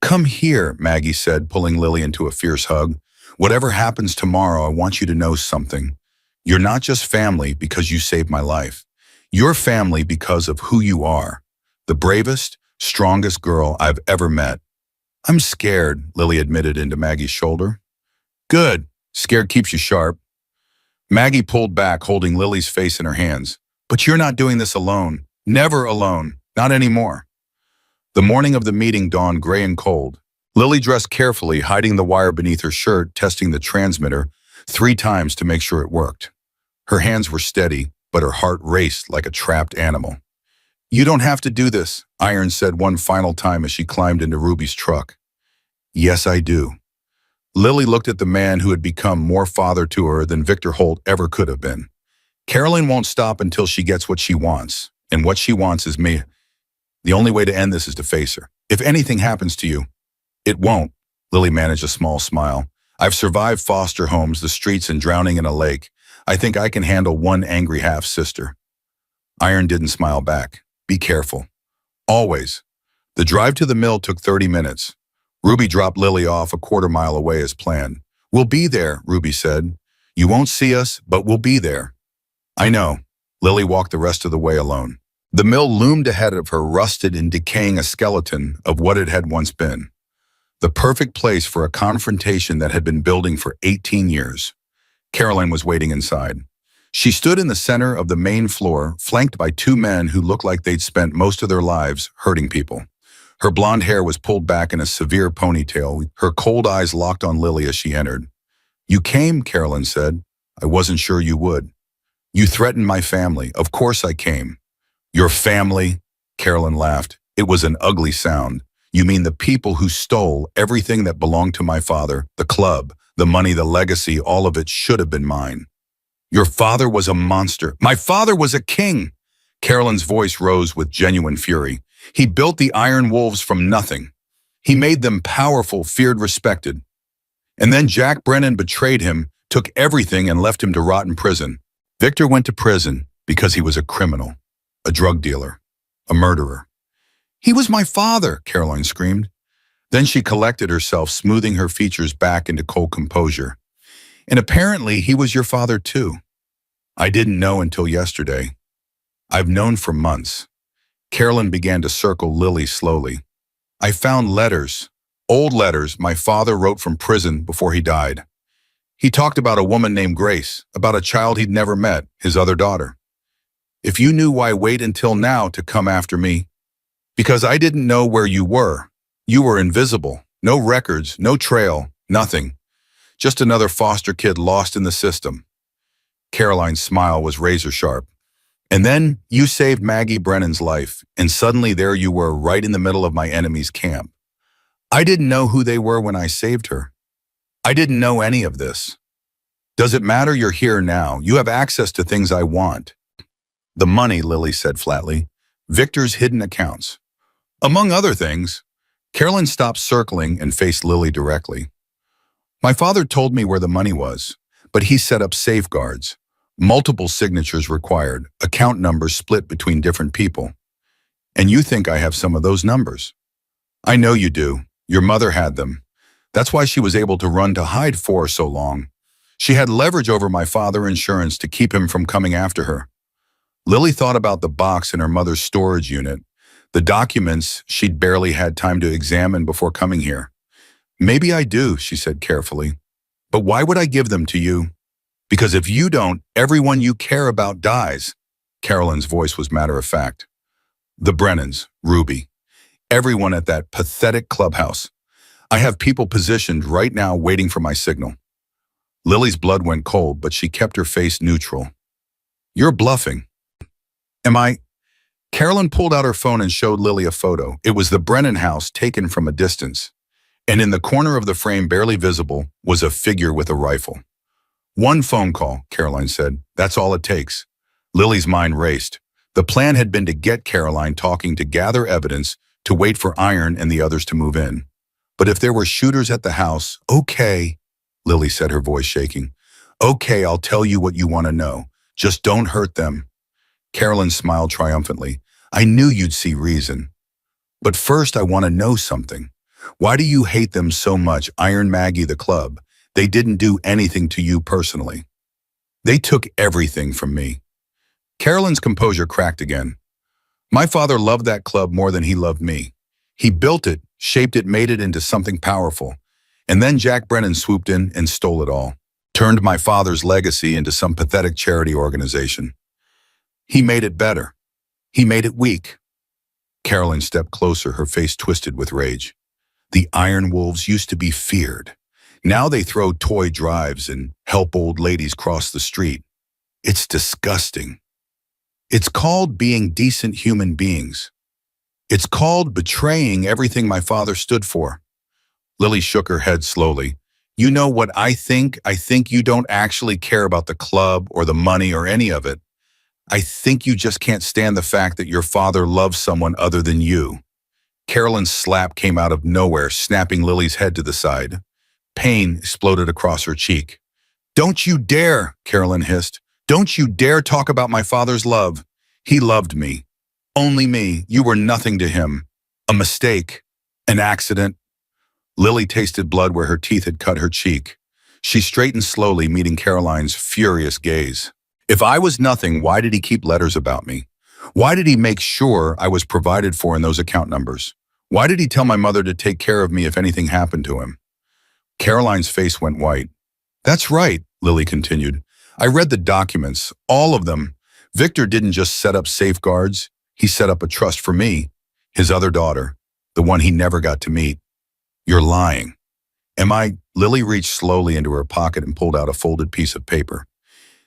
Come here, Maggie said, pulling Lily into a fierce hug. Whatever happens tomorrow, I want you to know something. You're not just family because you saved my life. You're family because of who you are. The bravest, strongest girl I've ever met. I'm scared, Lily admitted into Maggie's shoulder. Good. Scared keeps you sharp. Maggie pulled back, holding Lily's face in her hands. But you're not doing this alone. Never alone. Not anymore. The morning of the meeting dawned gray and cold. Lily dressed carefully, hiding the wire beneath her shirt, testing the transmitter 3 times to make sure it worked. Her hands were steady, but her heart raced like a trapped animal. You don't have to do this, Iron said one final time as she climbed into Ruby's truck. Yes, I do. Lily looked at the man who had become more father to her than Victor Holt ever could have been. Caroline won't stop until she gets what she wants, and what she wants is me. The only way to end this is to face her. If anything happens to you, it won't. Lily managed a small smile. I've survived foster homes, the streets, and drowning in a lake. I think I can handle one angry half-sister. Iron didn't smile back. Be careful. Always. The drive to the mill took 30 minutes. Ruby dropped Lily off a quarter-mile away as planned. We'll be there, Ruby said. You won't see us, but we'll be there. I know. Lily walked the rest of the way alone. The mill loomed ahead of her, rusted and decaying, a skeleton of what it had once been. The perfect place for a confrontation that had been building for 18 years. Caroline was waiting inside. She stood in the center of the main floor, flanked by 2 men who looked like they'd spent most of their lives hurting people. Her blonde hair was pulled back in a severe ponytail. Her cold eyes locked on Lily as she entered. You came, Caroline said. I wasn't sure you would. You threatened my family. Of course I came. Your family? Carolyn laughed. It was an ugly sound. You mean the people who stole everything that belonged to my father, the club, the money, the legacy, all of it should have been mine. Your father was a monster. My father was a king. Carolyn's voice rose with genuine fury. He built the Iron Wolves from nothing. He made them powerful, feared, respected. And then Jack Brennan betrayed him, took everything and left him to rot in prison. Victor went to prison because he was a criminal, a drug dealer, a murderer. He was my father, Caroline screamed. Then she collected herself, smoothing her features back into cold composure. And apparently he was your father too. I didn't know until yesterday. I've known for months. Carolyn began to circle Lily slowly. I found letters, old letters my father wrote from prison before he died. He talked about a woman named Grace, about a child he'd never met, his other daughter. If you knew why wait until now to come after me? Because I didn't know where you were. You were invisible. No records, no trail, nothing. Just another foster kid lost in the system. Caroline's smile was razor sharp. And then you saved Maggie Brennan's life, and suddenly there you were right in the middle of my enemy's camp. I didn't know who they were when I saved her. I didn't know any of this. Does it matter? You're here now. You have access to things I want. The money, Lily said flatly. Victor's hidden accounts. Among other things. Carolyn stopped circling and faced Lily directly. My father told me where the money was, but he set up safeguards. Multiple signatures required, account numbers split between different people. And you think I have some of those numbers. I know you do. Your mother had them. That's why she was able to run to hide for so long. She had leverage over my father's insurance to keep him from coming after her. Lily thought about the box in her mother's storage unit, the documents she'd barely had time to examine before coming here. Maybe I do, she said carefully. But why would I give them to you? Because if you don't, everyone you care about dies. Carolyn's voice was matter-of-fact. The Brennans, Ruby, everyone at that pathetic clubhouse. I have people positioned right now waiting for my signal. Lily's blood went cold, but she kept her face neutral. You're bluffing. Am I? Carolyn pulled out her phone and showed Lily a photo. It was the Brennan house taken from a distance. And in the corner of the frame, barely visible, was a figure with a rifle. One phone call, Caroline said. That's all it takes. Lily's mind raced. The plan had been to get Caroline talking, to gather evidence, to wait for Iron and the others to move in. But if there were shooters at the house, okay, Lily said, her voice shaking. Okay, I'll tell you what you want to know. Just don't hurt them. Carolyn smiled triumphantly. I knew you'd see reason. But first I want to know something. Why do you hate them so much, Iron Maggie, the club? They didn't do anything to you personally. They took everything from me. Carolyn's composure cracked again. My father loved that club more than he loved me. He built it, shaped it, made it into something powerful. And then Jack Brennan swooped in and stole it all. Turned my father's legacy into some pathetic charity organization. He made it better. He made it weak. Carolyn stepped closer, her face twisted with rage. The Iron Wolves used to be feared. Now they throw toy drives and help old ladies cross the street. It's disgusting. It's called being decent human beings. It's called betraying everything my father stood for. Lily shook her head slowly. You know what I think? I think you don't actually care about the club or the money or any of it. I think you just can't stand the fact that your father loves someone other than you. Carolyn's slap came out of nowhere, snapping Lily's head to the side. Pain exploded across her cheek. Don't you dare, Carolyn hissed. Don't you dare talk about my father's love. He loved me. Only me. You were nothing to him. A mistake. An accident. Lily tasted blood where her teeth had cut her cheek. She straightened slowly, meeting Caroline's furious gaze. If I was nothing, why did he keep letters about me? Why did he make sure I was provided for in those account numbers? Why did he tell my mother to take care of me if anything happened to him? Caroline's face went white. That's right, Lily continued. I read the documents, all of them. Victor didn't just set up safeguards. He set up a trust for me, his other daughter, the one he never got to meet. You're lying. Am I? Lily reached slowly into her pocket and pulled out a folded piece of paper.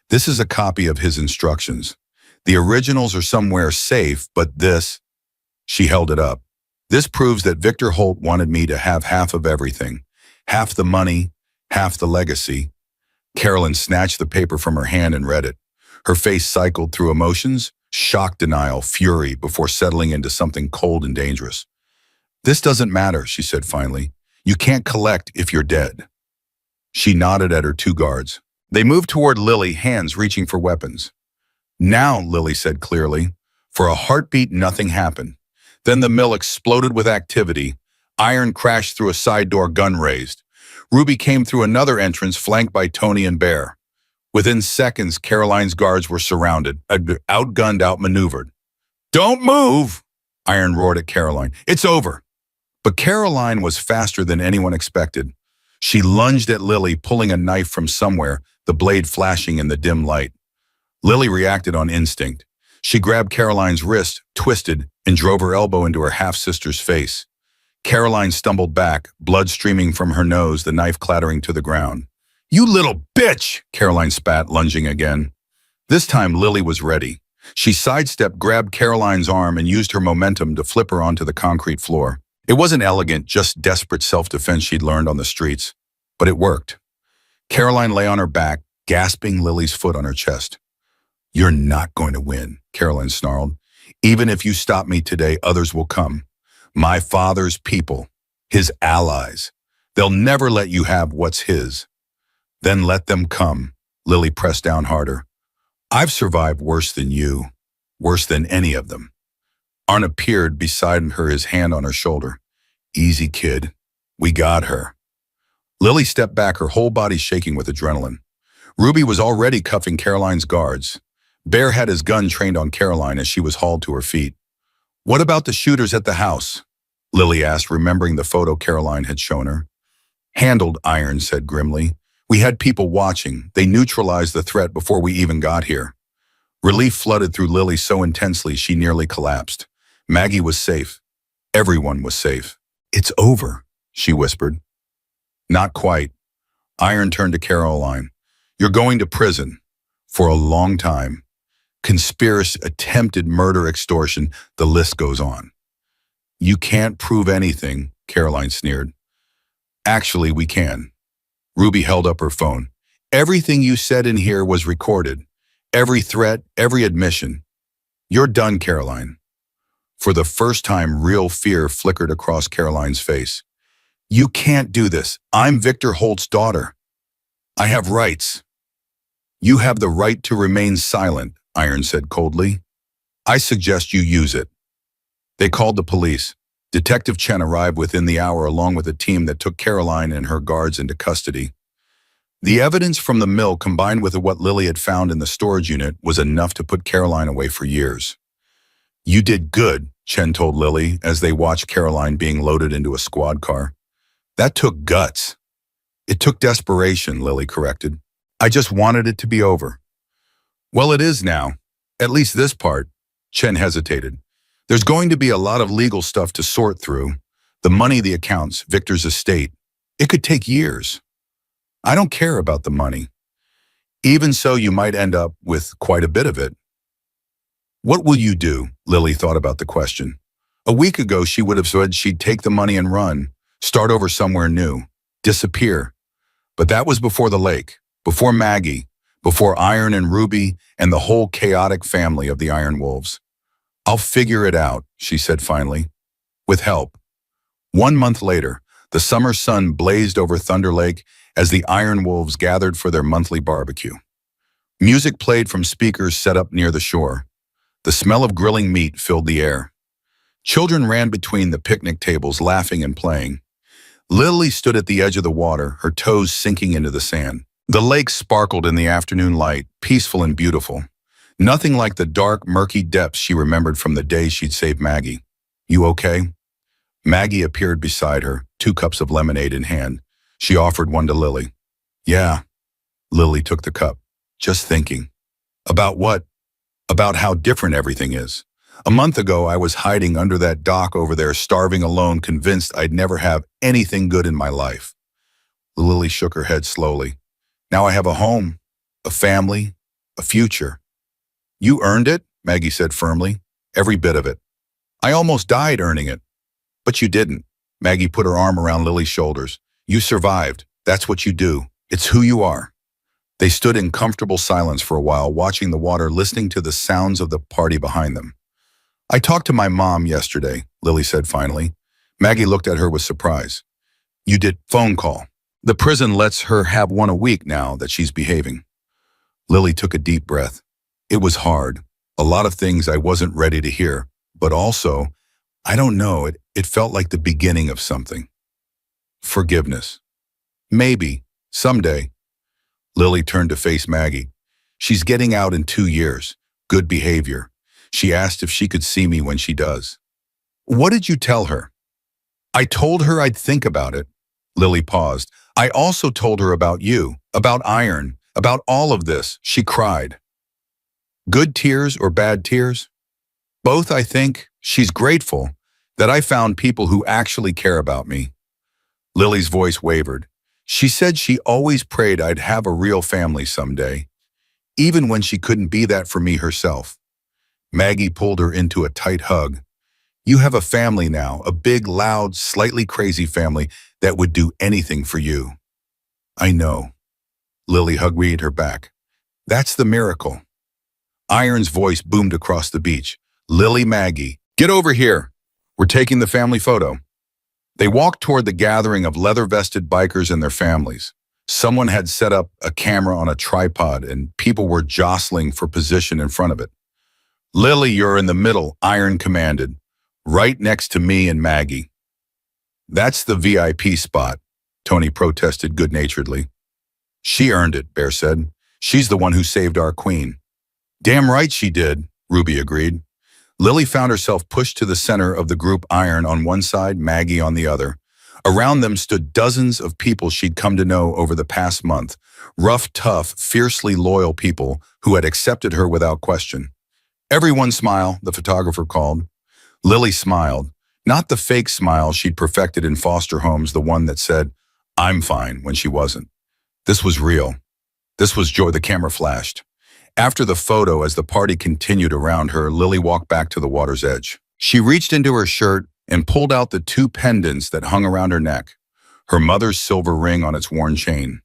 This is a copy of his instructions. The originals are somewhere safe, but this, she held it up. This proves that Victor Holt wanted me to have half of everything. Half the money, half the legacy. Carolyn snatched the paper from her hand and read it. Her face cycled through emotions, shock, denial, fury, before settling into something cold and dangerous. This doesn't matter, she said finally. You can't collect if you're dead. She nodded at her two guards. They moved toward Lily, hands reaching for weapons. Now, Lily said clearly. For a heartbeat, nothing happened. Then the mill exploded with activity. Iron crashed through a side door, gun raised. Ruby came through another entrance flanked by Tony and Bear. Within seconds, Caroline's guards were surrounded, outgunned, outmaneuvered. Don't move, Iron roared at Caroline. It's over. But Caroline was faster than anyone expected. She lunged at Lily, pulling a knife from somewhere, the blade flashing in the dim light. Lily reacted on instinct. She grabbed Caroline's wrist, twisted, and drove her elbow into her half-sister's face. Caroline stumbled back, blood streaming from her nose, the knife clattering to the ground. You little bitch, Caroline spat, lunging again. This time Lily was ready. She sidestepped, grabbed Caroline's arm, and used her momentum to flip her onto the concrete floor. It wasn't elegant, just desperate self-defense she'd learned on the streets. But it worked. Caroline lay on her back, gasping, Lily's foot on her chest. You're not going to win, Caroline snarled. Even if you stop me today, others will come. My father's people, his allies. They'll never let you have what's his. Then let them come, Lily pressed down harder. I've survived worse than you, worse than any of them. Arn appeared beside her, his hand on her shoulder. Easy, kid. We got her. Lily stepped back, her whole body shaking with adrenaline. Ruby was already cuffing Caroline's guards. Bear had his gun trained on Caroline as she was hauled to her feet. What about the shooters at the house? Lily asked, remembering the photo Caroline had shown her. Handled, Iron said grimly. We had people watching. They neutralized the threat before we even got here. Relief flooded through Lily so intensely she nearly collapsed. Maggie was safe. Everyone was safe. It's over, she whispered. Not quite. Iron turned to Caroline. You're going to prison. For a long time. Conspiracy, attempted murder, extortion, the list goes on. You can't prove anything, Caroline sneered. Actually, we can. Ruby held up her phone. Everything you said in here was recorded. Every threat, every admission. You're done, Caroline. For the first time, real fear flickered across Caroline's face. You can't do this. I'm Victor Holt's daughter. I have rights. You have the right to remain silent, Iron said coldly. I suggest you use it. They called the police. Detective Chen arrived within the hour along with a team that took Caroline and her guards into custody. The evidence from the mill combined with what Lily had found in the storage unit was enough to put Caroline away for years. You did good, Chen told Lily as they watched Caroline being loaded into a squad car. That took guts. It took desperation, Lily corrected. I just wanted it to be over. Well, it is now. At least this part. Chen hesitated. There's going to be a lot of legal stuff to sort through. The money, the accounts, Victor's estate. It could take years. I don't care about the money. Even so, you might end up with quite a bit of it. What will you do? Lily thought about the question. A week ago, she would have said she'd take the money and run, start over somewhere new, disappear. But that was before the lake, before Maggie, before Iron and Ruby and the whole chaotic family of the Iron Wolves. I'll figure it out, she said finally, with help. 1 month later, the summer sun blazed over Thunder Lake as the Iron Wolves gathered for their monthly barbecue. Music played from speakers set up near the shore. The smell of grilling meat filled the air. Children ran between the picnic tables, laughing and playing. Lily stood at the edge of the water, her toes sinking into the sand. The lake sparkled in the afternoon light, peaceful and beautiful. Nothing like the dark, murky depths she remembered from the day she'd saved Maggie. You okay? Maggie appeared beside her, 2 cups of lemonade in hand. She offered one to Lily. Yeah. Lily took the cup. Just thinking. About what? About how different everything is. A month ago, I was hiding under that dock over there, starving alone, convinced I'd never have anything good in my life. Lily shook her head slowly. Now I have a home, a family, a future. You earned it? Maggie said firmly. Every bit of it. I almost died earning it. But you didn't. Maggie put her arm around Lily's shoulders. You survived. That's what you do. It's who you are. They stood in comfortable silence for a while, watching the water, listening to the sounds of the party behind them. I talked to my mom yesterday, Lily said finally. Maggie looked at her with surprise. You did phone call. The prison lets her have one a week now that she's behaving. Lily took a deep breath. It was hard. A lot of things I wasn't ready to hear, but also, I don't know, it felt like the beginning of something. Forgiveness. Maybe, someday. Lily turned to face Maggie. She's getting out in 2 years. Good behavior. She asked if she could see me when she does. What did you tell her? I told her I'd think about it. Lily paused. I also told her about you, about iron, about all of this. She cried. Good tears or bad tears? Both, I think. She's grateful that I found people who actually care about me. Lily's voice wavered. She said she always prayed I'd have a real family someday, even when she couldn't be that for me herself. Maggie pulled her into a tight hug. You have a family now, a big, loud, slightly crazy family that would do anything for you. I know. Lily hugged her back. That's the miracle. Iron's voice boomed across the beach. Lily, Maggie, get over here. We're taking the family photo. They walked toward the gathering of leather-vested bikers and their families. Someone had set up a camera on a tripod and people were jostling for position in front of it. Lily, you're in the middle, Iron commanded, right next to me and Maggie. That's the VIP spot, Tony protested good-naturedly. She earned it, Bear said. She's the one who saved our queen. Damn right she did, Ruby agreed. Lily found herself pushed to the center of the group, Iron on one side, Maggie on the other. Around them stood dozens of people she'd come to know over the past month, rough, tough, fiercely loyal people who had accepted her without question. Everyone smile, the photographer called. Lily smiled, not the fake smile she'd perfected in foster homes, the one that said, I'm fine, when she wasn't. This was real. This was joy. The camera flashed. After the photo, as the party continued around her, Lily walked back to the water's edge. She reached into her shirt and pulled out the 2 pendants that hung around her neck, her mother's silver ring on its worn chain,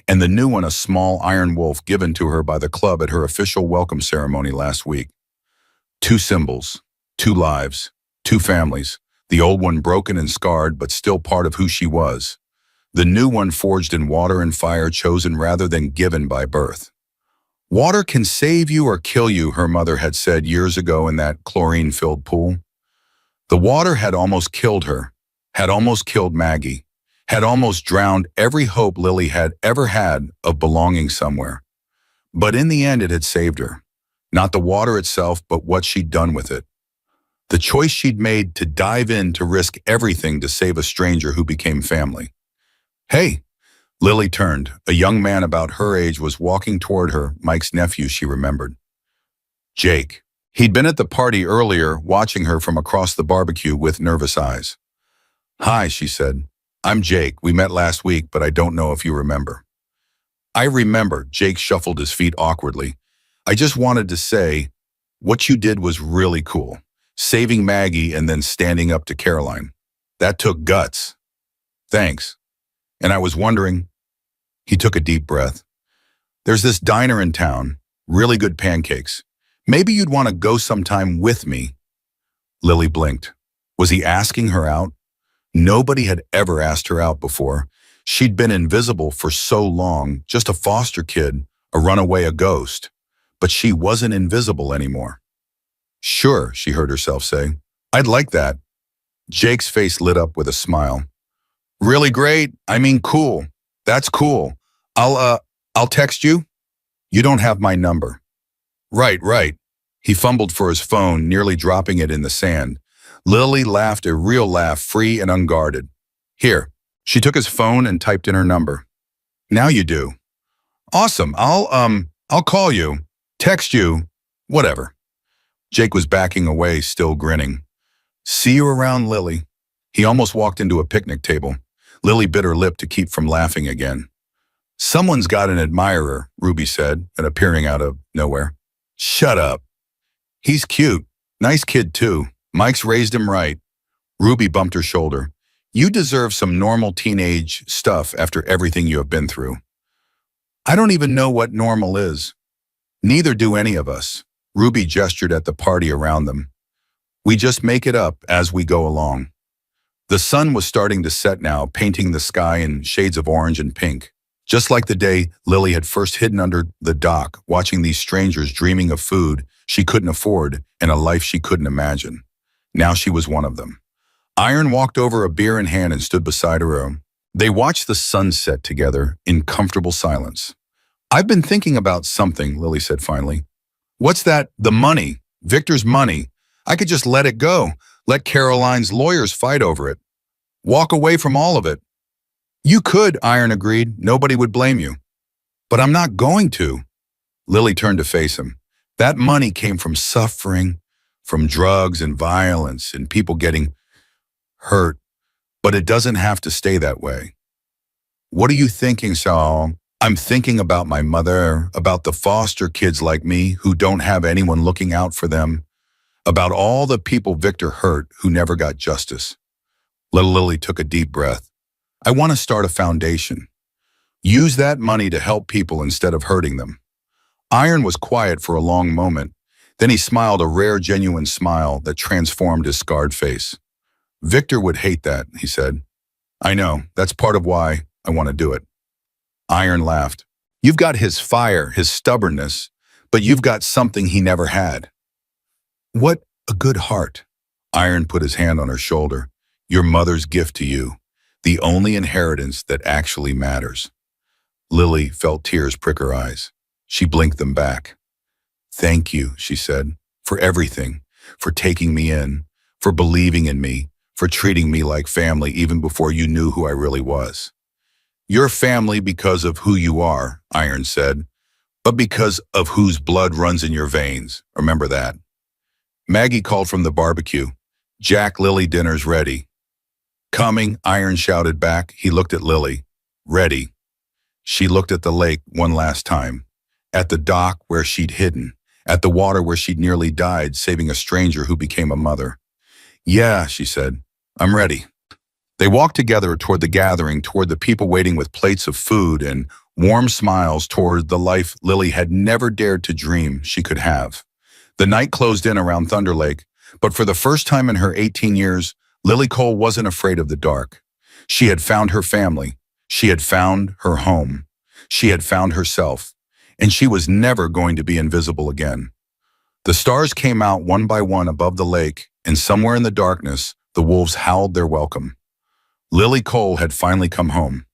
and the new one, a small iron wolf given to her by the club at her official welcome ceremony last week. 2 symbols, 2 lives, 2 families, the old one broken and scarred but still part of who she was, the new one forged in water and fire, chosen rather than given by birth. Water can save you or kill you, her mother had said years ago in that chlorine-filled pool. The water had almost killed her, had almost killed Maggie, had almost drowned every hope Lily had ever had of belonging somewhere. But in the end, it had saved her. Not the water itself, but what she'd done with it. The choice she'd made to dive in, to risk everything to save a stranger who became family. Hey! Lily turned. A young man about her age was walking toward her, Mike's nephew, she remembered. Jake. He'd been at the party earlier, watching her from across the barbecue with nervous eyes. Hi, she said. I'm Jake. We met last week, but I don't know if you remember. I remember, Jake shuffled his feet awkwardly. I just wanted to say, what you did was really cool. Saving Maggie and then standing up to Caroline. That took guts. Thanks. And I was wondering, he took a deep breath. There's this diner in town, really good pancakes. Maybe you'd want to go sometime with me. Lily blinked. Was he asking her out? Nobody had ever asked her out before. She'd been invisible for so long, just a foster kid, a runaway, a ghost. But she wasn't invisible anymore. Sure, she heard herself say. I'd like that. Jake's face lit up with a smile. Really great. I mean, cool. That's cool. I'll text you. You don't have my number. Right. He fumbled for his phone, nearly dropping it in the sand. Lily laughed, a real laugh, free and unguarded. Here. She took his phone and typed in her number. Now you do. Awesome. I'll call you. Text you. Whatever. Jake was backing away, still grinning. See you around, Lily. He almost walked into a picnic table. Lily bit her lip to keep from laughing again. Someone's got an admirer, Ruby said, and appearing out of nowhere. Shut up. He's cute. Nice kid, too. Mike's raised him right. Ruby bumped her shoulder. You deserve some normal teenage stuff after everything you have been through. I don't even know what normal is. Neither do any of us. Ruby gestured at the party around them. We just make it up as we go along. The sun was starting to set now, painting the sky in shades of orange and pink. Just like the day Lily had first hidden under the dock, watching these strangers dreaming of food she couldn't afford and a life she couldn't imagine. Now she was one of them. Iron walked over, a beer in hand, and stood beside her. They watched the sunset together in comfortable silence. I've been thinking about something, Lily said finally. What's that? The money. Victor's money. I could just let it go. Let Caroline's lawyers fight over it. Walk away from all of it. You could, Iron agreed. Nobody would blame you. But I'm not going to. Lily turned to face him. That money came from suffering, from drugs and violence and people getting hurt. But it doesn't have to stay that way. What are you thinking, Saul? I'm thinking about my mother, about the foster kids like me who don't have anyone looking out for them, about all the people Victor hurt who never got justice. Little Lily took a deep breath. I want to start a foundation. Use that money to help people instead of hurting them. Iron was quiet for a long moment. Then he smiled, a rare, genuine smile that transformed his scarred face. Victor would hate that, he said. I know, that's part of why I want to do it. Iron laughed. You've got his fire, his stubbornness, but you've got something he never had. What a good heart. Iron put his hand on her shoulder. Your mother's gift to you, the only inheritance that actually matters. Lily felt tears prick her eyes. She blinked them back. Thank you, she said, for everything, for taking me in, for believing in me, for treating me like family even before you knew who I really was. You're family because of who you are, Iron said, but because of whose blood runs in your veins. Remember that. Maggie called from the barbecue. Jack, Lily, dinner's ready. Coming, Iron shouted back. He looked at Lily. Ready. She looked at the lake one last time, at the dock where she'd hidden, at the water where she'd nearly died, saving a stranger who became a mother. Yeah, she said, I'm ready. They walked together toward the gathering, toward the people waiting with plates of food and warm smiles, toward the life Lily had never dared to dream she could have. The night closed in around Thunder Lake, but for the first time in her 18 years, Lily Cole wasn't afraid of the dark. She had found her family. She had found her home. She had found herself, and she was never going to be invisible again. The stars came out one by one above the lake, and somewhere in the darkness, the wolves howled their welcome. Lily Cole had finally come home.